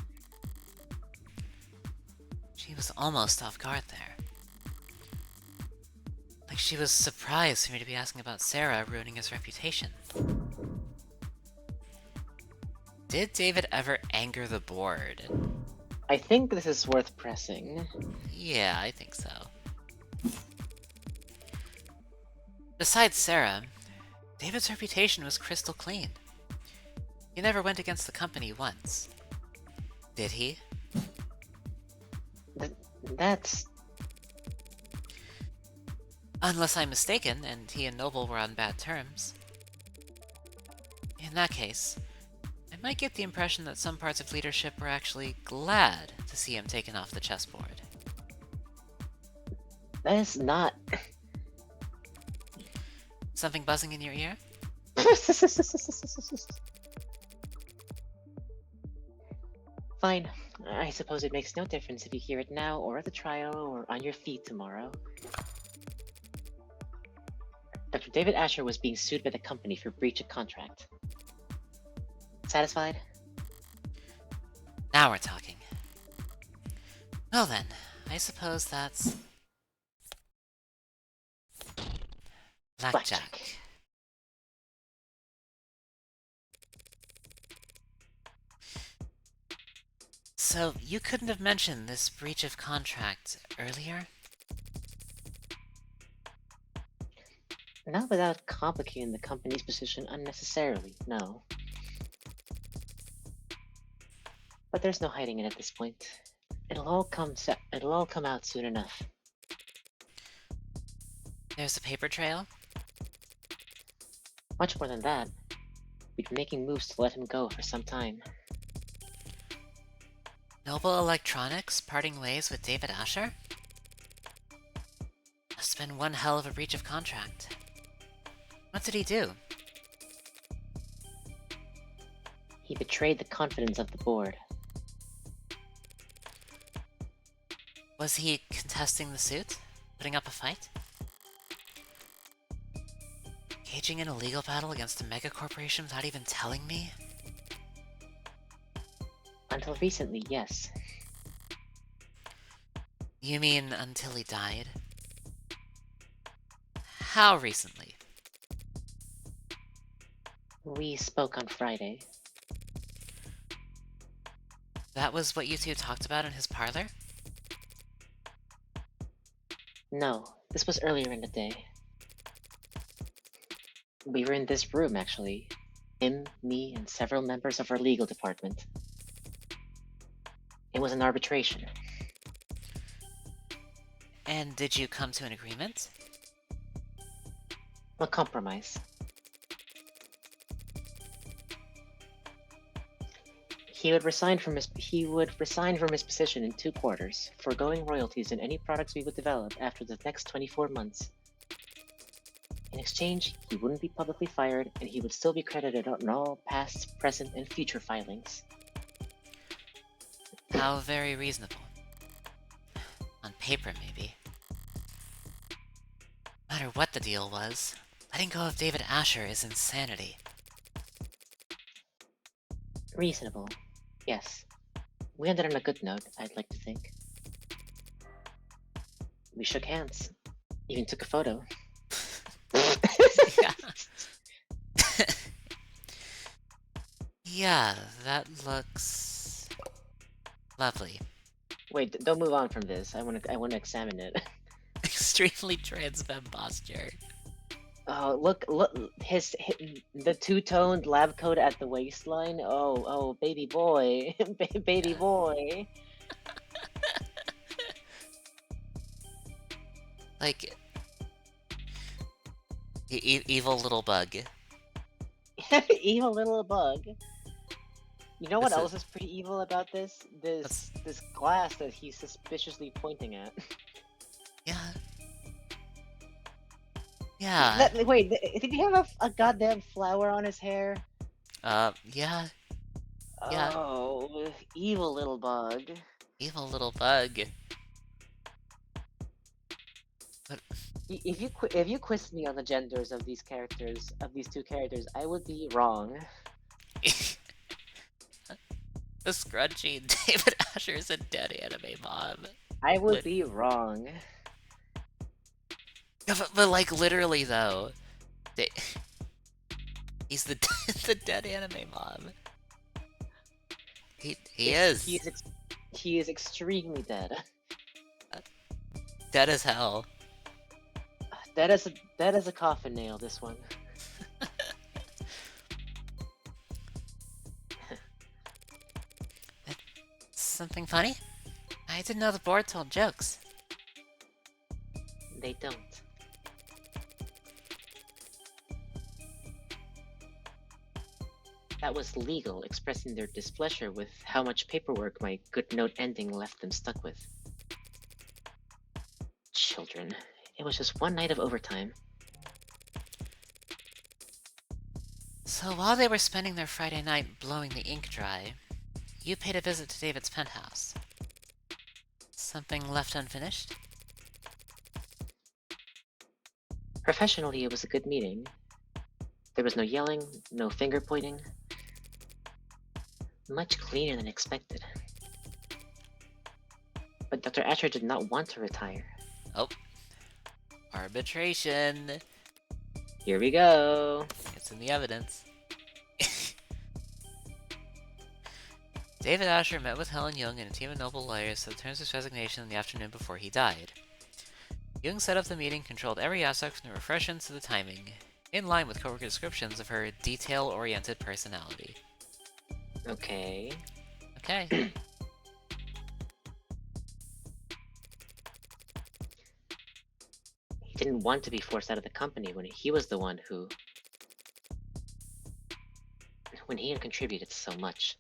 She was almost off guard there. Like she was surprised for me to be asking about Sarah ruining his reputation. Did David ever anger the board? I think this is worth pressing. Yeah, I think so. Besides Sarah, David's reputation was crystal clean. He never went against the company once. Did he? That's... Unless I'm mistaken, and he and Noble were on bad terms. In that case, I might get the impression that some parts of leadership were actually glad to see him taken off the chessboard. That is not... Something buzzing in your ear? Fine. I suppose it makes no difference if you hear it now, or at the trial, or on your feet tomorrow. Dr. David Asher was being sued by the company for breach of contract. Satisfied? Now we're talking. Well then, I suppose that's... Blackjack. So, you couldn't have mentioned this breach of contract earlier? Not without complicating the company's position unnecessarily, no. But there's no hiding it at this point. It'll all come out soon enough. There's a paper trail? Much more than that. We've been making moves to let him go for some time. Noble Electronics parting ways with David Asher? Must have been one hell of a breach of contract. What did he do? He betrayed the confidence of the board. Was he contesting the suit? Putting up a fight? Engaging in a legal battle against a mega corporation without even telling me? Until recently, yes. You mean until he died? How recently? We spoke on Friday. That was what you two talked about in his parlor? No, this was earlier in the day. We were in this room, actually. Him, me, and several members of our legal department. It was an arbitration. And did you come to an agreement? A compromise. He would resign from his position in 2 quarters, foregoing royalties in any products we would develop after the next 24 months. In exchange, he wouldn't be publicly fired, and he would still be credited on all past, present, and future filings. How very reasonable. On paper, maybe. No matter what the deal was, letting go of David Asher is insanity. Reasonable. Yes. We ended on a good note, I'd like to think. We shook hands. Even took a photo. Yeah. Yeah, that looks... lovely. Wait, don't move on from this. I want to examine it. Extremely trans femme posture. Oh, look, the two-toned lab coat at the waistline. Oh, baby boy, baby boy. Like... evil little bug. Evil little bug. You know what This else is pretty evil about this? This glass that he's suspiciously pointing at. Yeah. Yeah. Wait, did he have a goddamn flower on his hair? Yeah. Yeah. Oh, evil little bug. Evil little bug. But... If you quiz me on the genders of these two characters, I would be wrong. The scrunchy David Asher's a dead anime mom. I would be wrong. Yeah, but like literally though, he's the the dead anime mom. He is. He is extremely dead. Dead as hell. Dead as a coffin nail. This one. Something funny? I didn't know the board told jokes. They don't. That was legal, expressing their displeasure with how much paperwork my good note ending left them stuck with. Children. It was just one night of overtime. So while they were spending their Friday night blowing the ink dry, you paid a visit to David's penthouse. Something left unfinished? Professionally, it was a good meeting. There was no yelling, no finger pointing. Much cleaner than expected. But Dr. Asher did not want to retire. Oh. Arbitration. Here we go. It's in the evidence. David Asher met with Helen Young and a team of noble lawyers to terms of his resignation in the afternoon before he died. Young set up the meeting, controlled every aspect from the refreshments to the timing, in line with coworker descriptions of her detail-oriented personality. Okay. Okay. He didn't want to be forced out of the company when he was the one who... when he had contributed so much.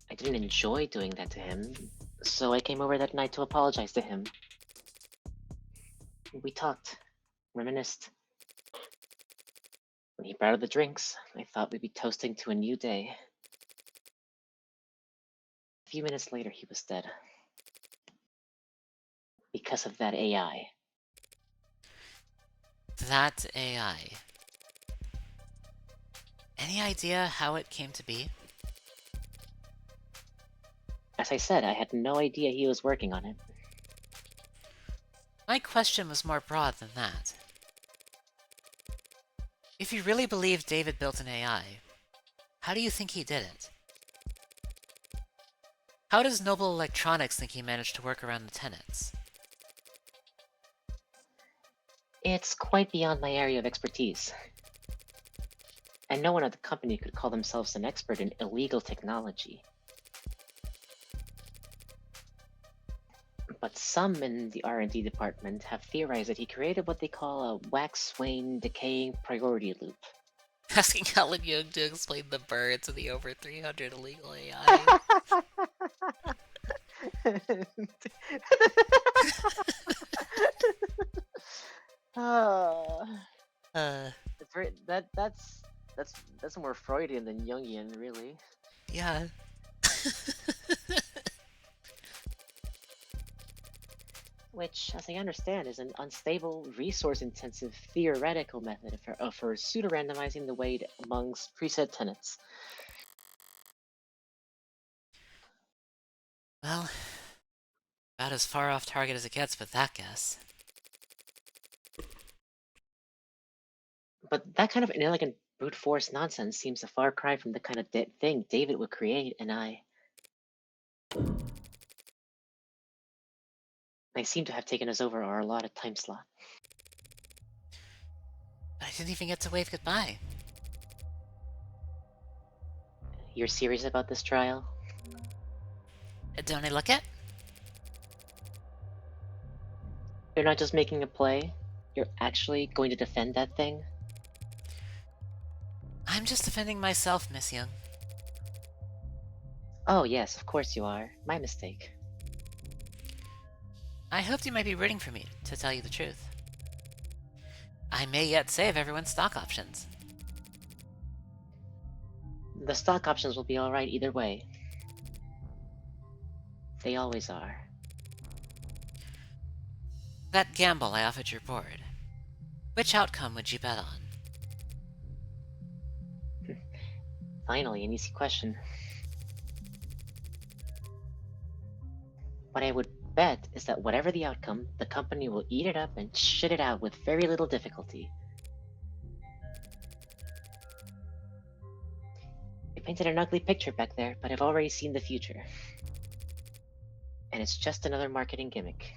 I didn't enjoy doing that to him, so I came over that night to apologize to him. We talked, reminisced. When he brought out the drinks, I thought we'd be toasting to a new day. A few minutes later, he was dead. Because of that AI. That AI. Any idea how it came to be? As I said, I had no idea he was working on it. My question was more broad than that. If you really believe David built an AI, how do you think he did it? How does Noble Electronics think he managed to work around the tenants? It's quite beyond my area of expertise, and no one at the company could call themselves an expert in illegal technology. But some in the R&D department have theorized that he created what they call a wax-wane decaying priority loop. Asking Helen Young to explain the birds and the over 300 illegal AI. uh, uh, it's very, that's more Freudian than Jungian, really. yeah. Which, as I understand, is an unstable, resource-intensive theoretical method for pseudo-randomizing the weight amongst preset tenets. Well, about as far off target as it gets with that guess. But that kind of inelegant brute force nonsense seems a far cry from the kind of thing David would create, and I seem to have taken us over our allotted time slot. But I didn't even get to wave goodbye. You're serious about this trial? Don't I look it? You're not just making a play? You're actually going to defend that thing? I'm just defending myself, Miss Young. Oh, yes, of course you are. My mistake. I hoped you might be rooting for me, to tell you the truth. I may yet save everyone's stock options. The stock options will be alright either way. They always are. That gamble I offered your board. Which outcome would you bet on? Finally, an easy question. What I would bet is that whatever the outcome, the company will eat it up and shit it out with very little difficulty. I painted an ugly picture back there, but I've already seen the future. And it's just another marketing gimmick.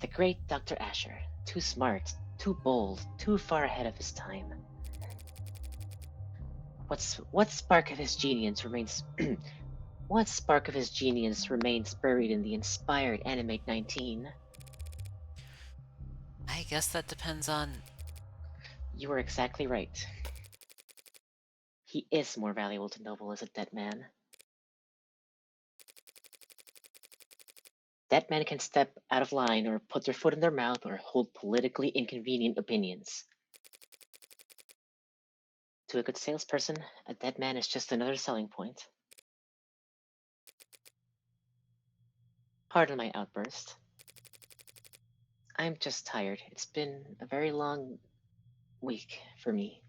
The great Dr. Asher, too smart, too bold, too far ahead of his time. What spark of his genius remains what spark of his genius remains buried in the inspired Animate 19? I guess that depends on... You are exactly right. He is more valuable to Noble as a dead man. Dead men can step out of line or put their foot in their mouth or hold politically inconvenient opinions. To a good salesperson, a dead man is just another selling point. Pardon my outburst. I'm just tired. It's been a very long week for me.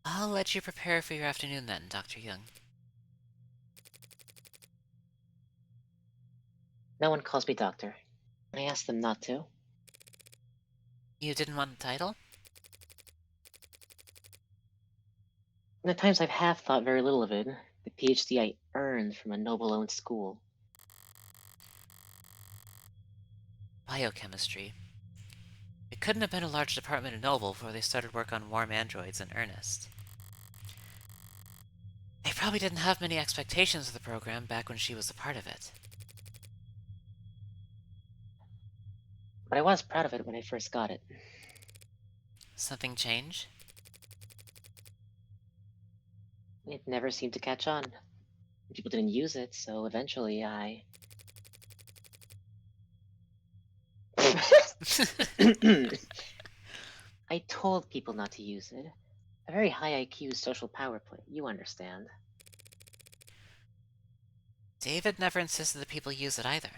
I'll let you prepare for your afternoon then, Dr. Young. No one calls me doctor. I asked them not to. You didn't want the title? In the times I've half thought very little of it, the PhD I earned from a Noble-owned school. Biochemistry. It couldn't have been a large department at Noble before they started work on warm androids in earnest. They probably didn't have many expectations of the program back when she was a part of it. But I was proud of it when I first got it. Something change? It never seemed to catch on. People didn't use it, so eventually I... I told people not to use it. A very high IQ social power play, you understand. David never insisted that people use it either.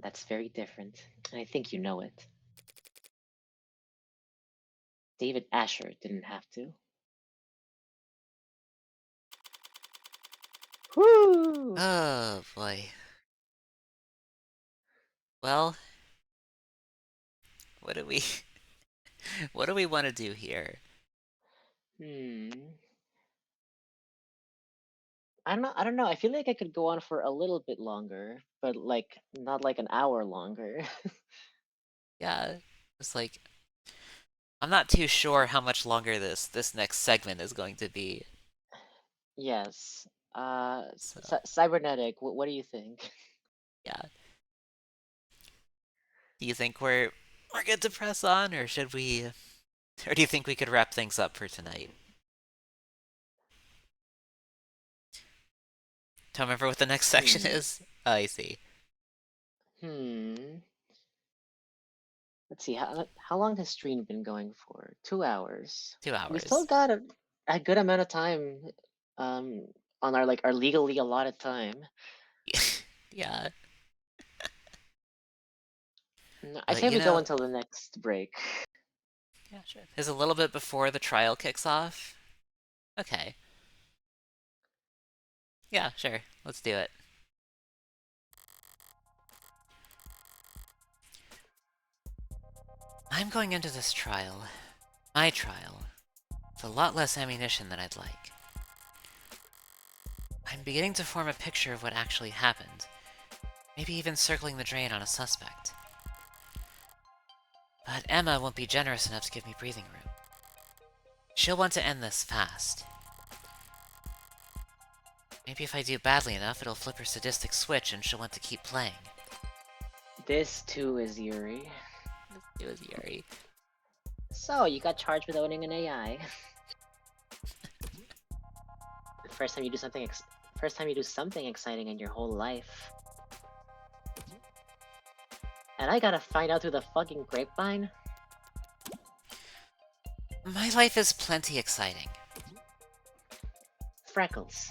That's very different, and I think you know it. David Asher didn't have to. Woo! Oh, boy. Well, what do we... what do we want to do here? Hmm. I don't know. I feel like I could go on for a little bit longer, but like not like an hour longer. Yeah, it's like I'm not too sure how much longer this next segment is going to be. Yes. So Cybernetic. What do you think? yeah, do you think we're good to press on, or should we, or do you think we could wrap things up for tonight? Don't remember what the next section Hmm. is. Oh, I see. Hmm. Let's see. How long has stream been going for? 2 hours. Two We still hours. got a good amount of time, um, on our like our legally allotted time. Yeah. I say You we go know, until the next break. yeah, sure. Is a little bit before the trial kicks off. Okay. Yeah, sure. Let's do it. I'm going into this trial, my trial, with a lot less ammunition than I'd like. I'm beginning to form a picture of what actually happened, maybe even circling the drain on a suspect. But Emma won't be generous enough to give me breathing room. She'll want to end this fast. Maybe if I do badly enough, it'll flip her sadistic switch and she'll want to keep playing. This too is Yuri. It was Yuri. So you got charged with owning an AI. First time you do something. First time you do something exciting in your whole life. And I gotta find out through the fucking grapevine? My life is plenty exciting. Freckles.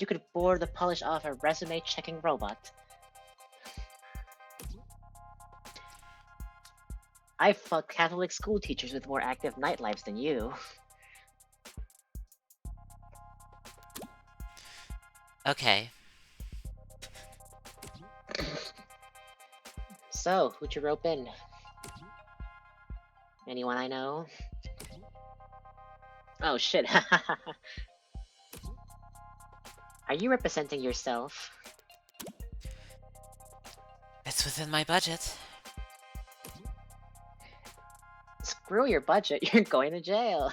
You could bore the polish off a resume-checking robot. I fucked Catholic school teachers with more active nightlives than you. Okay. So, who'd you rope in? Anyone I know? Oh shit. Are you representing yourself? It's within my budget. Screw your budget, you're going to jail.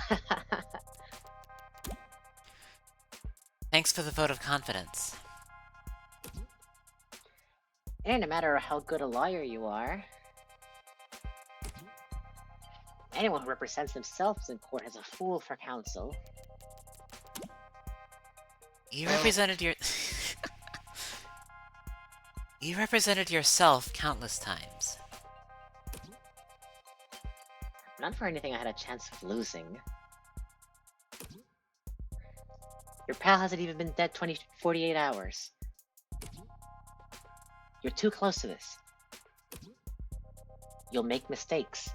Thanks for the vote of confidence. And no matter how good a lawyer you are, anyone who represents themselves in court has a fool for counsel. You represented your... You represented yourself countless times. Not for anything I had a chance of losing. Your pal hasn't even been dead 48 hours. You're too close to this. You'll make mistakes.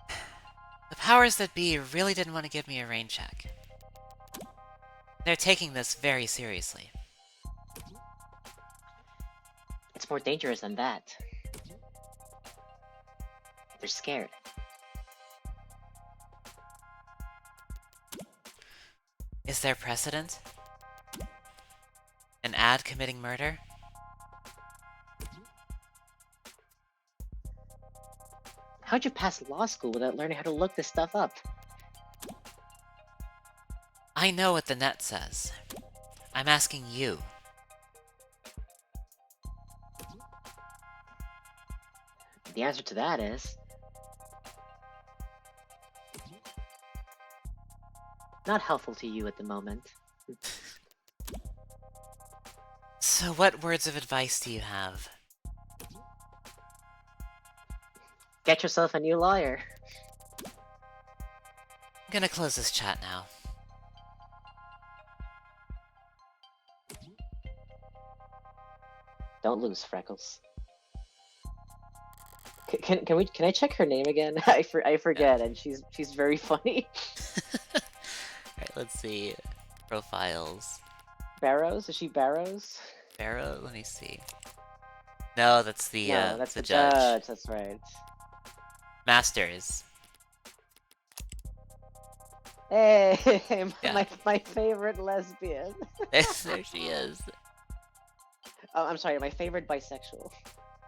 The powers that be really didn't want to give me a rain check. They're taking this very seriously. It's more dangerous than that. They're scared. Is there precedent? An ad committing murder? How'd you pass law school without learning how to look this stuff up? I know what the net says. I'm asking you. The answer to that is... not helpful to you at the moment. So what words of advice do you have? Get yourself a new lawyer. I'm gonna close this chat now. Don't lose, Freckles. Can I check her name again? I forget, and she's very funny. Alright, let's see. Profiles. Barrows? Is she Barrows? Barrow? Let me see. No, that's the, No, that's the the judge. judge. That's right. Masters. Hey, Yeah. my favorite lesbian. There she is. Oh, I'm sorry, my favorite bisexual.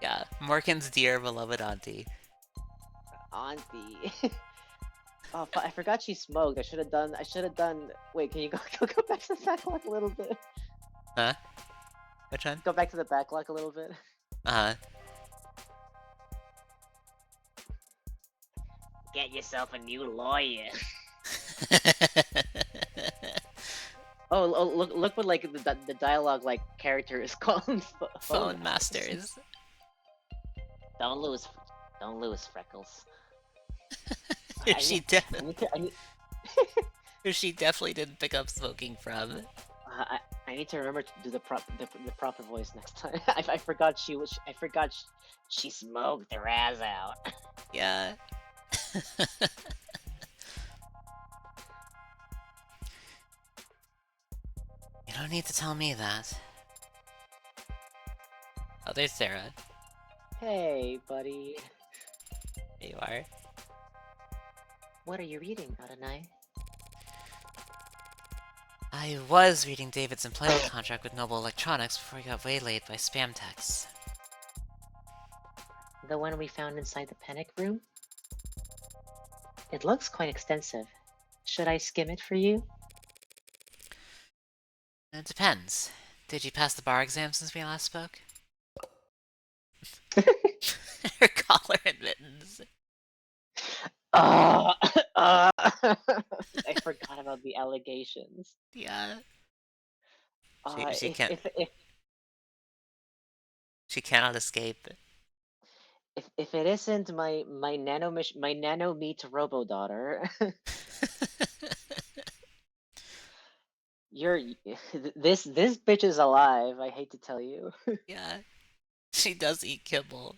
Yeah. Morgan's dear beloved auntie. Auntie. Oh, I forgot she smoked. I should have done. Wait, can you go back to the backlog a little bit? Huh? Which one? Go back to the backlog a little bit. Uh-huh. Get yourself a new lawyer. Oh, look what like the dialogue like character is called. Phone Masters. Don't lose Freckles. Who she I definitely didn't pick up smoking from. I need to remember to do the proper voice next time. I forgot she smoked her ass out. Yeah. You don't need to tell me that. Oh, there's Sarah. Hey, buddy. There you are. What are you reading, Adonai? I was reading David's employment contract with Noble Electronics before he got waylaid by spam texts. The one we found inside the panic room? It looks quite extensive. Should I skim it for you? It depends. Did you pass the bar exam since we last spoke? Her collar and mittens. I forgot about the allegations. Yeah. She If, can't. if She cannot escape. if it isn't my nano meat robo daughter, you're this bitch is alive. I hate to tell you. Yeah. She does eat kibble.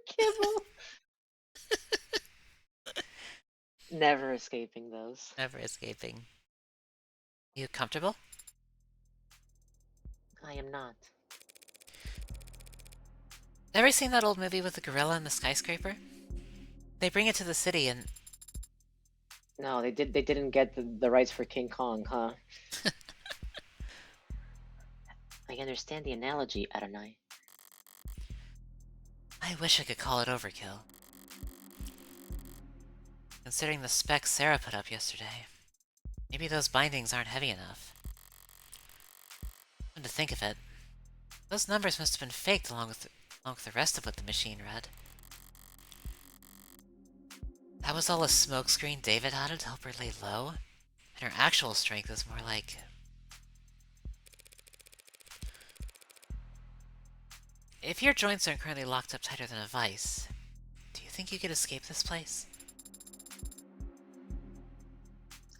Kibble. Never escaping those. Never escaping. You comfortable? I am not. Ever seen that old movie with the gorilla and the skyscraper? They bring it to the city and... No, they didn't get the rights for King Kong, huh? I understand the analogy, Adonai. I wish I could call it overkill. Considering the specs Sarah put up yesterday. Maybe those bindings aren't heavy enough. Come to think of it, those numbers must have been faked along with the rest of what the machine read. That was all a smokescreen David added to help her lay low? And her actual strength is more like... If your joints aren't currently locked up tighter than a vice, do you think you could escape this place?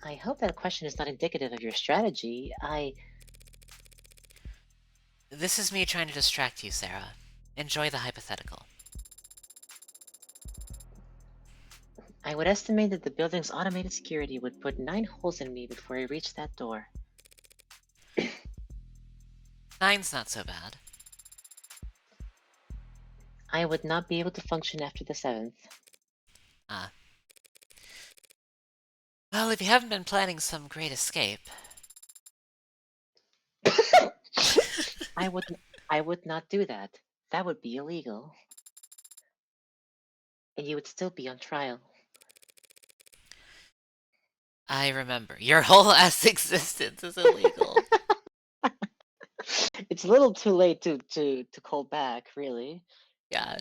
I hope that question is not indicative of your strategy. This is me trying to distract you, Sarah. Enjoy the hypothetical. I would estimate that the building's automated security would put 9 holes in me before I reached that door. 9's not so bad. I would not be able to function after the 7th. Ah. Well, if you haven't been planning some great escape... I would not do that. That would be illegal. And you would still be on trial. I remember. Your whole ass existence is illegal. It's a little too late to call back, really. Yeah.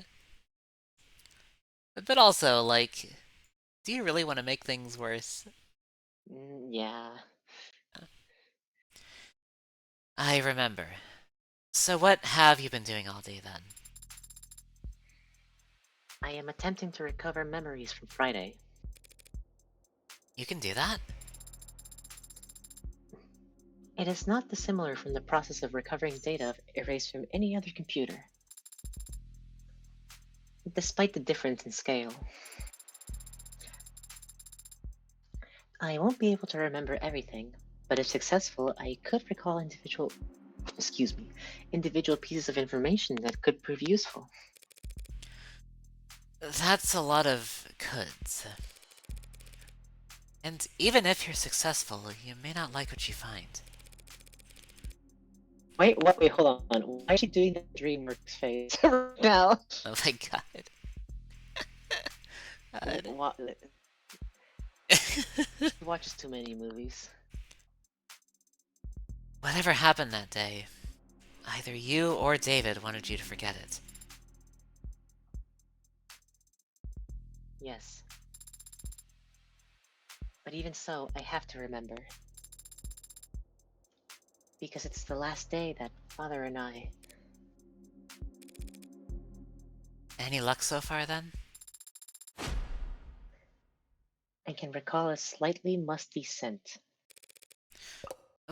But also, like, do you really want to make things worse? Yeah. I remember. So what have you been doing all day then? I am attempting to recover memories from Friday. You can do that? It is not dissimilar from the process of recovering data erased from any other computer. Despite the difference in scale. I won't be able to remember everything, but if successful, I could recall individual pieces of information that could prove useful. That's a lot of coulds. And even if you're successful, you may not like what you find. Wait, hold on. Why is she doing the DreamWorks face right now? Oh my god. God. What? She watches too many movies. Whatever happened that day, either you or David wanted you to forget it. Yes. But even so, I have to remember. Because it's the last day that Father and I... Any luck so far, then? I can recall a slightly musty scent.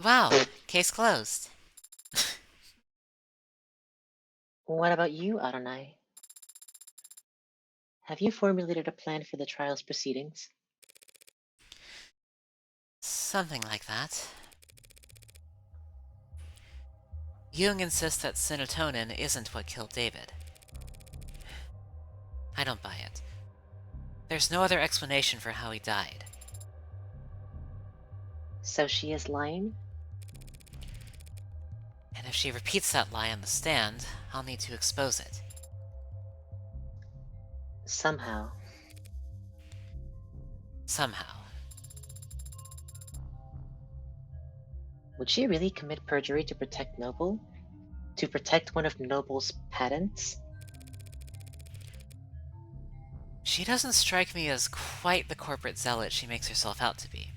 Wow, case closed. What about you, Adonai? Have you formulated a plan for the trial's proceedings? Something like that. Jung insists that serotonin isn't what killed David. I don't buy it. There's no other explanation for how he died. So she is lying? And if she repeats that lie on the stand, I'll need to expose it. Somehow. Somehow. Would she really commit perjury to protect Noble? To protect one of Noble's patents? She doesn't strike me as quite the corporate zealot she makes herself out to be.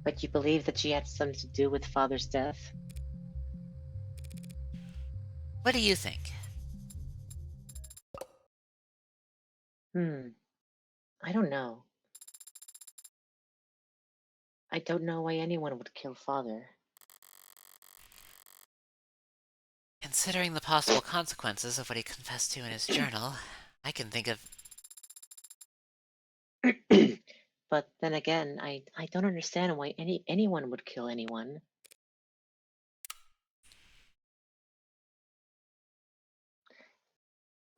But you believe that she had something to do with Father's death? What do you think? I don't know. I don't know why anyone would kill Father. Considering the possible consequences of what he confessed to in his journal, I can think of... But then again, I don't understand why anyone would kill anyone.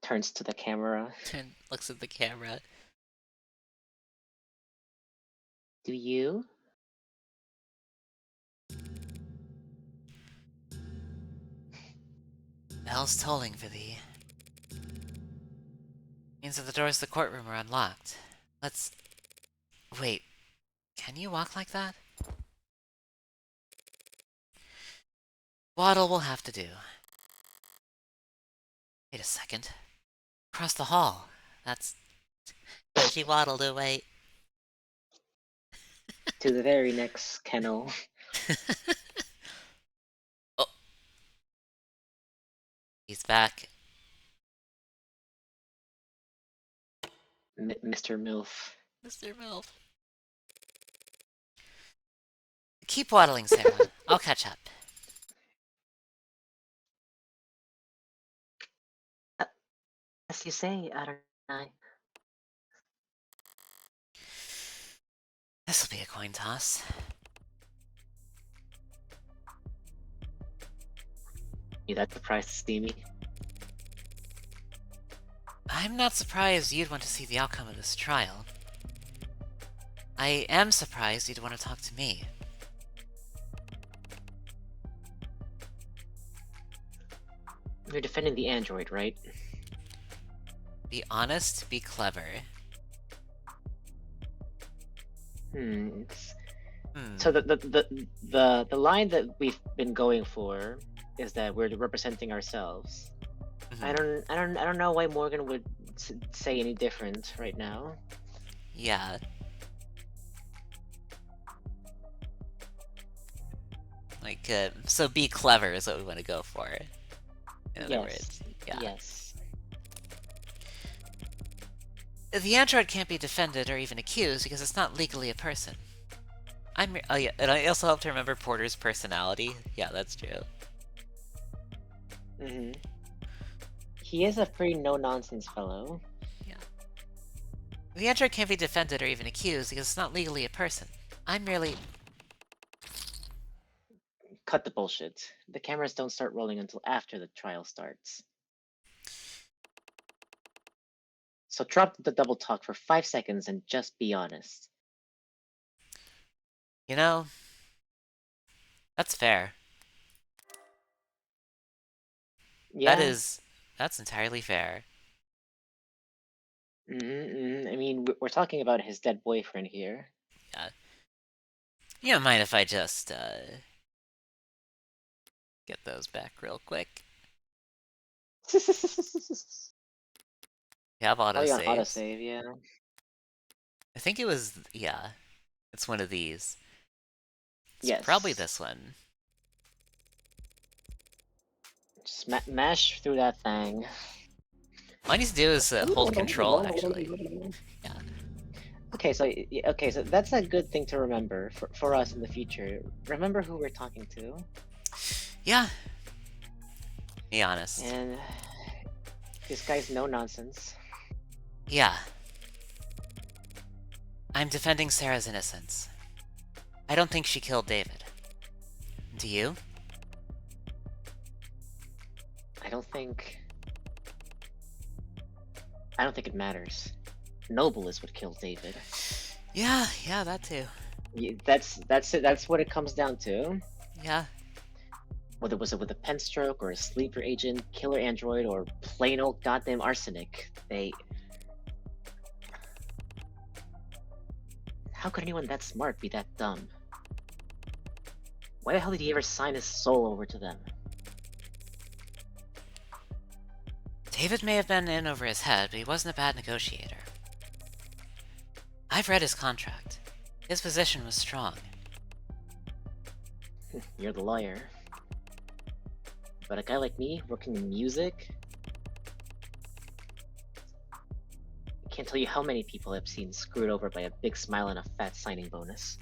Turns to the camera. and looks at the camera. Do you? Bell's tolling for thee. Means that the doors to the courtroom are unlocked. Let's... Wait, can you walk like that? Waddle will have to do. Wait a second. Across the hall. That's... She waddled away. To the very next kennel. Oh. He's back. Mr. MILF. Mr. Milf. Keep waddling, Sarah. I'll catch up. As you say, Adonai. This'll be a coin toss. You that surprised to see me? I'm not surprised you'd want to see the outcome of this trial. I am surprised you'd want to talk to me. You're defending the android, right? Be honest, be clever. So the line that we've been going for is that we're representing ourselves. I don't know why Morgan would say any different right now. Yeah. Like, so be clever is what we want to go for. In other words. Yeah. Yes. The android can't be defended or even accused because it's not legally a person. Oh yeah, and I also helped to remember Porter's personality. Yeah, that's true. He is a pretty no-nonsense fellow. Yeah. The android can't be defended or even accused because it's not legally a person. I'm merely... Cut the bullshit. The cameras don't start rolling until after the trial starts. So drop the double talk for 5 seconds and just be honest. You know, that's fair. Yeah. That's entirely fair. I mean, we're talking about his dead boyfriend here. Yeah. You don't mind if I just, get those back real quick? You have Probably on autosaves? autosave, yeah. I think it was, yeah. It's one of these. It's probably Yes. this one. Just mash through that thing. All I need to do is hold control, actually. Yeah. Okay, so that's a good thing to remember for us in the future. Remember who we're talking to, Yeah. Be honest. and this guy's no nonsense. Yeah. I'm defending Sarah's innocence. I don't think she killed David. Do you? I don't think. I don't think it matters. Noble is what killed David. Yeah, that too. That's it. That's what it comes down to. Yeah. Whether it was with a pen stroke or a sleeper agent, killer android, or plain old goddamn arsenic, they. How could anyone that smart be that dumb? Why the hell did he ever sign his soul over to them? David may have been in over his head, but he wasn't a bad negotiator. I've read his contract. His position was strong. You're the lawyer. But a guy like me, working in music, I can't tell you how many people I've seen screwed over by a big smile and a fat signing bonus.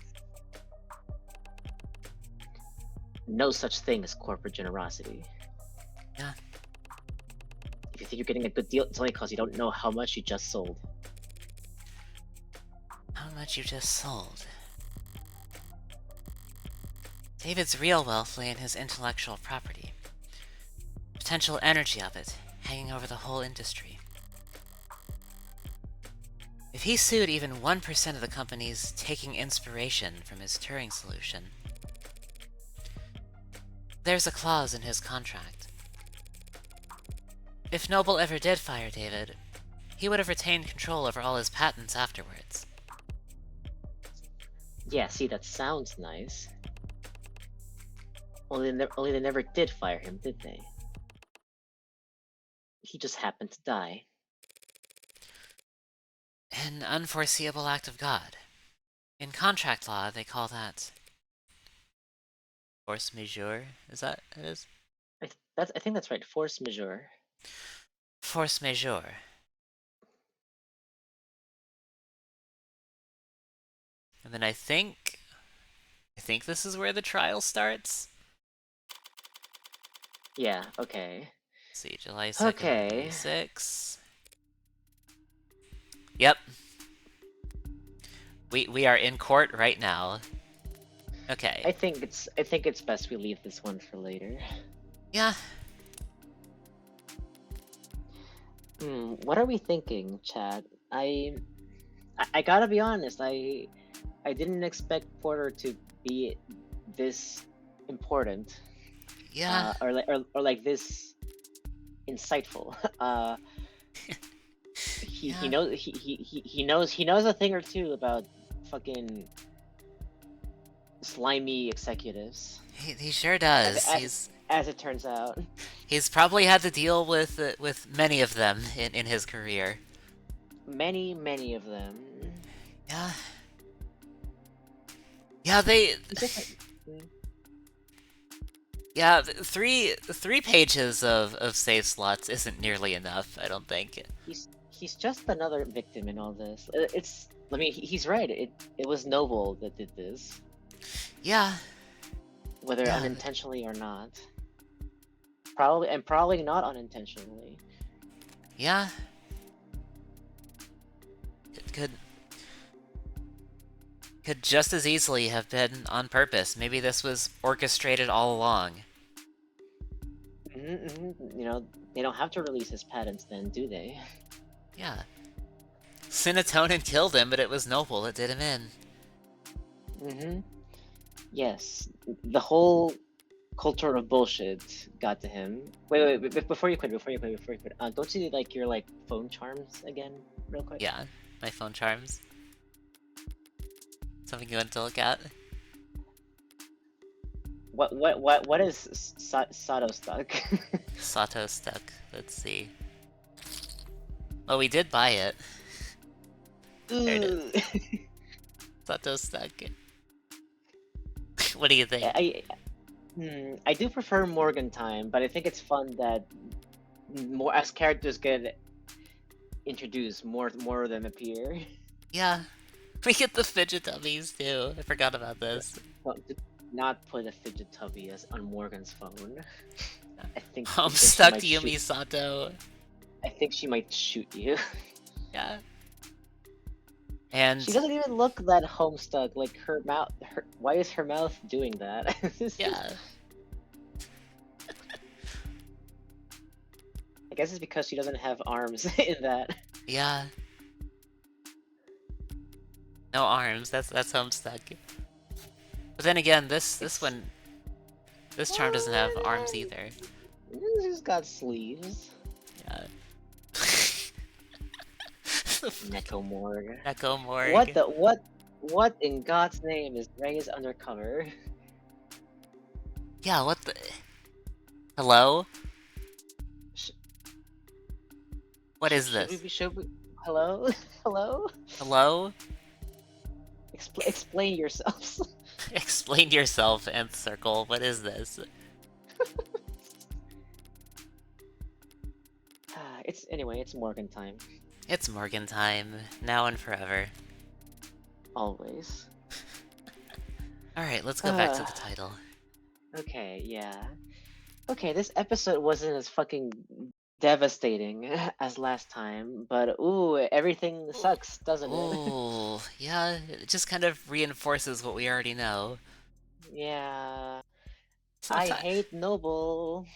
No such thing as corporate generosity. Yeah. If you think you're getting a good deal, it's only because you don't know how much you just sold. How much you just sold. David's real wealth lay in his intellectual property. Potential energy of it, hanging over the whole industry. If he sued even 1% of the companies taking inspiration from his Turing solution, there's a clause in his contract. If Noble ever did fire David, he would have retained control over all his patents afterwards. Yeah, see, that sounds nice. Only they never did fire him, did they? He just happened to die. An unforeseeable act of God. In contract law, they call that force majeure. Is that it is? I think that's right. Force majeure. Force majeure. And then I think this is where the trial starts. Yeah. Okay. Let's see, July 2nd, Okay. 1996. Yep. We are in court right now. Okay. I think it's best we leave this one for later. Yeah. What are we thinking, Chad? I gotta be honest. I didn't expect Porter to be this important. Yeah. Or like this insightful. He Yeah. he knows a thing or two about fucking slimy executives. He sure does. As it turns out. He's probably had to deal with many of them in his career. Many of them. Yeah. Yeah, they. Yeah, three pages of save slots isn't nearly enough. I don't think. He's just another victim in all this. It's. I mean, he's right. It was Noble that did this. Yeah. Whether unintentionally or not. Probably not unintentionally. Yeah. It could just as easily have been on purpose. Maybe this was orchestrated all along. You know, they don't have to release his patents then, do they? Yeah. Cinetonin killed him, but it was Noble that did him in. Mm-hmm. Yes, the whole culture of bullshit got to him. Wait, before you quit, don't you like your like phone charms again, real quick? Yeah, my phone charms. Something you want to look at? What is Sato stuck? Sato stuck. Let's see. Oh, we did buy it. There it is. Sato stuck. What do you think? I do prefer Morgan time, but I think it's fun that more as characters get introduced, more of them appear. Yeah. We get the fidget dummies too. I forgot about this. Well, do not put a fidget tubby as on Morgan's phone. I think I'm she stuck, might Yumi shoot. Sato. I think she might shoot you. Yeah. And She doesn't even look that homestuck. Like her mouth. Why is her mouth doing that? yeah. I guess it's because she doesn't have arms in that. Yeah. No arms. That's Homestuck. But then again, this charm doesn't have arms either. She's got sleeves. Yeah. Necomorg. Necomorg. What in God's name is Rey's undercover? Yeah, what the... Hello? What is this? Hello? Hello? Hello? Explain yourselves. Explain yourself, Nth Circle. What is this? It's Morgan time. It's Morgan time, now and forever. Always. Alright, let's go back to the title. Okay, yeah. Okay, this episode wasn't as fucking devastating as last time, but ooh, everything sucks, doesn't it? Ooh, yeah, it just kind of reinforces what we already know. Yeah. I hate Noble.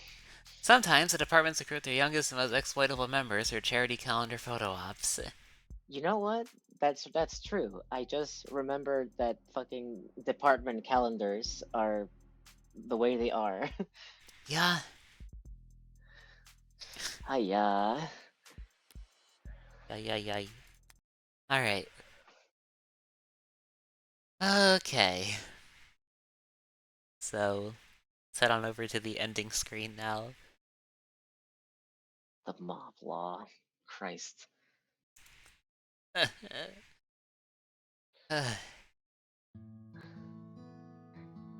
Sometimes the departments recruit their youngest and most exploitable members for charity calendar photo ops. You know what? That's true. I just remembered that fucking department calendars are the way they are. Yeah. Hiya. Yay. Alright. Okay. So, let's head on over to the ending screen now. The mob law. Christ.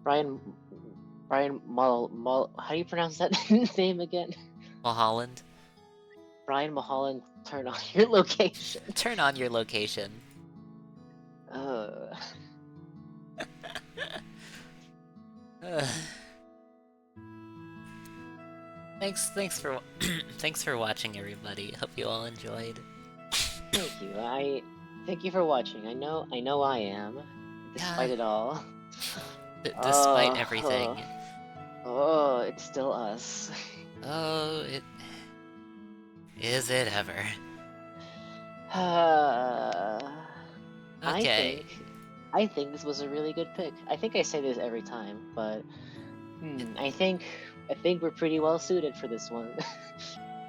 Brian how do you pronounce that name again? Mulholland. Brian Mulholland, turn on your location. Turn on your location. Thanks for thanks for watching, everybody. Hope you all enjoyed. Thank you. Thank you for watching. I know I am, despite it all. Despite everything. Oh, it's still us. Oh, is it ever? Okay. I think this was a really good pick. I think I say this every time, but I think we're pretty well suited for this one.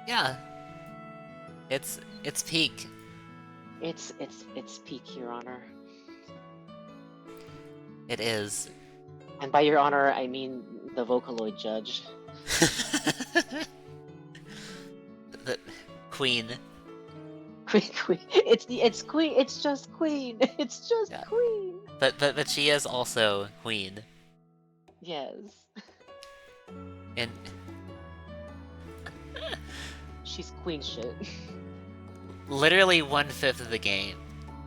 Yeah. It's peak. It's peak, Your Honor. It is. And by Your Honor, I mean the Vocaloid judge. The Queen. Queen. It's Queen. It's just Queen. It's just Queen. But she is also Queen. Yes. And she's Queen shit. Literally 1/5 of the game.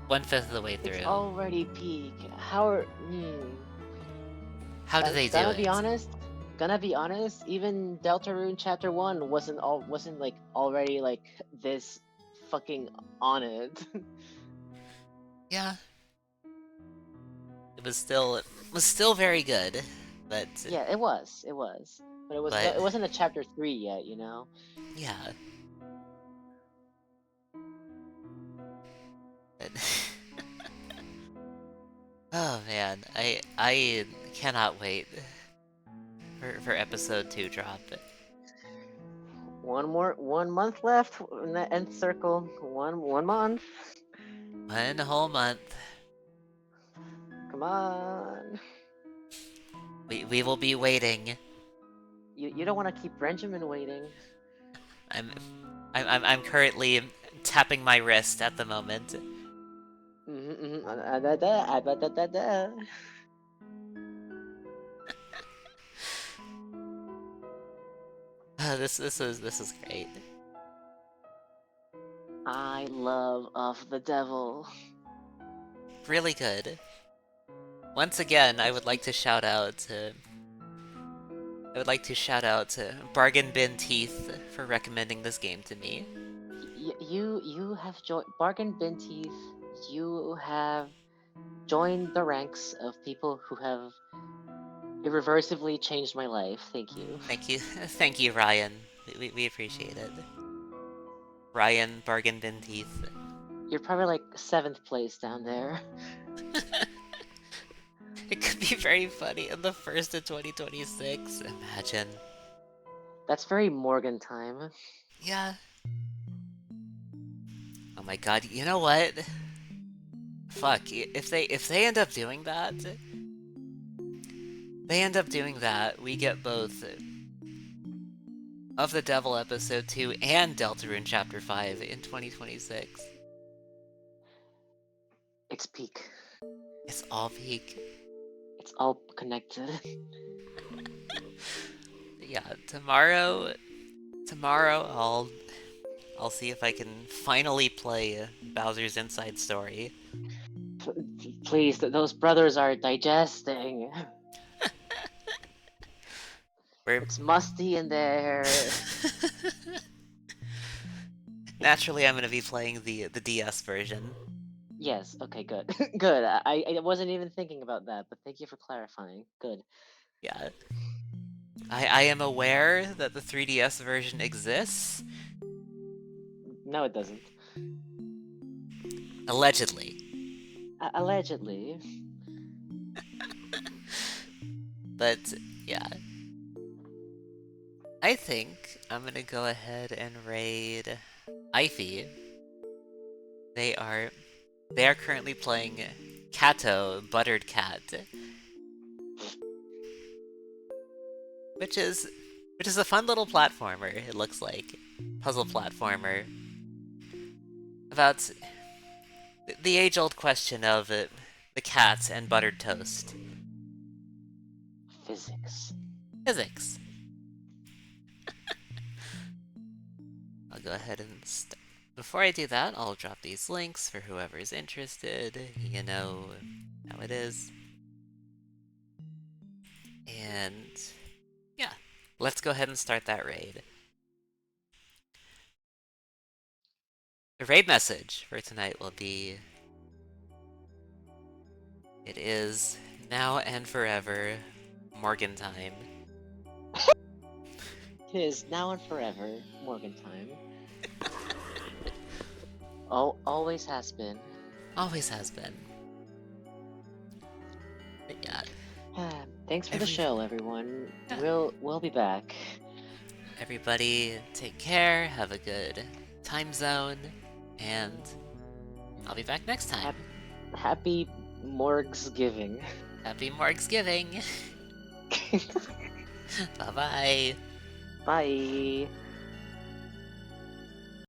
1/5 of the way through. It's already peak. How do they do it? Gonna be honest, even Deltarune Chapter 1 wasn't like already like this fucking on it. Yeah. It was still very good, but yeah, it was. But it wasn't a Chapter 3 yet, you know? Yeah. Oh man, I cannot wait for episode 2 drop. 1 month left in the end circle. One month. 1 whole month. Come on. We will be waiting. You don't want to keep Benjamin waiting. I'm I'm currently tapping my wrist at the moment. This is great. I love of the devil. Really good. Once again, I would like to shout out to Bargain Bin Teeth for recommending this game to me. You have joined Bargain Bin Teeth. You have joined the ranks of people who have irreversibly changed my life. Thank you. Thank you, thank you, Ryan. We appreciate it. Ryan Bargain Bin Teeth. You're probably like 7th place down there. It could be very funny in the first of 2026. Imagine. That's very Morgan time. Yeah. Oh my god, you know what? Fuck, if they end up doing that, we get both of the Devil Episode 2 and Deltarune Chapter 5 in 2026. It's peak. It's all peak. It's all connected. Yeah, tomorrow I'll see if I can finally play Bowser's Inside Story. Please, those brothers are digesting. It's musty in there. Naturally, I'm gonna be playing the DS version. Yes, okay, good. Good. I wasn't even thinking about that, but thank you for clarifying. Good. Yeah. I am aware that the 3DS version exists. No, it doesn't. Allegedly. Allegedly. But, yeah. I think I'm gonna go ahead and raid Ify. They are currently playing Kato Buttered Cat. Which is a fun little platformer, it looks like. Puzzle platformer. About the age-old question of the cat and buttered toast. Physics. Physics. I'll go ahead and start. Before I do that, I'll drop these links for whoever is interested. You know how it is. And yeah, let's go ahead and start that raid. The raid message for tonight will be: it is now and forever Morgan time. It is now and forever Morgan time. Oh, always has been. Always has been. But yeah. Thanks for the show, everyone. Yeah. We'll be back. Everybody, take care. Have a good time zone, and I'll be back next time. Happy Morgsgiving. Happy Morgsgiving. Bye-bye. Bye.